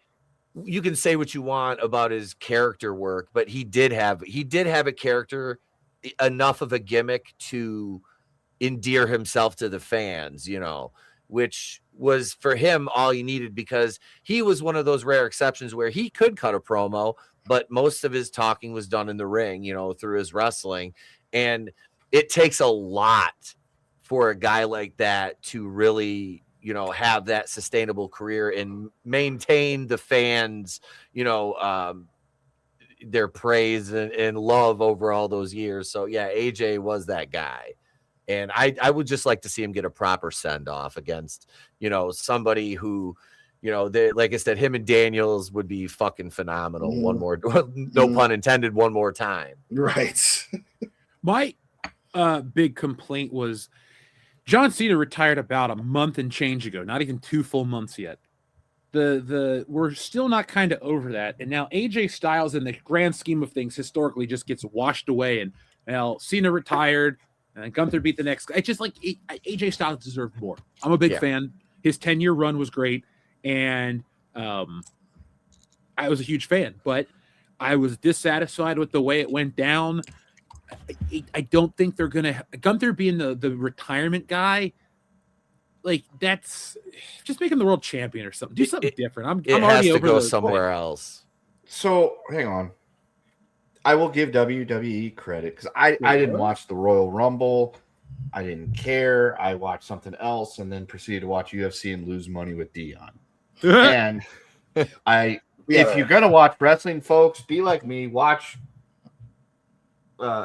you can say what you want about his character work, but he did have a character, enough of a gimmick to endear himself to the fans, which was for him all he needed, because he was one of those rare exceptions where he could cut a promo, but most of his talking was done in the ring, through his wrestling. And it takes a lot for a guy like that to really, have that sustainable career and maintain the fans, their praise and love over all those years. So yeah, AJ was that guy. And I would just like to see him get a proper send-off against, somebody who, like I said, him and Daniels would be fucking phenomenal. One more, no pun intended, one more time.
Right.
My big complaint was John Cena retired about a month and change ago, not even 2 full months yet. We're still not kind of over that. And now AJ Styles, in the grand scheme of things, historically just gets washed away. And now Cena retired, and Gunther beat the next guy. It's just like AJ Styles deserved more. I'm a big fan. His 10-year run was great, and I was a huge fan. But I was dissatisfied with the way it went down. I don't think they're going to... Gunther being the retirement guy, like, that's... Just make him the world champion or something. Do something different. I'm already
has to
over
go somewhere else.
So, hang on. I will give WWE credit, because I didn't watch the Royal Rumble. I didn't care. I watched something else and then proceeded to watch UFC and lose money with Dion. And if you're going to watch wrestling, folks, be like me. Watch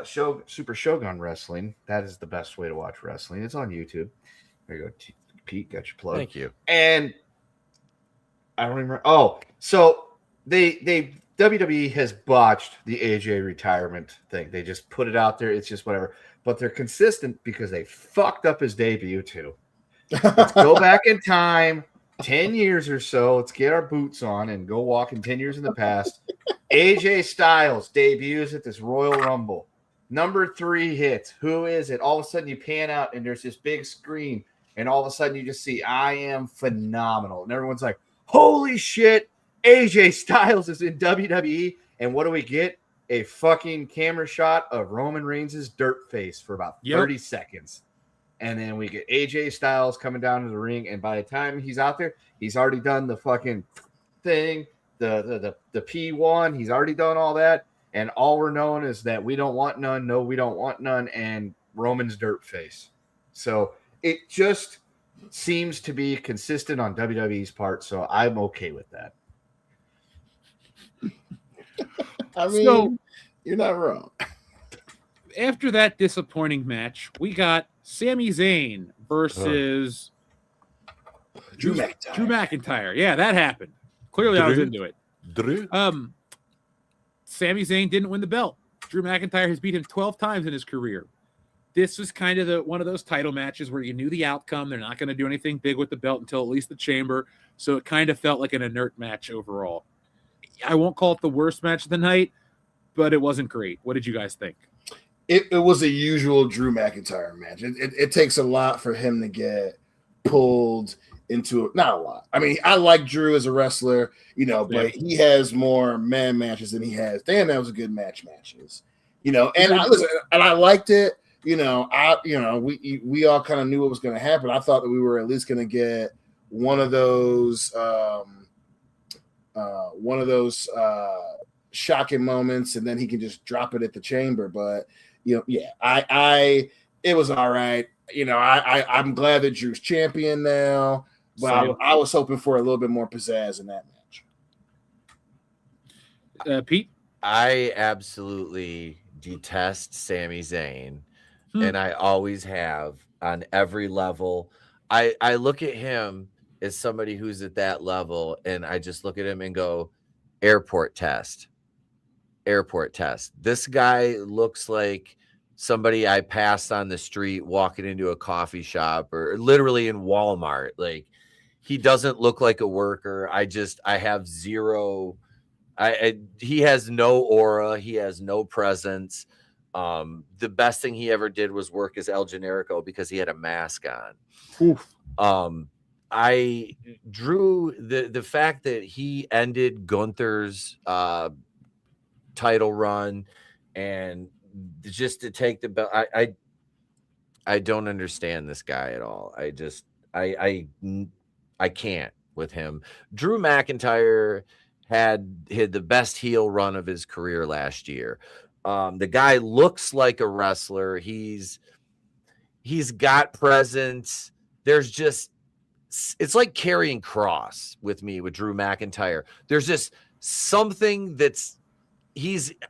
Super Shogun Wrestling. That is the best way to watch wrestling. It's on YouTube. There you go. Pete, got your plug.
Thank you.
And I don't remember. Oh, so they WWE has botched the AJ retirement thing. They just put it out there. It's just whatever. But they're consistent because they fucked up his debut too. Let's go back in time, 10 years or so. Let's get our boots on and go walking 10 years in the past. AJ Styles debuts at this Royal Rumble. Number 3 hits. Who is it? All of a sudden you pan out and there's this big screen, and all of a sudden you just see I Am Phenomenal. And everyone's like, holy shit, AJ Styles is in WWE. And what do we get? A fucking camera shot of Roman Reigns' dirt face for about 30 seconds. And then we get AJ Styles coming down to the ring. And by the time he's out there, he's already done the fucking thing, the P1. He's already done all that. And all we're knowing is that we don't want none. No, we don't want none. And Roman's dirt face. So it just seems to be consistent on WWE's part. So I'm okay with that.
I mean, You're not wrong.
After that disappointing match, we got Sami Zayn versus
Drew McIntyre.
Drew McIntyre. Yeah, that happened. Clearly, I was into it. Sami Zayn didn't win the belt. Drew McIntyre has beat him 12 times in his career. This was kind of one of those title matches where you knew the outcome. They're not going to do anything big with the belt until at least the Chamber. So it kind of felt like an inert match overall. I won't call it the worst match of the night, but it wasn't great. What did you guys think?
It was a usual Drew McIntyre match. It takes a lot for him to get pulled into it. Not a lot. I mean, I like Drew as a wrestler, but he has more man matches than he has. Damn, that was a good matches. And I liked it. We all kind of knew what was going to happen. I thought that we were at least going to get one of those shocking moments, and then he can just drop it at the Chamber. But it was all right. I'm glad that Drew's champion now, but I was hoping for a little bit more pizzazz in that
match. Pete?
I absolutely detest Sami Zayn, and I always have on every level. I look at him as somebody who's at that level, and I just look at him and go, airport test. This guy looks like somebody I passed on the street walking into a coffee shop or literally in Walmart. Like, he doesn't look like a worker. I have zero. He has no aura. He has no presence. The best thing he ever did was work as El Generico because he had a mask on.
Oof.
Drew, the fact that he ended Gunther's title run and just to take the belt, I don't understand this guy at all. I can't with him. Drew McIntyre had the best heel run of his career last year. The guy looks like a wrestler. He's got presence. It's like carrying cross with me with Drew McIntyre. There's just something that's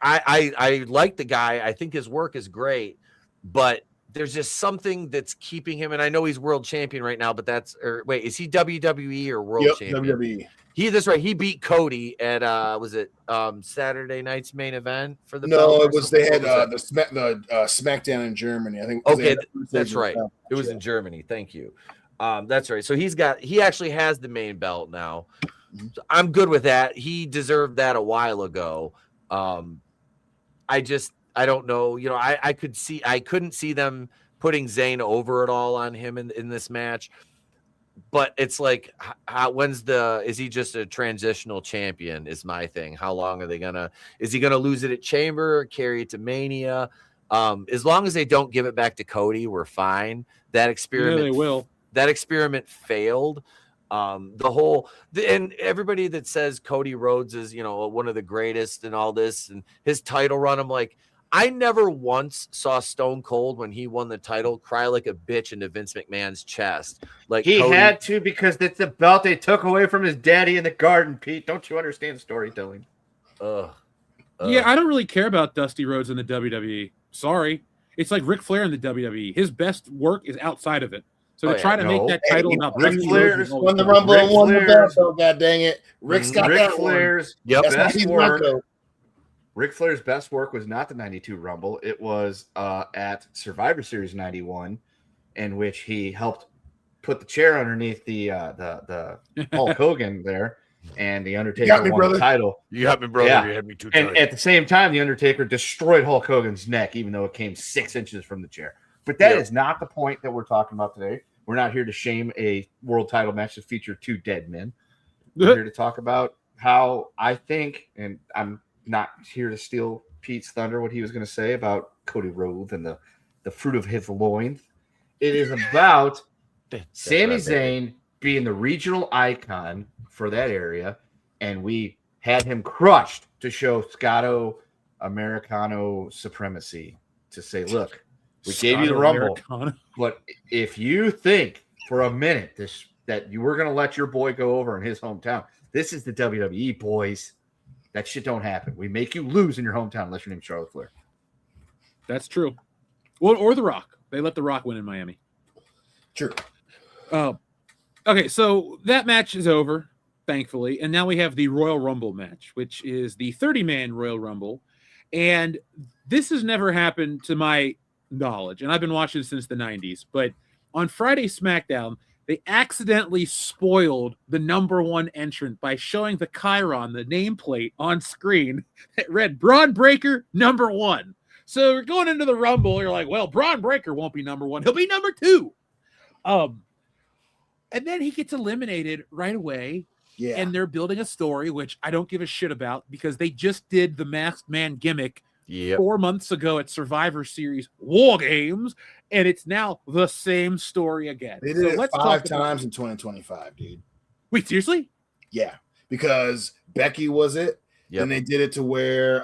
I like the guy. I think his work is great, but there's just something that's keeping him. And I know he's world champion right now, but is he WWE or world champion?
WWE.
That's right. He beat Cody at was it Saturday night's main event for the
No,
belt?
it was they had the SmackDown in Germany. I think.
Okay, that's right. It was in Germany. Thank you. That's right. So he actually has the main belt now. So I'm good with that. He deserved that a while ago. I don't know. I couldn't see them putting Zayn over at all on him in this match. But it's like, is he just a transitional champion is my thing. How long is he gonna lose it at Chamber or carry it to Mania? As long as they don't give it back to Cody, we're fine. That experiment,
they will.
That experiment failed. And everybody that says Cody Rhodes is, one of the greatest and all this and his title run, I'm like, I never once saw Stone Cold when he won the title cry like a bitch into Vince McMahon's chest. Like
he had to, because it's the belt they took away from his daddy in the garden, Pete. Don't you understand storytelling?
Yeah, I don't really care about Dusty Rhodes in the WWE. Sorry. It's like Ric Flair in the WWE. His best work is outside of it. So to try to make that title about
Ric Flair's won the Rumble and won the belt, though, god dang it. Rick's got
Ric
that
Flair's
best work.
Ric Flair's best work was not the 92 Rumble. It was at Survivor Series 91, in which he helped put the chair underneath the Hulk Hogan there, and the Undertaker won the title.
You got me, brother.
Yeah.
You had me too.
And at the same time, the Undertaker destroyed Hulk Hogan's neck, even though it came 6 inches from the chair. But that is not the point that we're talking about today. We're not here to shame a world title match that featured two dead men. We're here to talk about how I think, and I'm not here to steal Pete's thunder, what he was going to say about Cody Rhodes and the fruit of his loins. It is about Sami Zayn being the regional icon for that area, and we had him crushed to show Scotto Americano supremacy, to say, look, we gave you the Rumble, but if you think for a minute that you were going to let your boy go over in his hometown, this is the WWE, boys. That shit don't happen. We make you lose in your hometown unless your name's Charlotte Flair.
That's true. Well, or The Rock. They let The Rock win in Miami.
True.
Okay, so that match is over, thankfully. And now we have the Royal Rumble match, which is the 30-man Royal Rumble. And this has never happened to my knowledge. And I've been watching since the 90s. But on Friday SmackDown, they accidentally spoiled the number one entrant by showing the Chiron, the nameplate on screen that read Braun Breaker number one. So you're going into the Rumble, you're like, well, Braun Breaker won't be number one. He'll be number two. And then he gets eliminated right away.
Yeah.
And they're building a story, which I don't give a shit about because they just did the Masked Man gimmick 4 months ago at Survivor Series War Games, and it's now the same story again.
They did it 5 times in 2025, dude.
Wait, seriously?
Yeah, because Becky was it.
Yep.
And they did it to where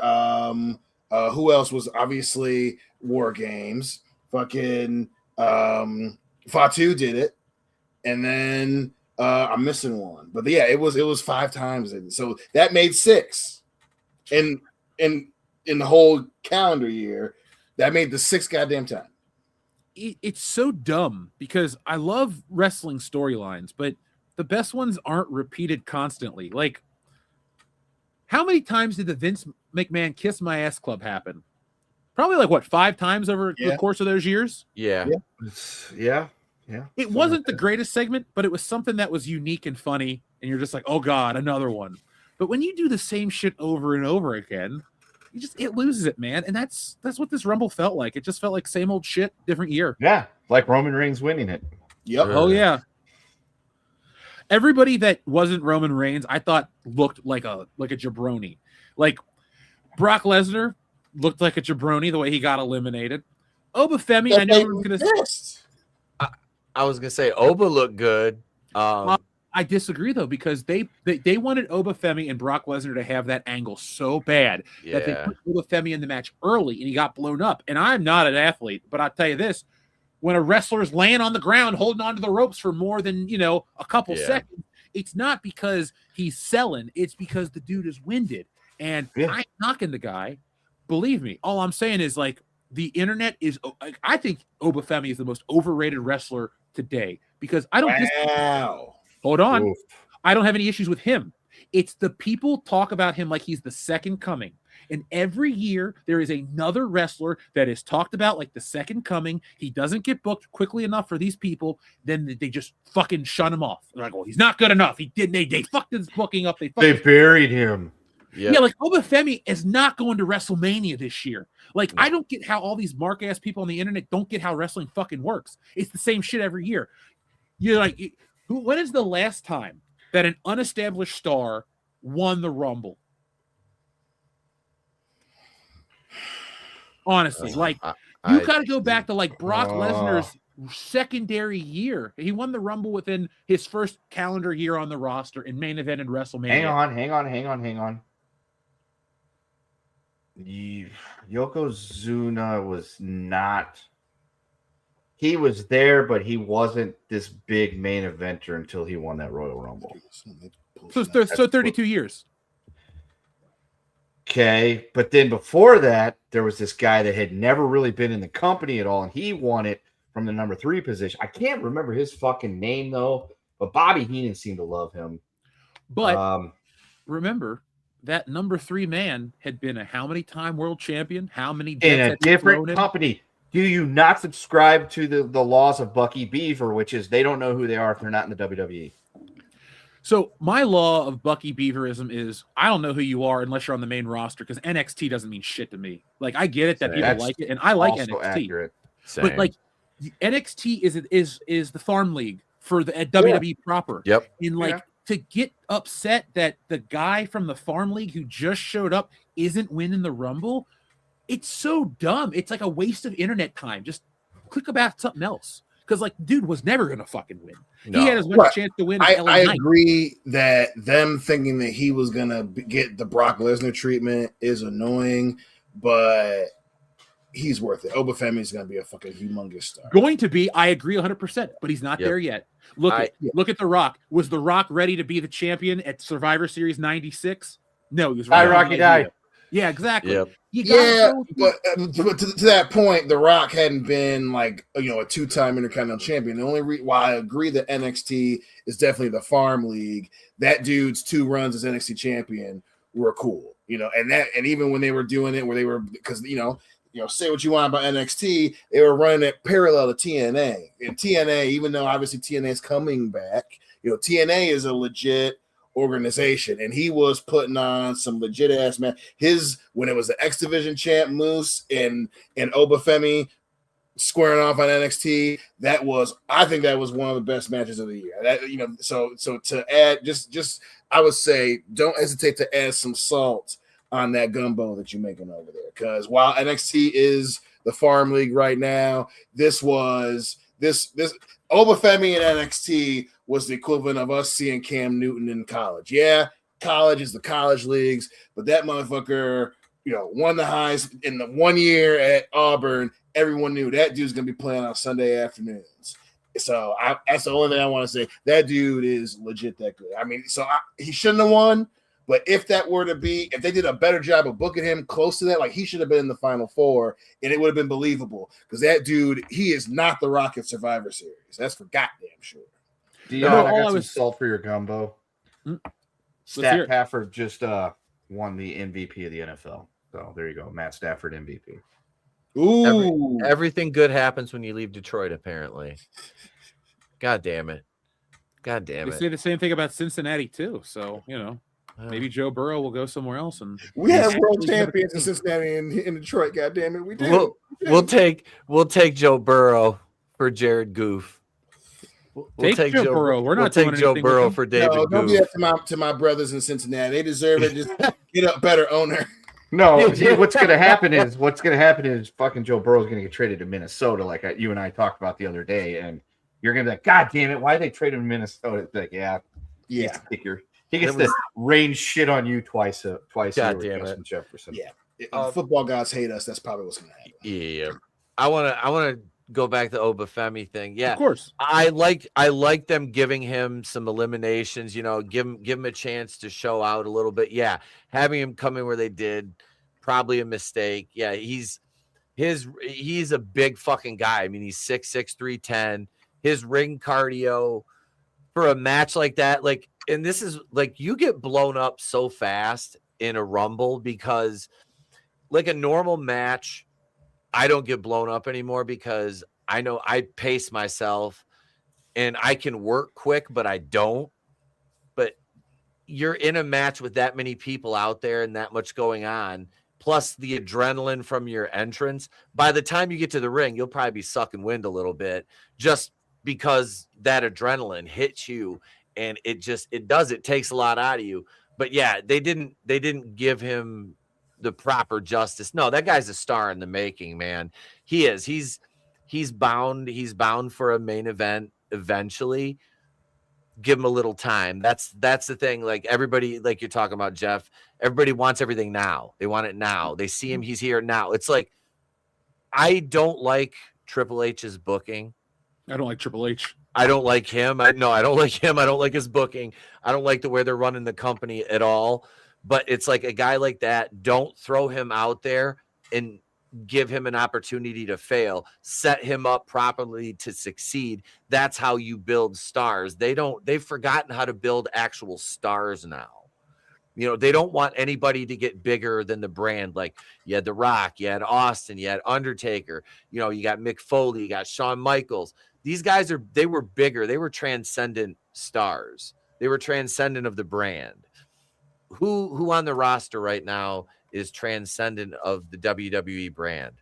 who else was obviously War Games? Fucking Fatu did it, and then I'm missing one. But yeah, it was 5 times, and so that made 6. In the whole calendar year, that made the 6th goddamn time.
It's so dumb because I love wrestling storylines, but the best ones aren't repeated constantly. Like, how many times did the Vince McMahon Kiss My Ass Club happen? Probably like, what, 5 times over the course of those years?
Yeah.
It wasn't the greatest segment, but it was something that was unique and funny, and you're just like, oh God, another one. But when you do the same shit over and over again, it loses it, man. And that's what this Rumble felt like. It just felt like same old shit, different year.
Yeah, like Roman Reigns winning it.
Yep.
Oh yeah. Everybody that wasn't Roman Reigns, I thought looked like a jabroni. Like Brock Lesnar looked like a jabroni the way he got eliminated. Oba Femi, I know everyone's gonna.
I was gonna say Oba looked good.
I disagree though because they wanted Oba Femi and Brock Lesnar to have that angle so bad that they put Oba Femi in the match early and he got blown up. And I'm not an athlete, but I'll tell you this: when a wrestler's laying on the ground holding onto the ropes for more than a couple seconds, it's not because he's selling; it's because the dude is winded. And I'm knocking the guy. Believe me, all I'm saying is like the internet is. I think Oba Femi is the most overrated wrestler today because I don't.
Wow.
Hold on.
Oof.
I don't have any issues with him. It's the people talk about him like he's the second coming. And every year there is another wrestler that is talked about like the second coming. He doesn't get booked quickly enough for these people. Then they just fucking shun him off. They're like, well, he's not good enough. He didn't. They fucked his booking up. They
buried him.
Yeah, like Oba Femi is not going to WrestleMania this year. Like, I don't get how all these mark-ass people on the internet don't get how wrestling fucking works. It's the same shit every year. You're like... When is the last time that an unestablished star won the Rumble? Honestly, you got to go back to like Brock Lesnar's secondary year. He won the Rumble within his first calendar year on the roster and main event in WrestleMania.
Hang on. Yokozuna was not. He was there, but he wasn't this big main eventer until he won that Royal Rumble.
So 32 years.
Okay, but then before that, there was this guy that had never really been in the company at all, and he won it from the number 3 position. I can't remember his fucking name, though, but Bobby Heenan seemed to love him.
But remember, that number 3 man had been a how many time world champion? How many
in a different company? Do you not subscribe to the laws of Bucky Beaver, which is they don't know who they are if they're not in the WWE?
So my law of Bucky Beaverism is I don't know who you are unless you're on the main roster because NXT doesn't mean shit to me. Like I get it that people like it, and I like NXT.
Accurate.
But like NXT is the farm league for the at WWE proper.
Yep.
And like to get upset that the guy from the farm league who just showed up isn't winning the Rumble. It's so dumb. It's like a waste of internet time. Just click about something else. Because, like, dude was never going to fucking win. No. He had as much chance to win as LA
I
Knight.
agree that them thinking that he was going to get the Brock Lesnar treatment is annoying, but he's worth it. Oba Femi is going to be a fucking humongous star.
Going to be, I agree 100%, but he's not there yet. Look at The Rock. Was The Rock ready to be the champion at Survivor Series 96? No, he was
Die,
right.
Rocky, die.
Yeah, exactly.
Yep.
You gotta
Yeah,
go-
but to that point, The Rock hadn't been like a 2-time Intercontinental Champion. The only while I agree that NXT is definitely the farm league, that dude's 2 runs as NXT champion were cool, and even when they were doing it, where they were because say what you want about NXT, they were running it parallel to TNA, and TNA, even though obviously TNA is coming back, TNA is a legit organization, and he was putting on some legit ass man. When it was the X Division champ Moose and Obafemi squaring off on NXT, I think that was one of the best matches of the year. So to add just I would say don't hesitate to add some salt on that gumbo that you're making over there, because while NXT is the farm league right now, this Obafemi and NXT was the equivalent of us seeing Cam Newton in college. Yeah, college is the college leagues, but that motherfucker, won the highest in the 1 year at Auburn. Everyone knew that dude's going to be playing on Sunday afternoons. So that's the only thing I want to say. That dude is legit that good. I mean, he shouldn't have won, but if they did a better job of booking him close to that, like he should have been in the Final Four, and it would have been believable, because that dude, he is not the Rock at Survivor Series. That's for goddamn sure.
Dion, I got some salt for your gumbo.
Stat
Pafford just won the MVP of the NFL. So there you go. Matt Stafford MVP.
Ooh.
Everything good happens when you leave Detroit, apparently. God damn it.
They say the same thing about Cincinnati too. So, maybe Joe Burrow will go somewhere else. And
we have world champions in Cincinnati and in Detroit. God damn it, we do.
We'll take Joe Burrow for Jared Goof.
We'll take Joe Burrow.
We'll take Joe Burrow for David Goof.
Don't be that to my brothers in Cincinnati. They deserve it. Just get a better owner.
No, what's going to happen is fucking Joe Burrow's going to get traded to Minnesota, like you and I talked about the other day, and you're going to be like, God damn it, why did they trade him to Minnesota? It's like, yeah. He gets to rain shit on you twice.
God damn it,
Justin Jefferson.
Yeah, if football gods hate us, that's probably what's going to happen.
Yeah, I want to go back to Obafemi thing. Yeah,
of course.
I like them giving him some eliminations. Give him a chance to show out a little bit. Yeah, having him come in where they did, probably a mistake. Yeah, he's a big fucking guy. I mean, he's 6'6", 310. His ring cardio for a match like that, and this is you get blown up so fast in a Rumble, because like a normal match, I don't get blown up anymore because I know I pace myself and I can work quick, but I don't. But you're in a match with that many people out there and that much going on, plus the adrenaline from your entrance. By the time you get to the ring, you'll probably be sucking wind a little bit, just because that adrenaline hits you, and it takes a lot out of you. But yeah, they didn't give him the proper justice. No, that guy's a star in the making, man. He is. He's bound for a main event eventually. Give him a little time. That's the thing. Like everybody, like you're talking about, Jeff, everybody wants everything now. They want it now. They see him, he's here now. It's like, I don't like Triple H's booking.
I don't like Triple H.
I don't like him. I don't like him. I don't like his booking. I don't like the way they're running the company at all. But it's like a guy like that, don't throw him out there and give him an opportunity to fail. Set him up properly to succeed. That's how you build stars. They've forgotten how to build actual stars now. They don't want anybody to get bigger than the brand. Like you had The Rock, you had Austin, you had Undertaker, you got Mick Foley, you got Shawn Michaels. These guys they were bigger. They were transcendent stars. They were transcendent of the brand. Who on the roster right now is transcendent of the WWE brand?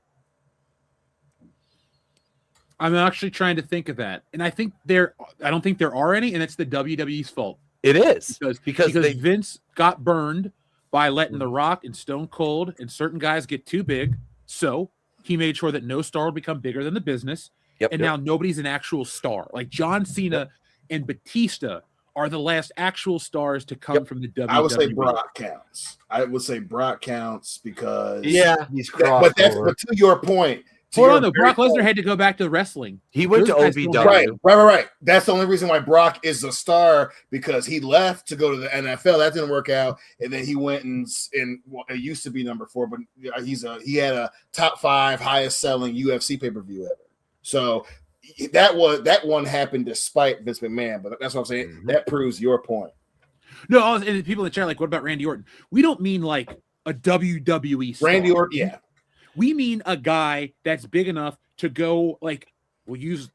I'm actually trying to think of that. And I don't think there are any, and it's the WWE's fault.
It is.
Because Vince got burned by letting The Rock and Stone Cold and certain guys get too big. So he made sure that no star would become bigger than the business. Now nobody's an actual star. Like John Cena and Batista are the last actual stars to come from the WWE.
I would say Brock counts. Because
he's
but to your point,
Hold on, though. Brock Lesnar had to go back to wrestling.
He went to
Those guys don't
OVW.
Right. That's the only reason why Brock is a star, because he left to go to the NFL. That didn't work out, and then he went and well, it used to be number 4, but he had a top 5 highest selling UFC pay-per-view ever. So that one happened despite Vince McMahon. But that's what I'm saying.
Mhm.
That proves your point.
No, and people in the chat are like, what about Randy Orton? We don't mean like a WWE star.
Randy Orton, yeah.
We mean a guy that's big enough to go, like, we'll use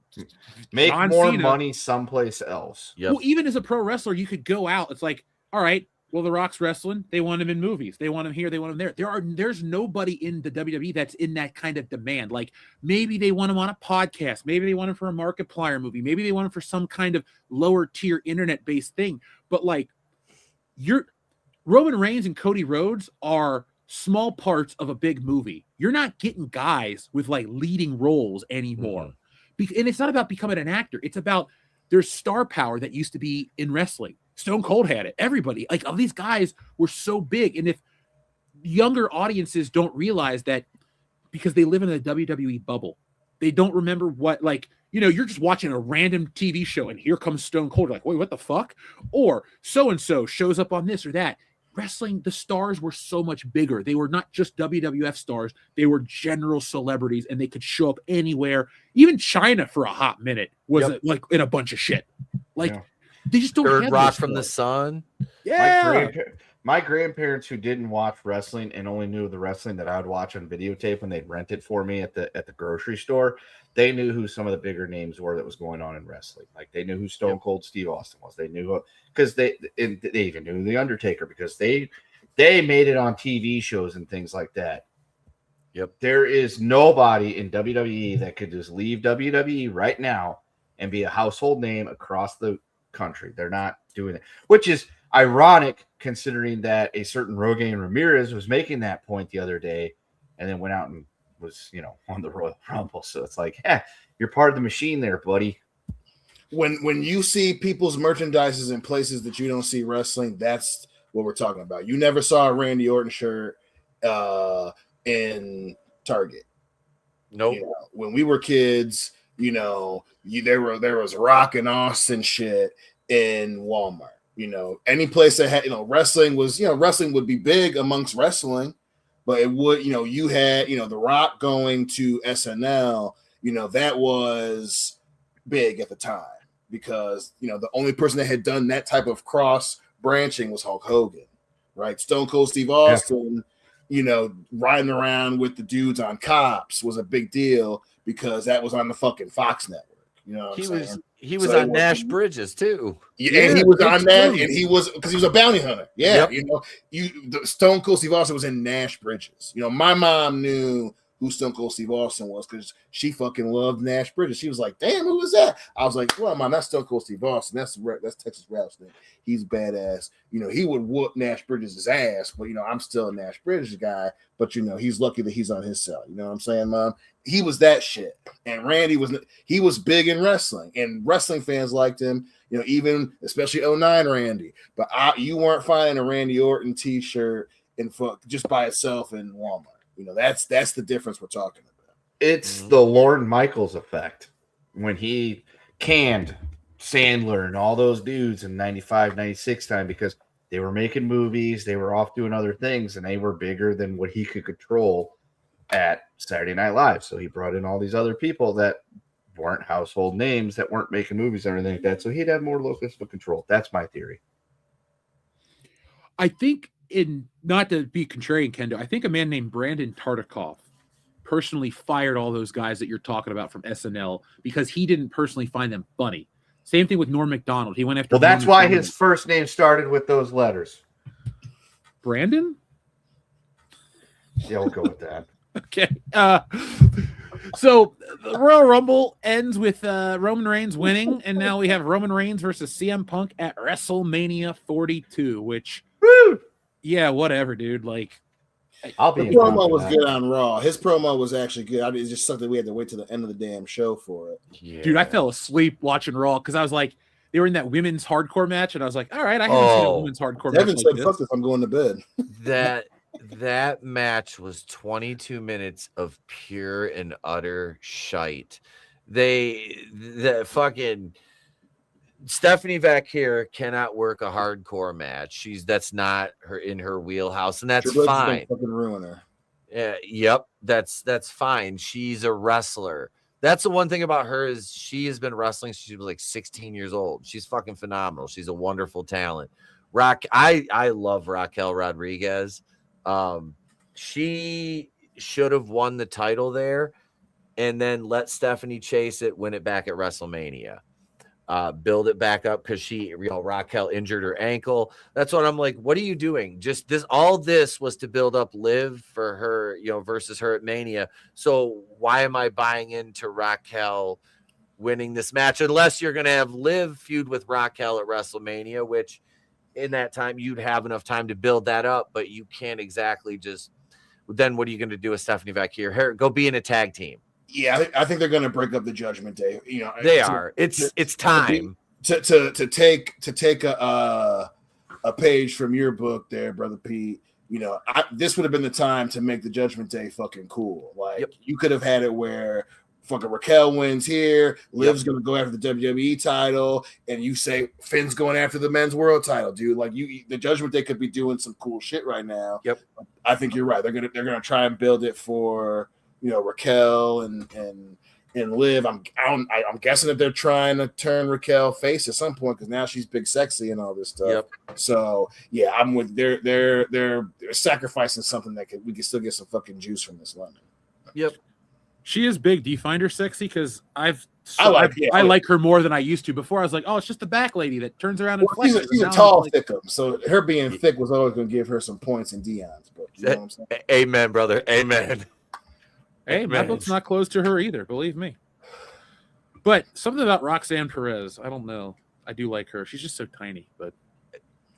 Make
John
more
Cena.
money someplace else.
Yep.
Well, even as a pro wrestler, you could go out. It's like, all right, well, The Rock's wrestling. They want him in movies. They want him here. They want him there. There's nobody in the WWE that's in that kind of demand. Like, maybe they want him on a podcast. Maybe they want him for a Markiplier movie. Maybe they want him for some kind of lower tier internet based thing. But like, Roman Reigns and Cody Rhodes are small parts of a big movie. You're not getting guys with like leading roles anymore. And it's not about becoming an actor. It's about there's star power that used to be in wrestling. Stone Cold had it. Everybody, like, all these guys were so big. And if younger audiences don't realize that, because they live in a WWE bubble, they don't remember what, like, you're just watching a random TV show and here comes Stone Cold. You're like, wait, what the fuck? Or so-and-so shows up on this or that. Wrestling, the stars were so much bigger. They were not just WWF stars. They were general celebrities, and they could show up anywhere. Even China for a hot minute was like in a bunch of shit. Like, they just don't
Third
have
Rock
those
from the
stars.
Sun.
Yeah.
My grandparents who didn't watch wrestling and only knew the wrestling that I would watch on videotape when they'd rent it for me at the grocery store, they knew who some of the bigger names were that was going on in wrestling. Like, they knew who Stone Cold Steve Austin was. They knew, because they even knew the Undertaker, because they made it on TV shows and things like that.
Yep.
There is nobody in WWE that could just leave WWE right now and be a household name across the country. They're not doing it, which is ironic considering that a certain Rogaine Ramirez was making that point the other day and then went out and was, on the Royal Rumble. So it's like, you're part of the machine there, buddy.
When you see people's merchandises in places that you don't see wrestling, that's what we're talking about. You never saw a Randy Orton shirt in Target.
Nope.
When we were kids, there was Rock and Austin shit in Walmart. Any place that had, wrestling was, wrestling would be big amongst wrestling, but it would, you had, The Rock going to SNL, that was big at the time because, the only person that had done that type of cross branching was Hulk Hogan, right? Stone Cold Steve Austin, riding around with the dudes on Cops was a big deal because that was on the fucking Fox network.
He was on Nash Bridges too.
Yeah, and he was on that, and he was because he was a bounty hunter. Yeah,
Yep.
Stone Cold Steve Austin was in Nash Bridges. My mom knew who Stone Cold Steve Austin was because she fucking loved Nash Bridges. She was like, "Damn, who was that?" I was like, "Well, Mom, that's Stone Cold Steve Austin. That's Texas Rattlesnake. He's badass. He would whoop Nash Bridges' ass, but I'm still a Nash Bridges guy. But he's lucky that he's on his side. You know what I'm saying, Mom? He was that shit. And Randy was big in wrestling, and wrestling fans liked him. Even especially 09 Randy. But you weren't finding a Randy Orton T-shirt just by itself in Walmart. That's the difference we're talking about.
It's the Lorne Michaels effect when he canned Sandler and all those dudes in 95, 96 time because they were making movies, they were off doing other things, and they were bigger than what he could control at Saturday Night Live. So he brought in all these other people that weren't household names, that weren't making movies and everything like that. So he'd have more locus of control. That's my theory.
I think, not to be contrarian, Kendo, I think a man named Brandon Tartikoff personally fired all those guys that you're talking about from SNL because he didn't personally find them funny. Same thing with Norm Macdonald. He went after.
Well, that's why his first name started with those letters.
Brandon?
Yeah, we'll go with that.
Okay. So the Royal Rumble ends with Roman Reigns winning, and now we have Roman Reigns versus CM Punk at WrestleMania 42, which, yeah, whatever, dude. Like,
I'll be.
The promo was good on Raw. His promo was actually good. It's just something we had to wait to the end of the damn show for it.
Yeah. Dude, I fell asleep watching Raw because I was like, they were in that women's hardcore match, and I was like, all right, I haven't seen a women's hardcore match.
Devin said, "Fuck this, I'm going to bed."
That match was 22 minutes of pure and utter shite. The fucking Stephanie Vaquer cannot work a hardcore match. That's not her in her wheelhouse, and that's
Triple H is gonna
fine.
fucking ruin her.
Yep, that's fine. She's a wrestler. That's the one thing about her is she has been wrestling since she was like 16 years old. She's fucking phenomenal. She's a wonderful talent. I love Raquel Rodriguez. She should have won the title there and then let Stephanie chase it, win it back at WrestleMania. Build it back up because Raquel injured her ankle. That's what I'm like. What are you doing? Just this, all this was to build up Liv for her, versus her at Mania. So why am I buying into Raquel winning this match? Unless you're going to have Liv feud with Raquel at WrestleMania, which in that time you'd have enough time to build that up, but you can't exactly just. Then what are you going to do with Stephanie Vaquer? Go be in a tag team.
Yeah, I think they're going to break up the Judgment Day.
They are. It's time
to take a page from your book there, Brother Pete. This would have been the time to make the Judgment Day fucking cool. Like you could have had it where fucking Raquel wins here, Liv's going to go after the WWE title, and you say Finn's going after the men's world title, dude. Like the Judgment Day could be doing some cool shit right now.
Yep,
I think you're right. They're gonna try and build it for. Raquel and Liv. I'm guessing that they're trying to turn Raquel face at some point because now she's big, sexy, and all this stuff.
Yep.
So yeah, I'm with they're sacrificing something that we can still get some fucking juice from this lemon.
Yep.
She is big. Do you find her sexy? Because I like her more than I used to. Before I was like, oh, it's just the back lady that turns around and flexes.
She's a tall thickum, so her being thick was always going to give her some points in Dion's book. You know what I'm saying?
Amen, brother. Amen.
Hey, my book's not close to her either, believe me. But something about Roxanne Perez, I don't know. I do like her. She's just so tiny, but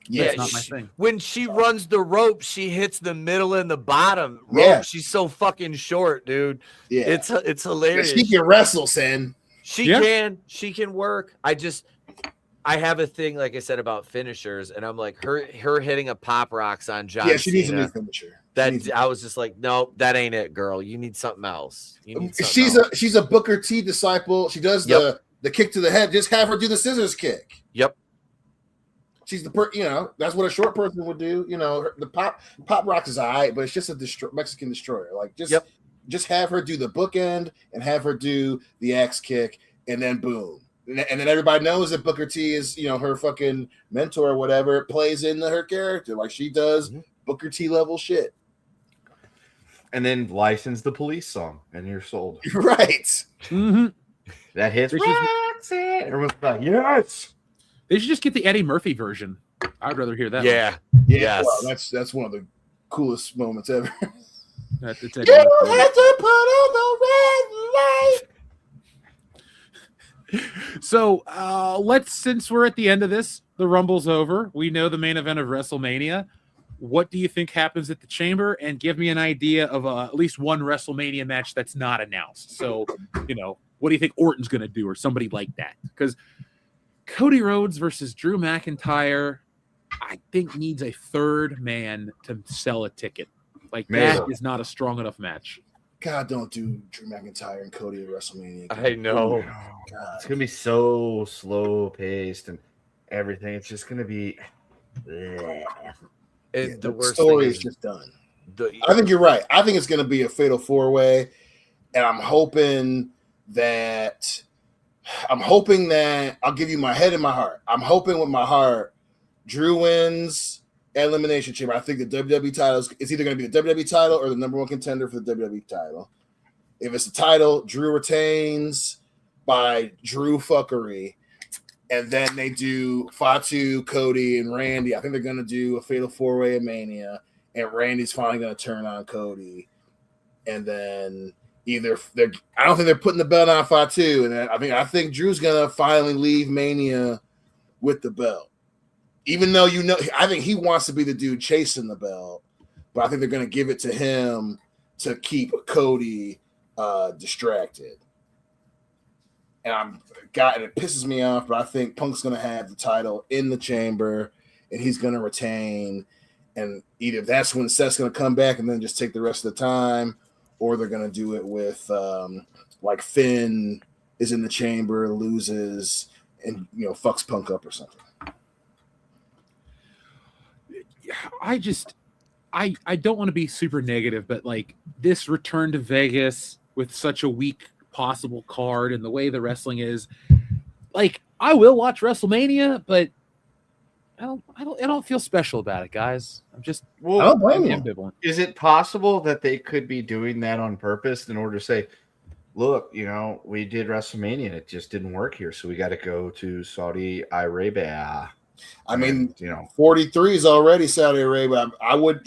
that's not my thing.
When she runs the rope, she hits the middle and the bottom rope.
Yeah.
She's so fucking short, dude.
Yeah.
It's hilarious.
She can wrestle, Sen.
She can work. I have a thing, like I said, about finishers, and I'm like her hitting a pop rocks on John.
Yeah, she needs a new finisher.
I was just like, no, that ain't it, girl. You need something else.
She's a Booker T disciple. She does the kick to the head. Just have her do the scissors kick.
Yep.
She's that's what a short person would do. The pop rocks is all right, but it's just a Mexican destroyer. Like just have her do the bookend and have her do the axe kick, and then boom. And then everybody knows that Booker T is, her fucking mentor or whatever. It plays into her character like she does Booker T level shit.
And then license the Police song, and you're sold.
Right.
Mm-hmm.
That hits. Everyone's like, yes.
They should just get the Eddie Murphy version. I'd rather hear that.
Yeah.
Yes. Well, that's one of the coolest moments ever.
It's
you have to put on the red light.
So since we're at the end of this, the Rumble's over. We know the main event of WrestleMania. What do you think happens at the Chamber? And give me an idea of at least one WrestleMania match that's not announced. So, what do you think Orton's going to do or somebody like that? Because Cody Rhodes versus Drew McIntyre, I think needs a third man to sell a ticket. Like that is not a strong enough match.
God, don't do Drew McIntyre and Cody at WrestleMania.
I know.
God.
It's going to be so slow paced and everything. It's just going to be.
And the worst
story
thing
is just done. I think you're right. I think it's going to be a fatal 4-way, and I'm hoping that I'll give you my head and my heart. I'm hoping with my heart, Drew wins Elimination Chamber. I think the WWE title is either going to be the WWE title or the number one contender for the WWE title. If it's the title, Drew retains by Drew fuckery. And then they do Fatu, Cody, and Randy. I think they're going to do a fatal 4-way at Mania. And Randy's finally going to turn on Cody. And then I don't think they're putting the belt on Fatu. And then I think Drew's going to finally leave Mania with the belt. Even though I think he wants to be the dude chasing the belt. But I think they're going to give it to him to keep Cody distracted. And it pisses me off, but I think Punk's going to have the title in the Chamber, and he's going to retain. And either that's when Seth's going to come back and then just take the rest of the time, or they're going to do it with like Finn is in the chamber, loses, and fucks Punk up or something.
I don't want to be super negative, but like this return to Vegas with such a weak possible card and the way the wrestling is, like I will watch WrestleMania, but I don't feel special about it, guys. I'm just
I don't blame you.
ambivalent.
Is it possible that they could be doing that on purpose in order to say, look, we did WrestleMania and it just didn't work here, so we got to go to Saudi Arabia.
I mean, 43 is already Saudi Arabia. I would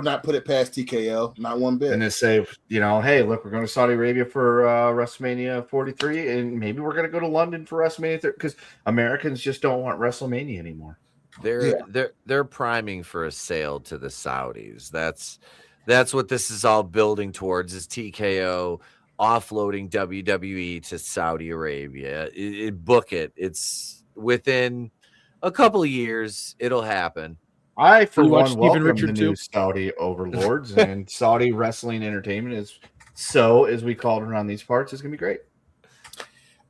not put it past TKO, not one bit.
And then say, hey, look, we're going to Saudi Arabia for WrestleMania 43, and maybe we're going to go to London for WrestleMania 30, because Americans just don't want WrestleMania anymore.
They're priming for a sale to the Saudis. That's what this is all building towards, is TKO offloading WWE to Saudi Arabia. Book it. It's within a couple of years, it'll happen.
I, for one,
Steven
welcome
Richard
the
too?
new Saudi overlords, and Saudi wrestling entertainment is, so as we call it around these parts, is going to be great.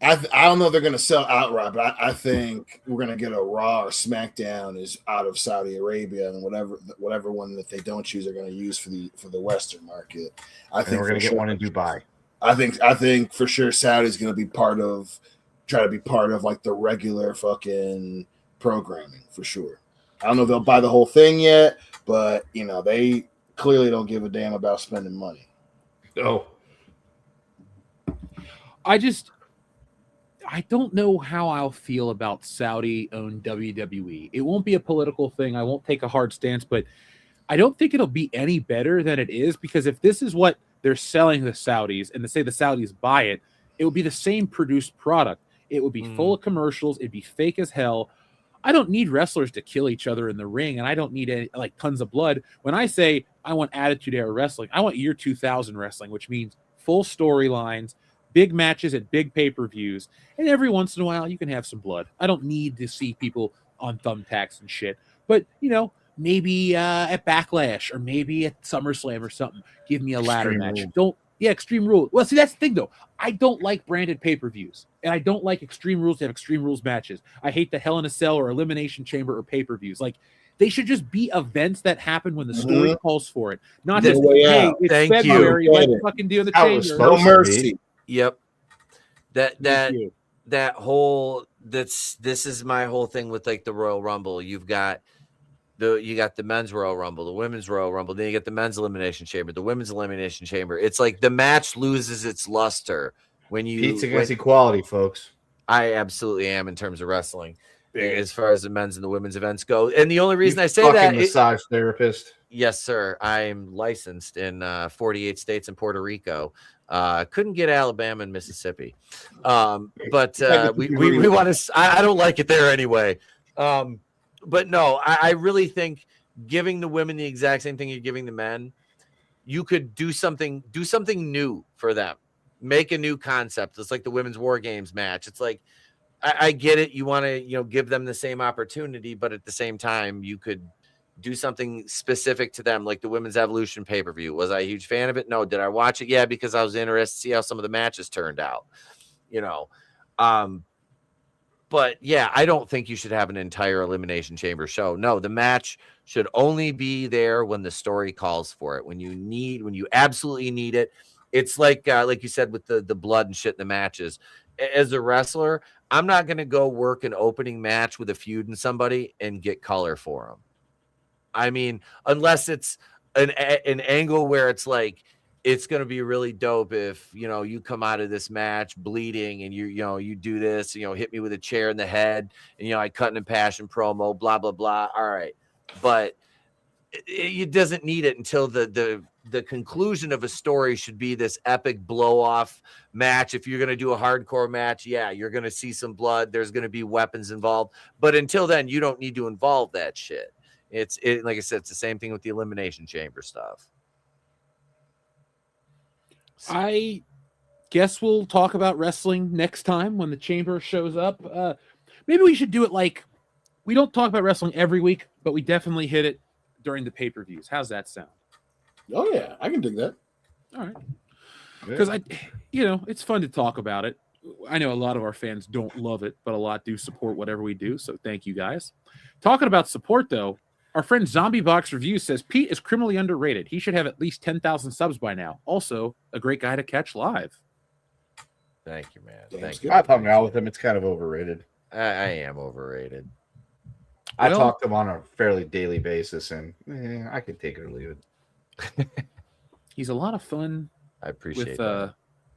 I don't know if they're going to sell outright, but I think we're going to get a Raw or SmackDown is out of Saudi Arabia, and whatever one that they don't choose they're going to use for the Western market. I think
we're going to get one in Dubai.
I think for sure Saudi's going to be try to be part of like the regular fucking programming for sure. I don't know if they'll buy the whole thing yet, but they clearly don't give a damn about spending money.
Oh,
I don't know how I'll feel about Saudi-owned WWE. It won't be a political thing. I won't take a hard stance, but I don't think it'll be any better than it is, because if this is what they're selling the Saudis and they say the Saudis buy it, it would be the same produced product. It would be full of commercials. It'd be fake as hell. I don't need wrestlers to kill each other in the ring, and I don't need tons of blood. When I say I want Attitude Era wrestling, I want year 2000 wrestling, which means full storylines, big matches at big pay-per-views, and every once in a while you can have some blood. I don't need to see people on thumbtacks and shit. But, maybe at Backlash or maybe at SummerSlam or something, give me a ladder match. Extreme Rules. Well, see, that's the thing, though. I don't like branded pay-per-views, and I don't like Extreme Rules to have Extreme Rules matches. I hate the Hell in a Cell or Elimination Chamber or pay-per-views. Like, they should just be events that happen when the story calls for it. Not just, hey, it's February, let's fucking do the chamber.
No mercy.
Yep. That whole this is my whole thing with like the Royal Rumble. You got the men's Royal Rumble, the women's Royal Rumble, then you get the men's Elimination Chamber, the women's Elimination Chamber. It's like the match loses its luster when you
Pete's against equality, folks.
I absolutely am in terms of wrestling, as far as the men's and the women's events go. And the only reason I say that,
massage therapist.
Yes, sir. I'm licensed in 48 states and Puerto Rico. Couldn't get Alabama and Mississippi, but we want to. I don't like it there anyway. But no, I really think giving the women the exact same thing you're giving the men, you could do something new for them. Make a new concept. It's like the women's War Games match. It's like, I get it. You want to, give them the same opportunity, but at the same time, you could do something specific to them, like the Women's Evolution pay-per-view. Was I a huge fan of it? No. Did I watch it? Yeah, because I was interested to see how some of the matches turned out, But yeah, I don't think you should have an entire Elimination Chamber show. No, the match should only be there when the story calls for it. When you absolutely need it. It's like you said with the blood and shit in the matches. As a wrestler, I'm not going to go work an opening match with a feud and somebody and get color for them. I mean, unless it's an angle where it's like, it's going to be really dope if, you come out of this match bleeding and you do this, hit me with a chair in the head and, I cut an impassioned promo, blah, blah, blah. All right. But it doesn't need it until the conclusion of a story should be this epic blow off match. If you're going to do a hardcore match, yeah, you're going to see some blood. There's going to be weapons involved. But until then, you don't need to involve that shit. Like I said, it's the same thing with the Elimination Chamber stuff.
I guess we'll talk about wrestling next time when the chamber shows up. Maybe we should do it like we don't talk about wrestling every week, but we definitely hit it during the pay-per-views. How's that sound?
Oh yeah, I can dig that.
All right. Because it's fun to talk about it. I know a lot of our fans don't love it, but a lot do support whatever we do. So thank you guys. Talking about support, though, our friend Zombie Box Review says Pete is criminally underrated. He should have at least 10,000 subs by now. Also, a great guy to catch live.
Thank you, man.
Damn,
Thank
skip.
you.
I've hung out with him. It's kind of overrated.
I am overrated.
I
Well-
talk to him on a fairly daily basis, and I can take it or leave it.
He's a lot of fun
I appreciate
with
that.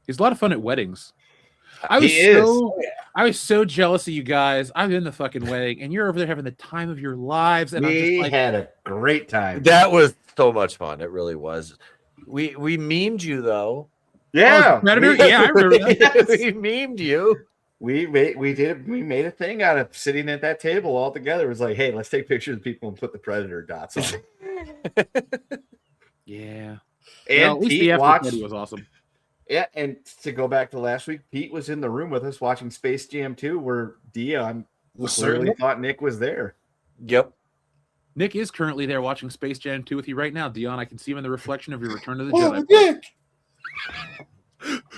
he's a lot of fun at weddings. I
He
was so jealous of you guys. I'm in the fucking wedding, and you're over there having the time of your lives. And I'm
We
just like,
had a great time.
That was so much fun. It really was. We memed you though.
Yeah,
Predator? Yeah, I remember that.
We memed you.
We made a thing out of sitting at that table all together. It was like, hey, let's take pictures of people and put the Predator dots on.
Yeah.
And
Well, at least the
Pete
after
watched.
party was awesome.
Yeah, and to go back to last week, Pete was in the room with us watching Space Jam 2, where Dion clearly thought Nick was there.
Yep.
Nick is currently there watching Space Jam 2 with you right now. Dion, I can see him in the reflection of your Return of the
Oh,
Jedi.
Nick.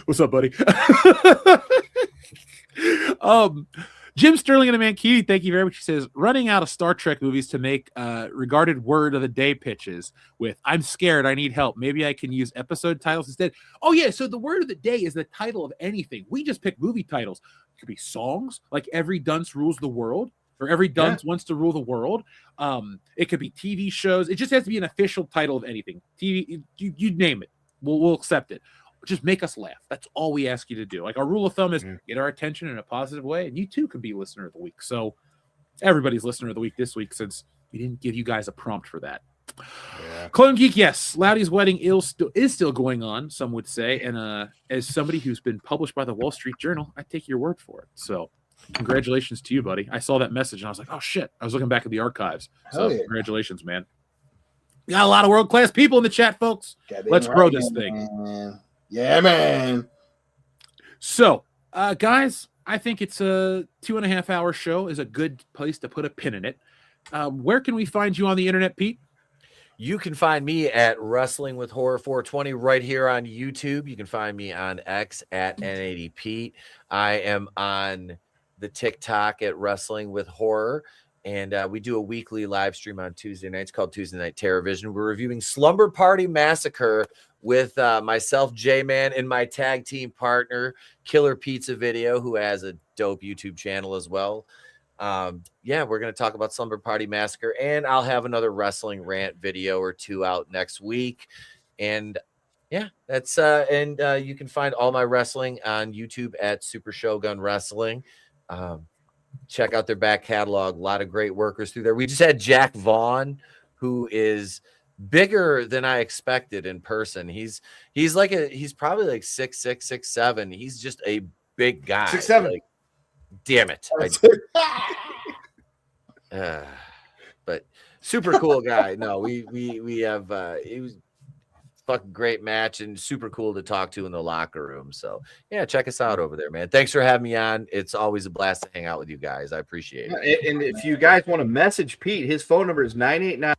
What's up, buddy? Jim Sterling and the Mankini, thank you very much. He says, running out of Star Trek movies to make regarded word of the day pitches with, I'm scared, I need help. Maybe I can use episode titles instead. Oh, yeah. So the word of the day is the title of anything. We just pick movie titles. It could be songs, like Every Dunce Rules the World, or Every Dunce Wants to Rule the World. It could be TV shows. It just has to be an official title of anything. TV, you name it. We'll accept it. Just make us laugh. That's all we ask you to do. Like, our rule of thumb is get our attention in a positive way, and you too could be listener of the week. So everybody's listener of the week this week, since we didn't give you guys a prompt for that. Yeah. Clone Geek, yes, Loudy's wedding is still going on, some would say, and as somebody who's been published by the Wall Street Journal, I take your word for it. So congratulations to you, buddy. I saw that message and I was like, oh shit, I was looking back at the archives. So congratulations, man. We got a lot of world-class people in the chat, folks. Let's grow this thing.
Man. Yeah, man.
So, guys, I think it's a 2.5 hour show is a good place to put a pin in it. Where can we find you on the internet, Pete?
You can find me at Wrestling with Horror 420 right here on YouTube. You can find me on X at N80Pete. I am on the TikTok at Wrestling with Horror. And we do a weekly live stream on Tuesday nights called Tuesday Night Terror Vision. We're reviewing Slumber Party Massacre with myself, J-Man, and my tag team partner, Killer Pizza Video, who has a dope YouTube channel as well. We're going to talk about Slumber Party Massacre, and I'll have another wrestling rant video or two out next week. And that's you can find all my wrestling on YouTube at Super Shogun Wrestling. Check out their back catalog. A lot of great workers through there. We just had Jack Vaughn, who is bigger than I expected in person. He's probably like 6'6", 6'7". He's just a big guy.
6'7".
Like, damn it. But super cool guy. No, we have it was fucking great match and super cool to talk to in the locker room. So yeah, check us out over there, man. Thanks for having me on. It's always a blast to hang out with you guys. I appreciate it.
And if you guys want to message Pete, his phone number is 989.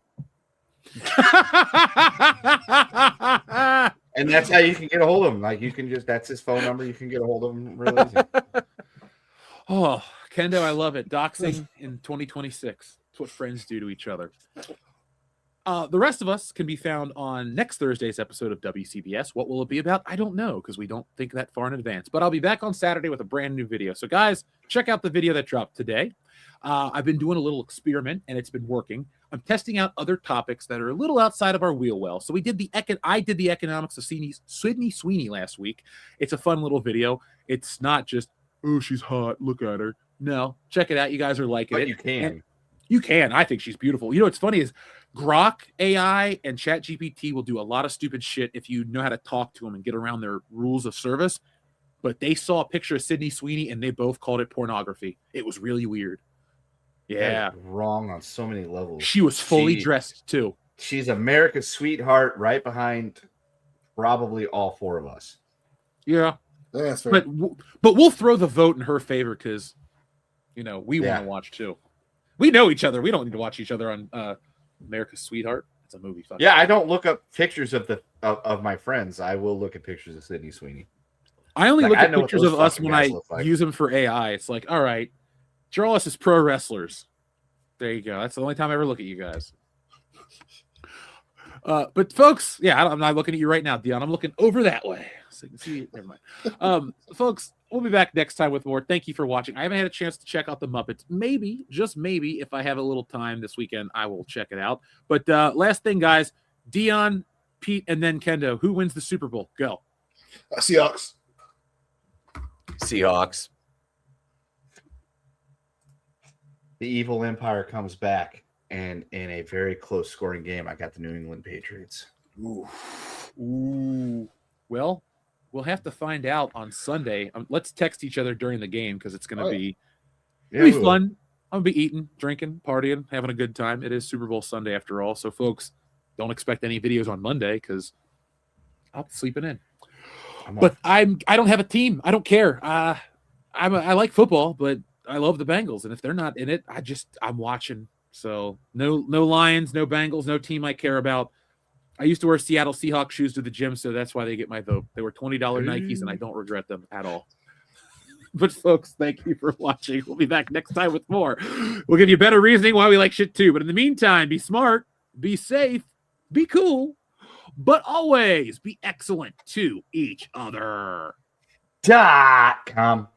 And that's how you can get a hold of him. Like, you can just, that's his phone number. You can get a hold of him really easy.
Oh, Kendo, I love it. Doxing in 2026. It's what friends do to each other. The rest of us can be found on next Thursday's episode of WCBS. What will it be about? I don't know, because we don't think that far in advance. But I'll be back on Saturday with a brand new video. So, guys, check out the video that dropped today. I've been doing a little experiment, and it's been working. I'm testing out other topics that are a little outside of our wheel well. So I did the economics of Sydney Sweeney last week. It's a fun little video. It's not just, oh, she's hot, look at her. No, check it out. You guys are liking it.
You can.
And you can. I think she's beautiful. You know what's funny is Grok AI and ChatGPT will do a lot of stupid shit if you know how to talk to them and get around their rules of service. But they saw a picture of Sydney Sweeney and they both called it pornography. It was really weird. Yeah.
Wrong on so many levels.
She was fully dressed too.
She's America's sweetheart, right behind probably all four of us.
Yeah.
That's fair.
But we'll throw the vote in her favor because, we want to watch too. We know each other. We don't need to watch each other on America's Sweetheart. It's a movie.
Yeah, I don't look up pictures of my friends. I will look at pictures of Sydney Sweeney.
I only
Like,
look
I
at
know what
pictures
those
of us
fucking
when
guys
I
look like.
use them for AI. It's like, all right, draw us as pro wrestlers. There you go. That's the only time I ever look at you guys. But folks, yeah, I'm not looking at you right now, Dion. I'm looking over that way. So you can see, never mind. Folks, we'll be back next time with more. Thank you for watching. I haven't had a chance to check out the Muppets. Maybe, just maybe, if I have a little time this weekend, I will check it out. But last thing, guys, Dion, Pete, and then Kendo. Who wins the Super Bowl? Go.
Seahawks.
Seahawks.
The evil empire comes back, and in a very close scoring game, I got the New England Patriots.
Ooh. Well, we'll have to find out on Sunday. Let's text each other during the game because it's going to be fun. I'm going to be eating, drinking, partying, having a good time. It is Super Bowl Sunday after all. So, folks, don't expect any videos on Monday because I'll be sleeping in. But I don't have a team. I don't care. I like football, but I love the Bengals. And if they're not in it, I'm watching. So no Lions, no Bengals, no team I care about. I used to wear Seattle Seahawks shoes to the gym, so that's why they get my vote. They were $20 Nikes, and I don't regret them at all. But folks, thank you for watching. We'll be back next time with more. We'll give you better reasoning why we like shit too. But in the meantime, be smart, be safe, be cool, but always be excellent to each other.
.com.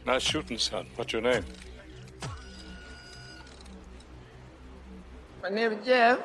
Nice shooting, son. What's your name?
My name is Jeff.